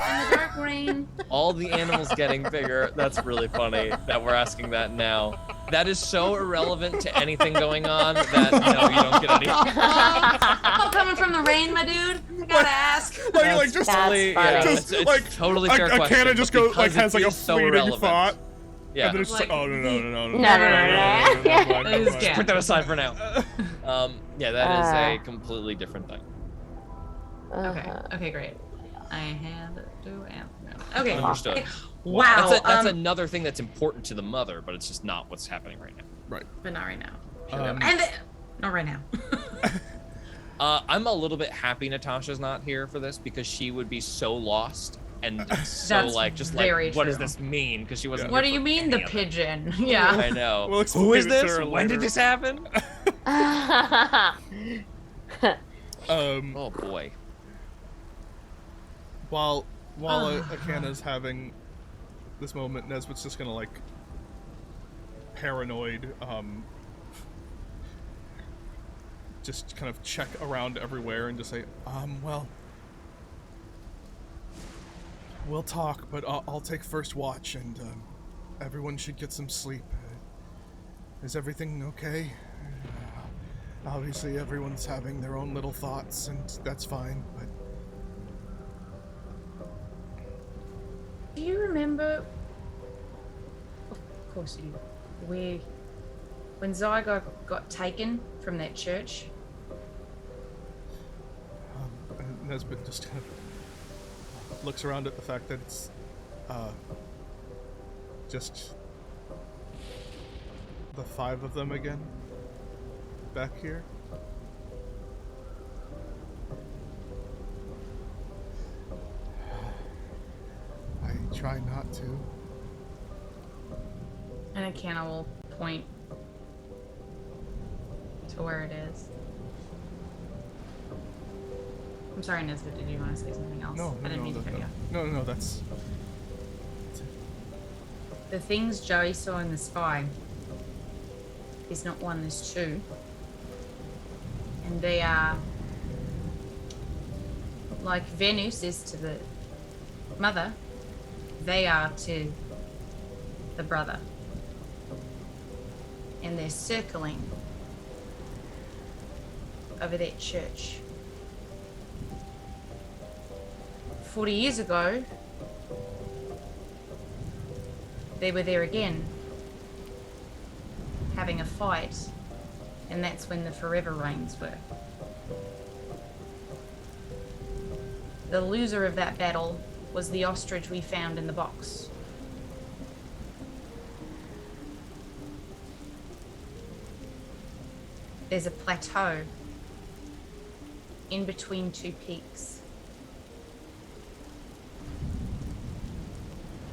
and the dark rain? All the animals getting bigger. That's really funny that we're asking that now. That is so irrelevant to anything going on that no, you don't get any. I'm coming from the rain, my dude. I gotta ask. Like just That's funny. It's like totally a fair question. cannon just but goes like because has it like a is so fleeting irrelevant. thought. Yeah. And then it's just like, Like, oh no. No. Put that aside for now. Yeah, that is a completely different thing. Okay. Okay, great. I had to answer. Okay. Understood. Okay. Wow. That's another thing that's important to the mother, but it's just not what's happening right now. Right. But not right now. Um, Not right now. I'm a little bit happy Natasha's not here for this because she would be so lost and so That's like just very like what does true. this mean? Because she wasn't. What do here you for mean, the any of it. pigeon? Yeah. I know. We'll explain Who is it to this? her When did later. this happen? Oh boy. While Akana's having this moment, Nesbitt's just gonna like paranoid, just kind of check around everywhere and just say, well, we'll talk, but I'll take first watch, and everyone should get some sleep. Is everything okay? Obviously, everyone's having their own little thoughts, and that's fine, but Do you remember? Of course you do. When Zygo got taken from that church, and Nesbitt just kind of looks around at the fact that it's just the 5 of them again back here. I try not to. and Akana will point to where it is. I'm sorry, Nesbitt, did you want to say something else? I didn't mean to cut you off. No, that's The things Joey saw in the sky is not one, there's 2. And they are like Venus is to the mother, they are to the brother. And they're circling over that church. 40 years ago, they were there again, having a fight, and that's when the Forever Rains were. The loser of that battle was the ostrich we found in the box. There's a plateau in between 2 peaks.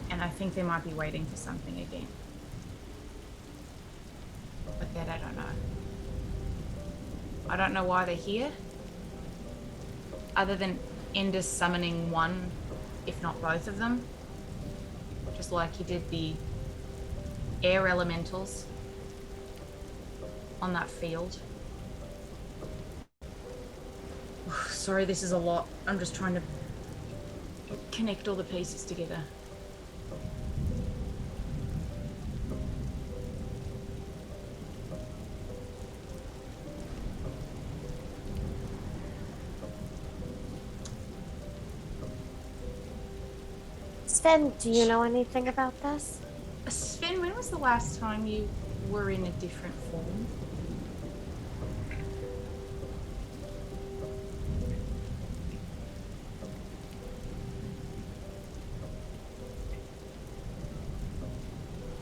And I think they might be waiting for something again. But that I don't know. I don't know why they're here. Other than Ender summoning one, if not both of them. Just like he did the air elementals on that field. Sorry, this is a lot. I'm just trying to connect all the pieces together. Sven, do you know anything about this? Sven, when was the last time you were in a different form?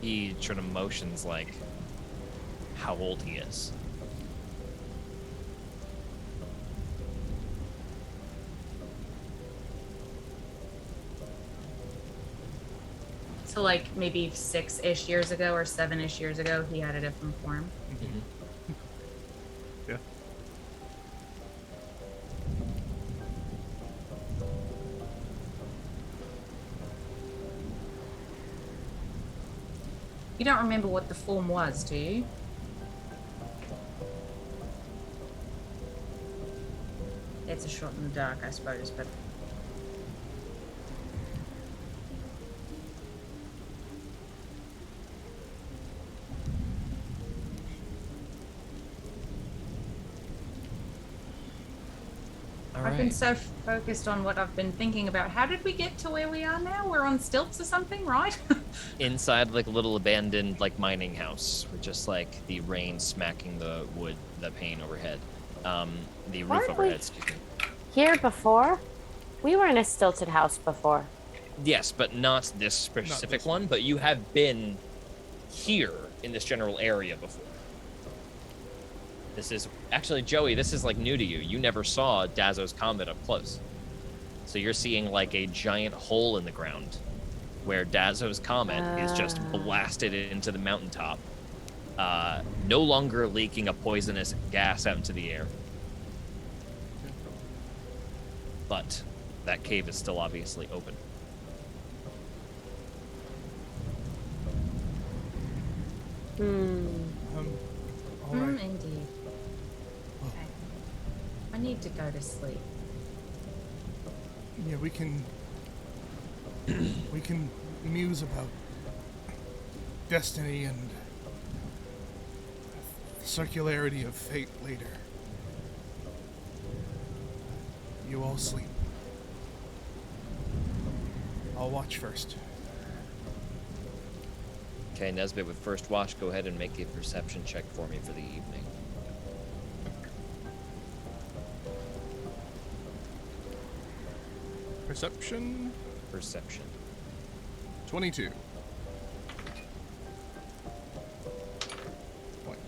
He sort of motions like how old he is. So like maybe 6-ish years ago or 7-ish years ago, he had a different form. Yeah. You don't remember what the form was, do you? It's a shot in the dark, I suppose, but All I've been right. so focused on what I've been thinking about. How did we get to where we are now? We're on stilts or something, right? Inside like a little abandoned like mining house with just like the rain smacking the wood, the pane overhead. The roof Weren't we- overhead, excuse me. Here before? We were in a stilted house before. Yes, but not this specific this one, but you have been here in this general area before. This is actually, Joey, this is like new to you. You never saw Dazzo's comet up close. So you're seeing like a giant hole in the ground where Dazzo's comet is just blasted into the mountaintop, no longer leaking a poisonous gas out into the air. But that cave is still obviously open. All right. Indeed. Okay. I need to go to sleep. Yeah, we can muse about destiny and the circularity of fate later. You all sleep. I'll watch first. Okay, Nesbit with first watch, go ahead and make a perception check for me for the evening. Perception Perception. 22. Like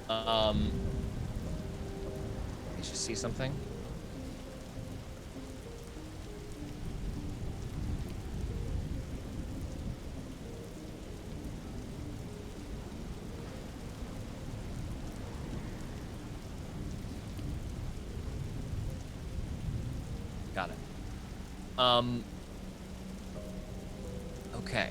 that. Did you see something? Got it. Okay.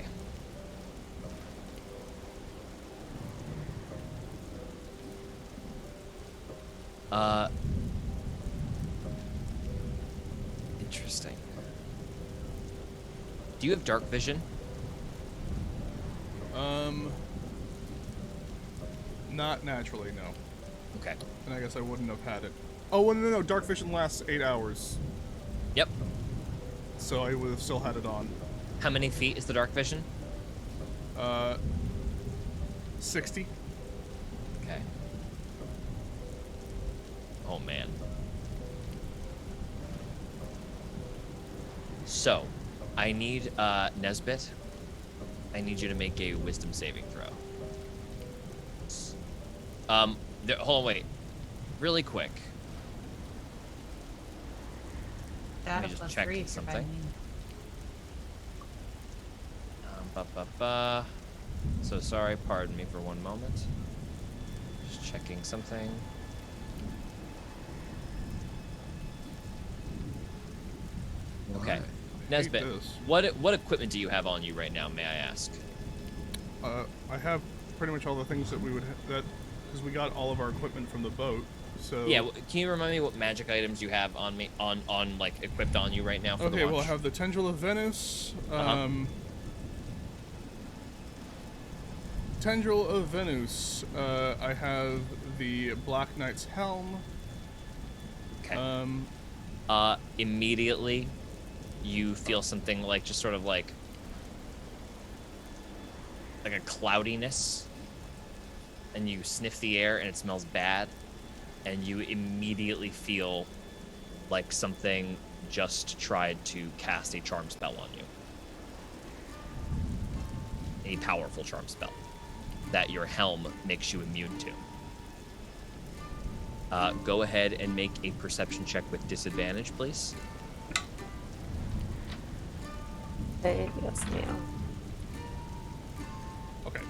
Interesting. Do you have dark vision? Not naturally, no. Okay. And I guess I wouldn't have had it. Oh, well, no, dark vision lasts 8 hours, Yep. so I would have still had it on. How many feet is the dark vision? 60. Okay. Oh, man. So, I need, Nesbit, I need you to make a wisdom saving throw. Hold on, wait. Really quick. That me of just plus check 3 if you're something. fighting me. So sorry, pardon me for one moment. Just checking something. Okay. Alright. Nesbit, this. what equipment do you have on you right now, may I ask? I have pretty much all the things that we would because we got all of our equipment from the boat. So Yeah, can you remind me what magic items you have on me on like equipped on you right now for the Okay, watch? well, I have the Tendril of Venus. Tendril of Venus. I have the Black Knight's helm. Okay. Immediately, you feel something like just sort of like a cloudiness, and you sniff the air and it smells bad, and you immediately feel like something just tried to cast a charm spell on you. A powerful charm spell that your helm makes you immune to. Go ahead and make a perception check with disadvantage, please. Dios mío. Okay.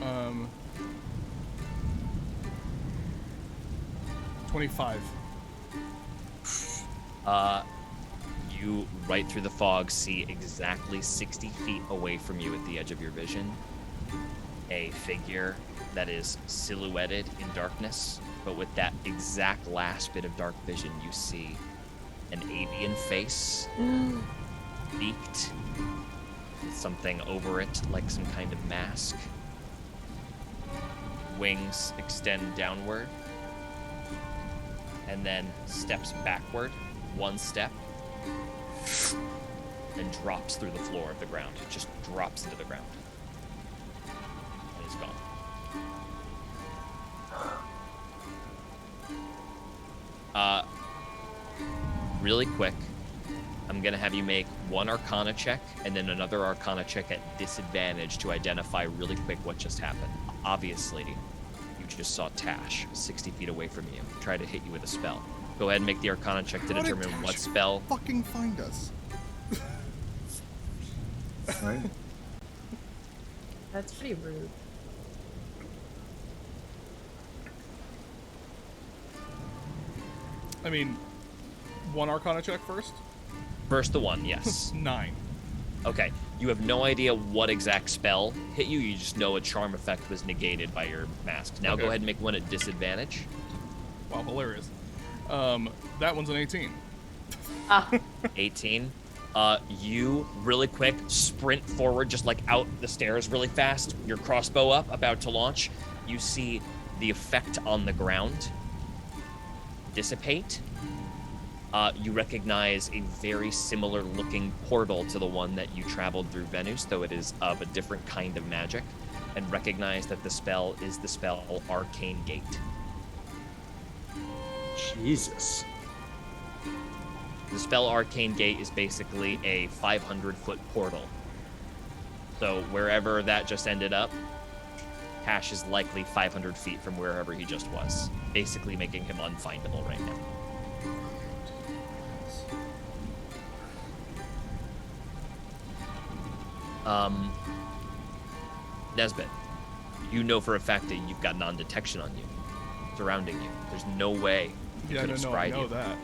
Um. 25. You, right through the fog, see exactly 60 feet away from you at the edge of your vision a figure that is silhouetted in darkness, but with that exact last bit of dark vision, you see an alien face, beaked, something over it like some kind of mask. Wings extend downward, and then steps backward, one step, and drops through the floor of the ground. It just drops into the ground. And is gone. Really quick, I'm gonna have you make one Arcana check and then another Arcana check at disadvantage to identify really quick what just happened. Obviously, you just saw Tash 60 feet away from you, try to hit you with a spell. Go ahead and make the Arcana check to How did determine Tash what spell. fucking find us? Right? That's pretty rude. I mean, one Arcana check first? First the one, yes. 9. Okay, you have no idea what exact spell hit you. You just know a charm effect was negated by your mask. Now Okay. go ahead and make one at disadvantage. Wow, hilarious. That one's an 18. 18. You really quick sprint forward, just like out the stairs really fast. Your crossbow up, about to launch. You see the effect on the ground dissipate. You recognize a very similar looking portal to the one that you traveled through Venus, though it is of a different kind of magic, and recognize that the spell is the spell Arcane Gate. Jesus. The spell Arcane Gate is basically a 500-foot portal. So wherever that just ended up, Tash is likely 500 feet from wherever he just was, basically making him unfindable right now. Nesbit, you know for a fact that you've got non-detection on you, surrounding you. There's no way he Yeah, could I have know, I scryed know you. that.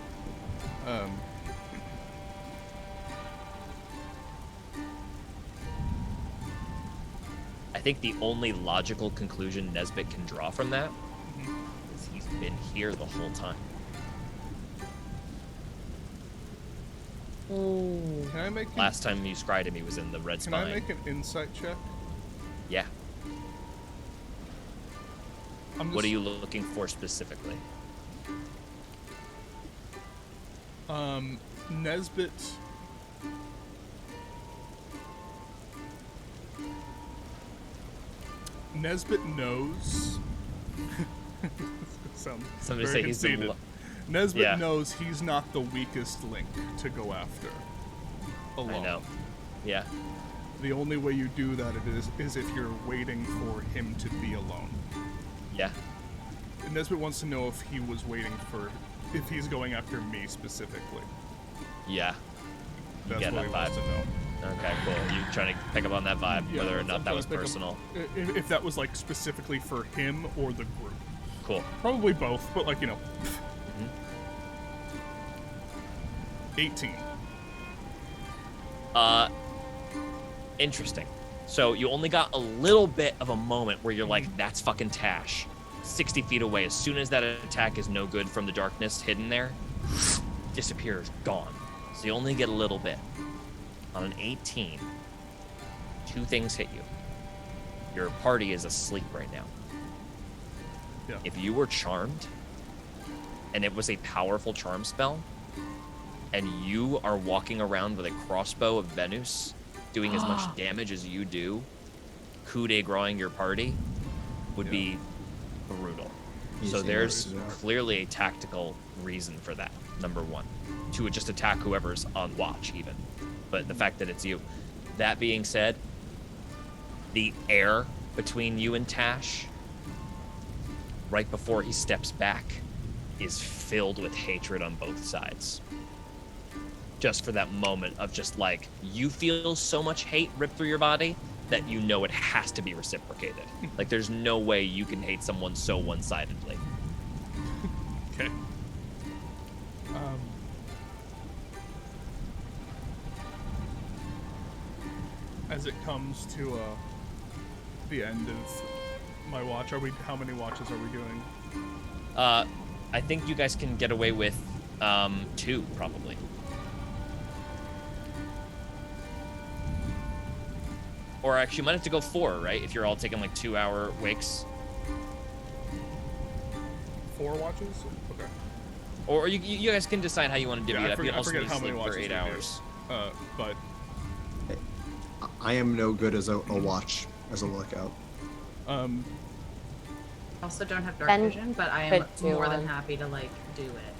I think the only logical conclusion Nesbit can draw from that is he's been here the whole time. Can I make an, Last time you scryed him, he was in the red Can spine. I make an insight check? Yeah. I'm What are just- you looking for specifically? Nesbit. Nesbit knows. Sounds Somebody very say he's the conceited. lo- Nesbit Yeah. knows he's not the weakest link to go after. Alone. I know. Yeah. The only way you do that is if you're waiting for him to be alone. Yeah. And Nesbit wants to know if he was waiting for, if he's going after me specifically. Yeah. That's get what he that wants to know. Okay, cool. You trying to pick up on that vibe, Yeah, whether or I'm not that trying was to pick up- personal. If that was like specifically for him or the group. Cool. Probably both, but like, you know. Mhm. 18. Interesting. So you only got a little bit of a moment where you're like, that's fucking Tash. 60 feet away. As soon as that attack is no good from the darkness hidden there, disappears, gone. So you only get a little bit. On an 18, two things hit you. Your party is asleep right now. Yeah. If you were charmed, and it was a powerful charm spell, and you are walking around with a crossbow of Venus, doing as much damage as you do, coup de grace your party would Yeah. be brutal. Easy So there's enough, yeah. clearly a tactical reason for that, number one. To just attack whoever's on watch, even. But the fact that it's you. That being said, the air between you and Tash, right before he steps back, is filled with hatred on both sides. Just for that moment of just like, you feel so much hate rip through your body that you know it has to be reciprocated. Like, there's no way you can hate someone so one-sidedly. Okay. As it comes to the end of my watch, how many watches are we doing? I think you guys can get away with 2, probably. Or actually, you might have to go 4, right? If you're all taking like 2-hour wakes. 4 watches? Okay. Or you guys can decide how you want to divvy it up. You I forget how many watches for 8 hours. But I am no good as a watch, as a lookout. Also don't have dark Ben vision, but I could am do more than one. happy to like do it.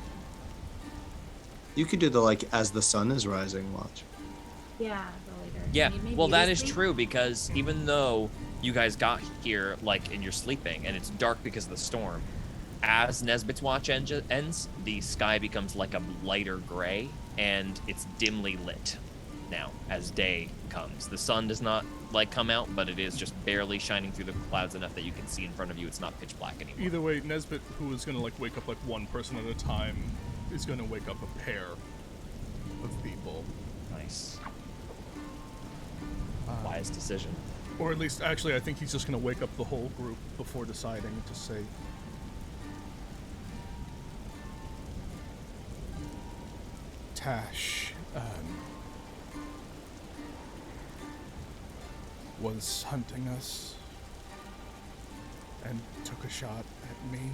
You could do the like as the sun is rising watch. Yeah, the later. Yeah, Maybe well, that this is week? true, because even though you guys got here, like, and you're sleeping, and it's dark because of the storm, as Nesbit's watch ends, the sky becomes like a lighter gray, and it's dimly lit now as day comes. The sun does not, like, come out, but it is just barely shining through the clouds enough that you can see in front of you. It's not pitch black anymore. either way, Nesbit, who is gonna like wake up like one person at a time, is gonna wake up a pair of people. Nice. Wise decision. Or at least, actually, I think he's just gonna wake up the whole group before deciding to say, Tash, was hunting us and took a shot at me,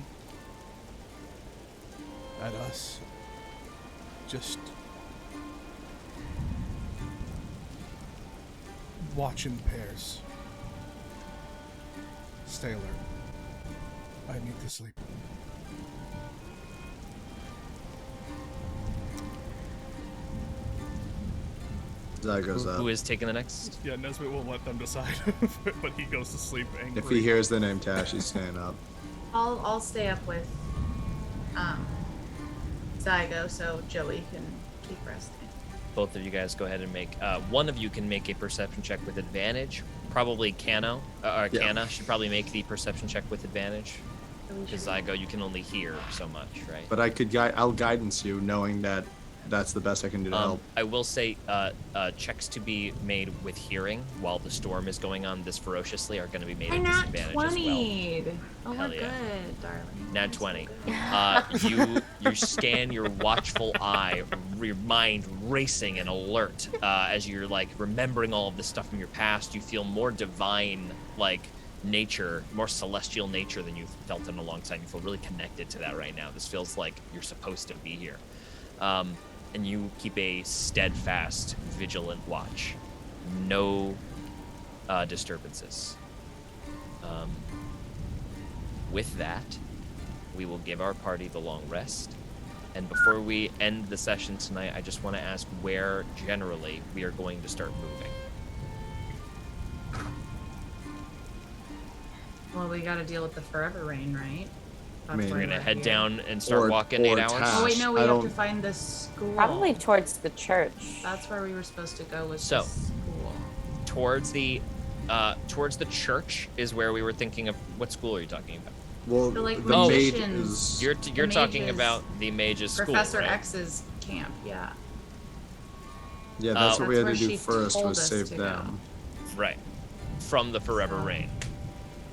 at us, just watching pairs. Stay alert. I need to sleep. That goes up. Who is taking the next? Yeah, Nesbit won't let them decide, but he goes to sleep angry. If he hears the name Tash, he's staying up. I'll stay up with Zygo so Joey can keep resting. Both of you guys go ahead and make, one of you can make a perception check with advantage. Probably Canna should probably make the perception check with advantage. Because Zygo, you can only hear so much, right? But I'll guidance you, knowing that that's the best I can do to help. I will say, checks to be made with hearing while the storm is going on this ferociously are going to be made at disadvantage as well. Oh, Hell we're yeah. good, darling. Nat We're 20. so good. You scan your watchful eye, your mind racing and alert as you're like remembering all of this stuff from your past. You feel more divine, like nature, more celestial nature than you've felt in a long time. You feel really connected to that right now. This feels like you're supposed to be here. And you keep a steadfast, vigilant watch. No disturbances. With that, we will give our party the long rest. And before we end the session tonight, I just want to ask where, generally, we are going to start moving. Well, we got to deal with the forever rain, right? I mean, We're going to head here. down and start Or- walking 8 or hours. Tash. Oh wait, no, we I have to don't- find the school. Probably towards the church. That's where we were supposed to go with So- the school. Towards the church is where we were thinking of. What school are you talking about? Well, The, like, the maid magicians. is. You're talking mage's- about the mage's school, Professor right? X's camp, yeah. Yeah, that's what we had That's to where do she first, told was us save to them. Right. From the Forever So- Rain.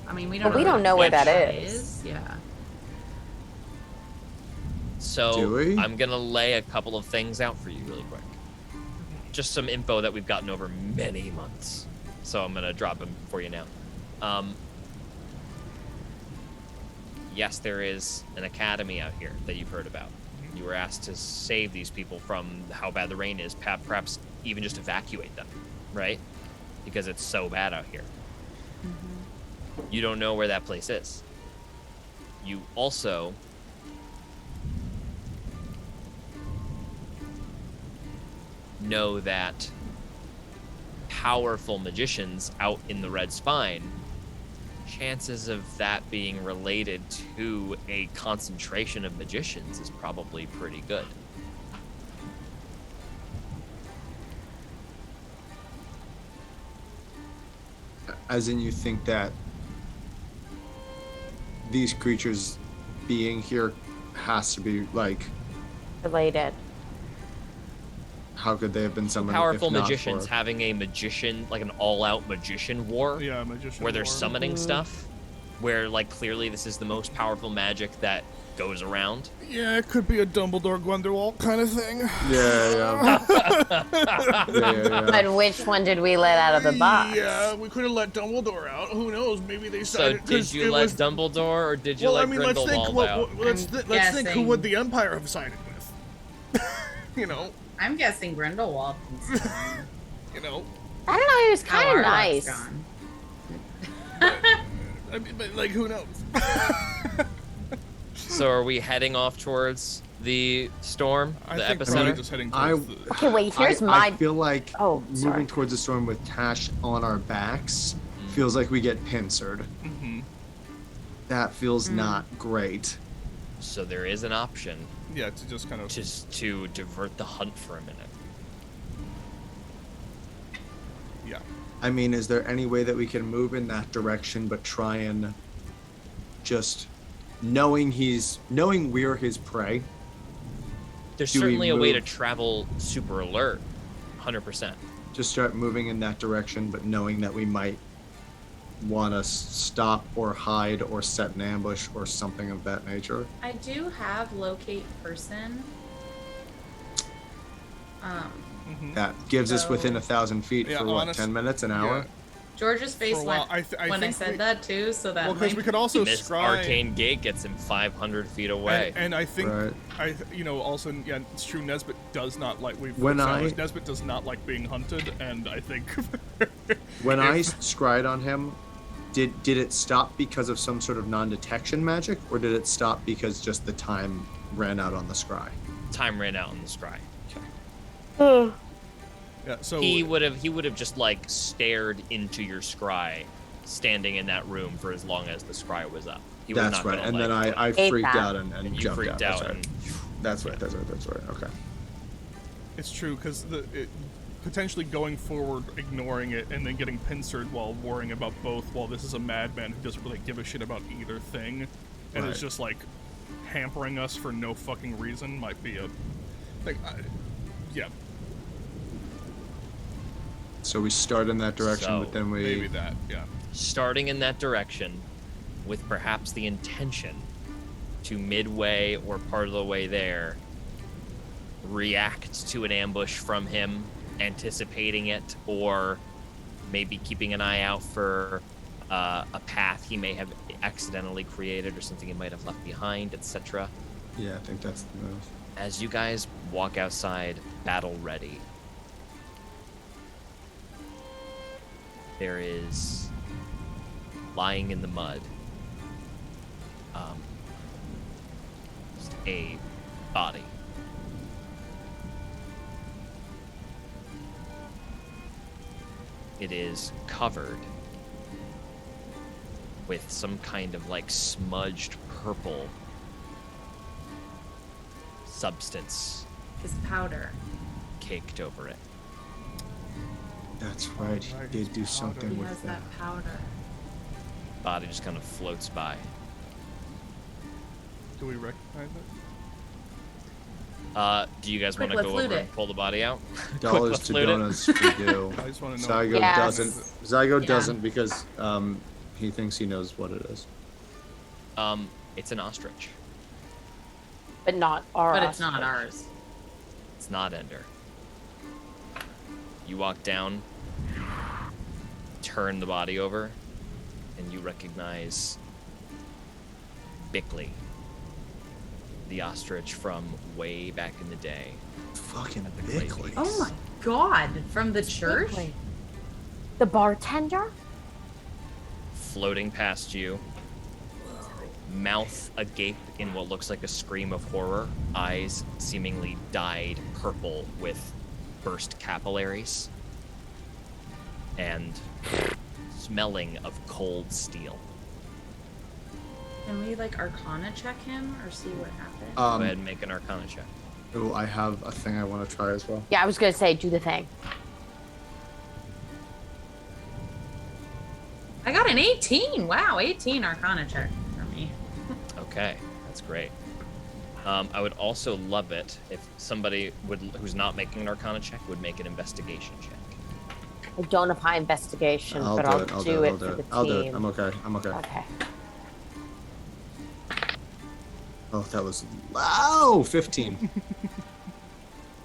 I mean, we don't But we know don't know where which that is. Yeah. So Do we? I'm gonna lay a couple of things out for you really quick. Just some info that we've gotten over many months. So I'm gonna drop them for you now. Yes, there is an academy out here that you've heard about. You were asked to save these people from how bad the rain is, perhaps even just evacuate them, right? Because it's so bad out here. You don't know where that place is. You also know that powerful magicians out in the Red Spine chances of that being related to a concentration of magicians is probably pretty good. As in, you think that these creatures being here has to be like Related. how could they have been summoned? Powerful if not magicians for... having a magician, like an all-out magician war, Yeah, magician. where they're war. summoning stuff, where like clearly this is the most powerful magic that goes around. Yeah, it could be a Dumbledore Grindelwald kind of thing. Yeah. But which one did we let out of the box? Yeah, we could have let Dumbledore out. Who knows? Maybe they So decided. did you let Dumbledore or did you let let's think. Grindelwald out? Let's think who guessing. would the Empire have sided with? You know. I'm guessing Grindelwald. You know. I don't know. He was Oh, kind of Arlok's nice. gone. I mean, but like, who knows? So are we heading off towards the storm, I the think probably epicenter? just heading I- towards the. Okay, wait. Here's I my. feel like Oh, sorry. moving towards the storm with Tash on our backs feels like we get pincered. Mm-hmm. That feels not great. So there is an option Yeah, to just kind of. just to divert the hunt for a minute. Yeah. I mean, is there any way that we can move in that direction but try and just knowing we're his prey? There's Do we certainly a way to move? travel super alert, 100%. Just start moving in that direction, but knowing that we might want to stop or hide or set an ambush or something of that nature. I do have locate person. That gives us So- within 1,000 feet Yeah, for what, honest- 10 minutes, an hour? Yeah. George's face For a while, went I when I think said we- that too, so that Well, because might- we could also This scry. arcane gate gets him 500 feet away. And I think, Right. also, yeah, it's true. Nesbit does not like. We've When established Nesbit does not like being hunted, and I think. When I scried on him, did it stop because of some sort of non-detection magic, or did it stop because just the time ran out on the scry? Time ran out in the scry. Yeah. So He would have just like stared into your scry, standing in that room for as long as the scry was up. He was That's not right. gonna, And like, then I Ate freaked that. out and and you jumped freaked out. out That's right. and That's right. That's right. Okay. it's true because potentially going forward, ignoring it, and then getting pincered while worrying about both. While this is a madman who doesn't really give a shit about either thing, and Right. is just like hampering us for no fucking reason, might be a. Like, yeah. So we start in that direction, So, but then we. Maybe that. Yeah. starting in that direction with perhaps the intention to midway or part of the way there react to an ambush from him, anticipating it, or maybe keeping an eye out for a path he may have accidentally created or something he might have left behind, etc. Yeah, I think that's the move. As you guys walk outside, battle ready, there is, lying in the mud, just a body. It is covered with some kind of like smudged purple substance his powder. caked over it. That's right. He Alright, did do powder. something He with has that. that powder. Body just kind of floats by. Do we recognize it? Do you guys want Quick, to go let's over loot and it. pull the body out? Dollars let's to loot it. donuts, we do. I just want to know. Zygo Yes. doesn't. Zygo Yeah. doesn't because he thinks he knows what it is. It's an ostrich. But not our. But it's not ostrich. ours. It's not Ender. You walk down, turn the body over, and you recognize Bickley, the ostrich from way back in the day. Fucking At the Great Bickley. Lakes. Oh my god! From the church? Wait. The bartender? Floating past you, mouth agape in what looks like a scream of horror, eyes seemingly dyed purple with burst capillaries, and smelling of cold steel. Can we like Arcana check him or see what happened? Go ahead and make an Arcana check. Oh, I have a thing I want to try as well. Yeah, I was gonna say, do the thing. I got an 18. Wow, 18 Arcana check for me. Okay, that's great. I would also love it if somebody who's not making an Arcana check would make an investigation check. I don't have high investigation, but I'll do it for the team. I'll do it. I'm okay. Okay. Oh, that was low. 15.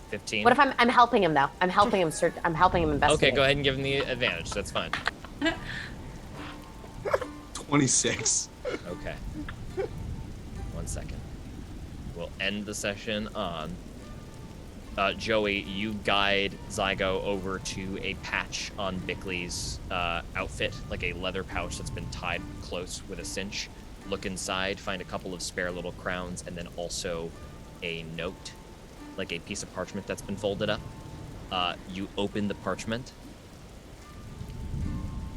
15. What if I'm helping him though? I'm helping him I'm helping him investigate. Okay, go ahead and give him the advantage. That's fine. 26. Okay. 1 second. We'll end the session on Joey, you guide Zygo over to a patch on Bickley's outfit, like a leather pouch that's been tied close with a cinch. Look inside, find a couple of spare little crowns, and then also a note, like a piece of parchment that's been folded up. You open the parchment,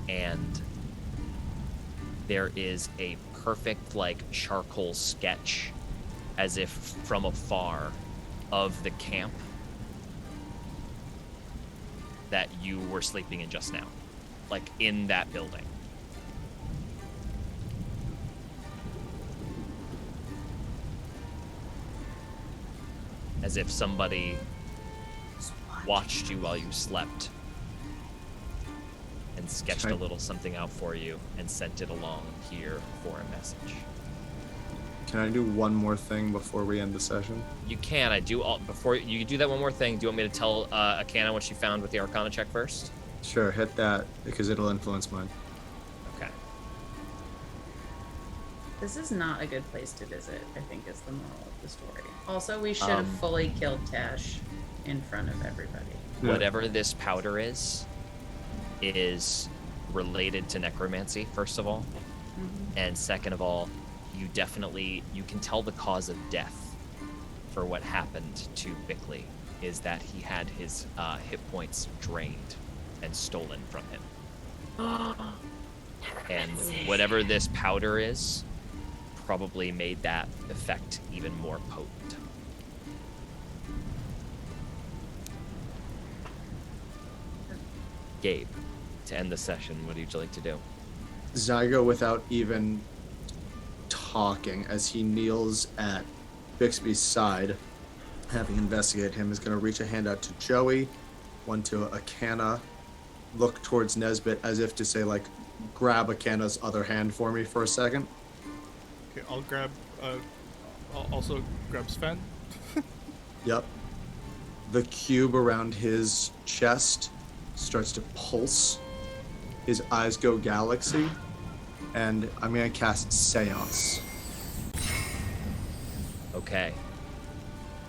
and there is a perfect, like, charcoal sketch, as if from afar, of the camp that you were sleeping in just now, like in that building. As if somebody watched you while you slept and sketched a little something out for you and sent it along here for a message. Can I do one more thing before we end the session? You can. Before you do that one more thing, do you want me to tell Akana what she found with the Arcana check first? Sure, hit that because it'll influence mine. Okay. This is not a good place to visit, I think is the moral of the story. Also, we should have fully killed Tash in front of everybody. Yeah. Whatever this powder is related to necromancy, first of all. Mm-hmm. And second of all, you can tell the cause of death for what happened to Bickley is that he had his hit points drained and stolen from him. And whatever this powder is probably made that effect even more potent. Gabe, to end the session, what would you like to do? Zygo, without even talking, as he kneels at Bixby's side, having investigated him, is going to reach a hand out to Joey, one to Akana, look towards Nesbit as if to say, like, grab Akana's other hand for me for a second. Okay, I'll grab, I'll also grab Sven. Yep. The cube around his chest starts to pulse. His eyes go galaxy. And I'm going to cast Seance. Okay.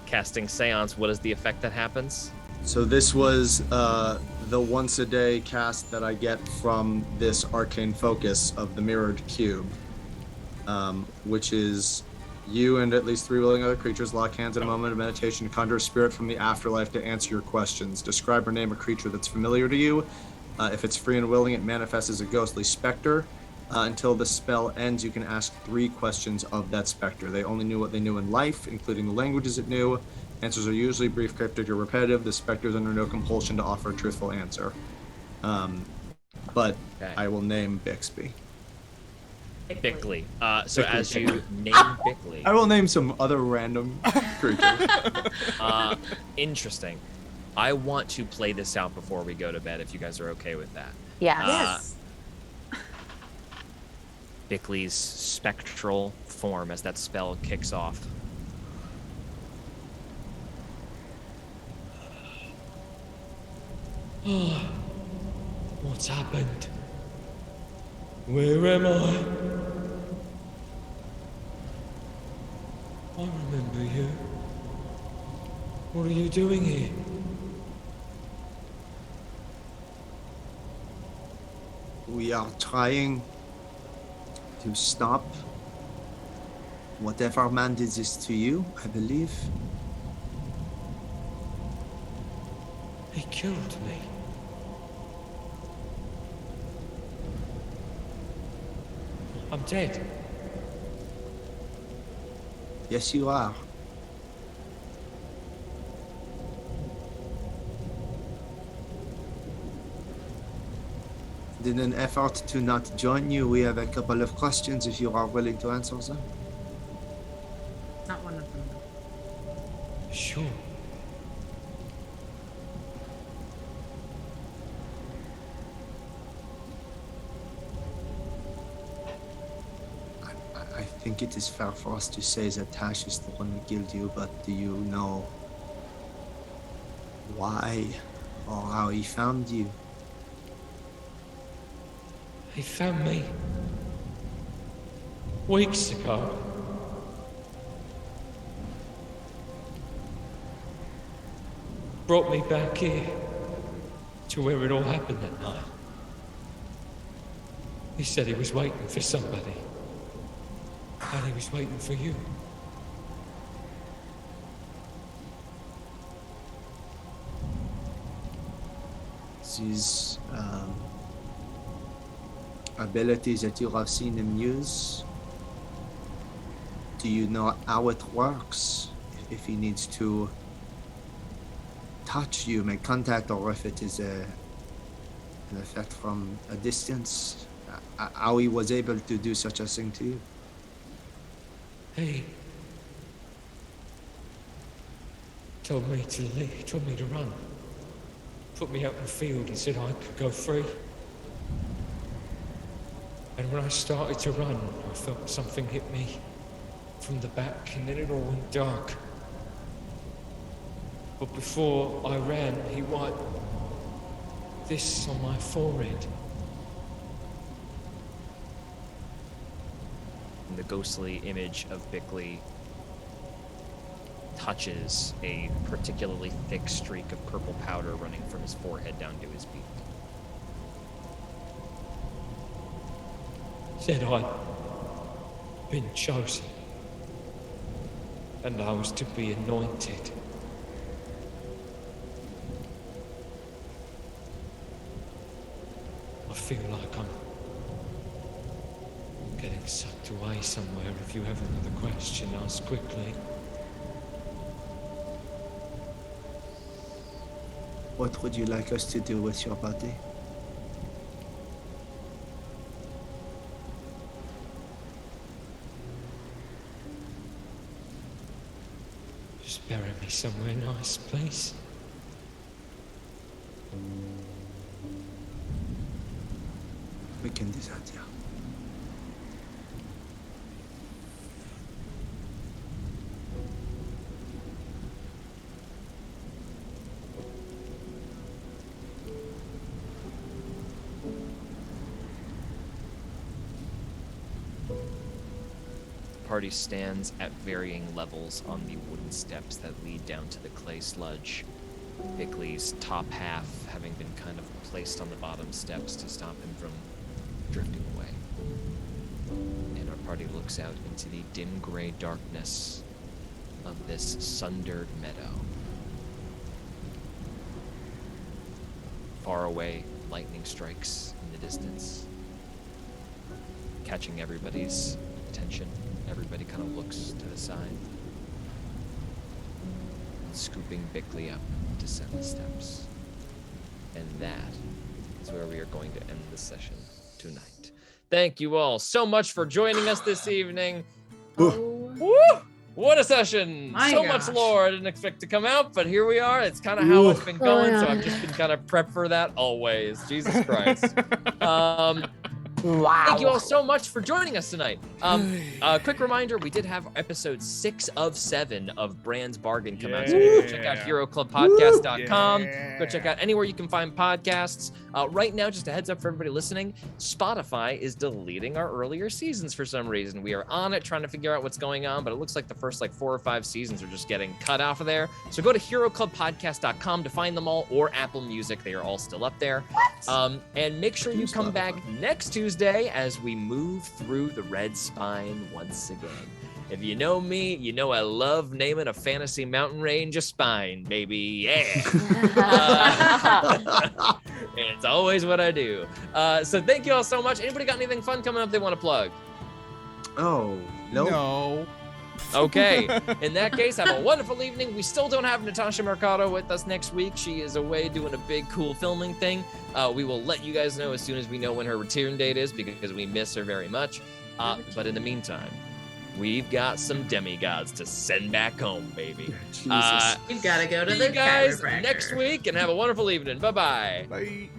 Casting Seance, what is the effect that happens? So this was the once a day cast that I get from this arcane focus of the mirrored cube, which is you and at least 3 willing other creatures lock hands in a moment of meditation to conjure a spirit from the afterlife to answer your questions. Describe or name a creature that's familiar to you. If it's free and willing, it manifests as a ghostly specter. Until the spell ends, you can ask 3 questions of that specter. They only knew what they knew in life, including the languages it knew. Answers are usually brief, cryptic, or repetitive. The specter is under no compulsion to offer a truthful answer. But Okay. I will name Bixby. Bickley. So Bickley. as you name Bickley, I will name some other random creature. interesting. I want to play this out before we go to bed, if you guys are okay with that. Yeah. Yes. Bickley's spectral form as that spell kicks off. What's happened? Where am I? I remember you. What are you doing here? We are trying to stop whatever man did this to you, I believe. He killed me. I'm dead. Yes, you are. In an effort to not join you, we have a couple of questions if you are willing to answer them. Not one of them. Sure. I think it is fair for us to say that Tash is the one who killed you, but do you know why or how he found you? He found me weeks ago. Brought me back here to where it all happened that night. He said he was waiting for somebody. And he was waiting for you. These abilities that you have seen him use, do you know how it works? If he needs to touch you, make contact, or if it is an effect from a distance, how he was able to do such a thing to you? He told me to leave, told me to run. Put me out in the field and said I could go free. And when I started to run, I felt something hit me from the back, and then it all went dark. But before I ran, he wiped this on my forehead. And the ghostly image of Bickley touches a particularly thick streak of purple powder running from his forehead down to his beak. Said I'd been chosen, and I was to be anointed. I feel like I'm getting sucked away somewhere. If you have another question, ask quickly. What would you like us to do with your body? Just bury me somewhere nice, please. We can do that, yeah. The party stands at varying levels on the wooden steps that lead down to the clay sludge. Bickley's top half having been kind of placed on the bottom steps to stop him from drifting away. And our party looks out into the dim gray darkness of this sundered meadow. Far away, lightning strikes in the distance, catching everybody's attention. Everybody kind of looks to the side, scooping Bickley up to descend the steps. And that is where we are going to end the session tonight. Thank you all so much for joining us this evening. Oh, Woo! What a session! My So gosh. much lore I didn't expect to come out, but here we are. It's kind of how it's been going, so yeah. I've just been kind of prepped for that always. Jesus Christ. Wow. Thank you all so much for joining us tonight. Quick reminder, we did have episode 6 of 7 of Brand's Bargain come out. So go check out HeroClubPodcast.com. Go check out anywhere you can find podcasts. Right now, just a heads up for everybody listening, Spotify is deleting our earlier seasons for some reason. We are on it trying to figure out what's going on, but it looks like the first 4 or 5 seasons are just getting cut off of there. So go to HeroClubPodcast.com to find them all, or Apple Music. They are all still up there. And make sure you come back next Tuesday as we move through the Red Spine once again. If you know me, you know I love naming a fantasy mountain range a spine, baby. Yeah. It's always what I do. So thank you all so much. Anybody got anything fun coming up they want to plug? Oh, no. No. Okay, in that case, have a wonderful evening. We still don't have Natasha Mercado with us next week. She is away doing a big, cool filming thing. We will let you guys know as soon as we know when her return date is because we miss her very much. But in the meantime, we've got some demigods to send back home, baby. Jesus. You've got to go to See the you guys chiropractor. next week and have a wonderful evening. Bye-bye. Bye.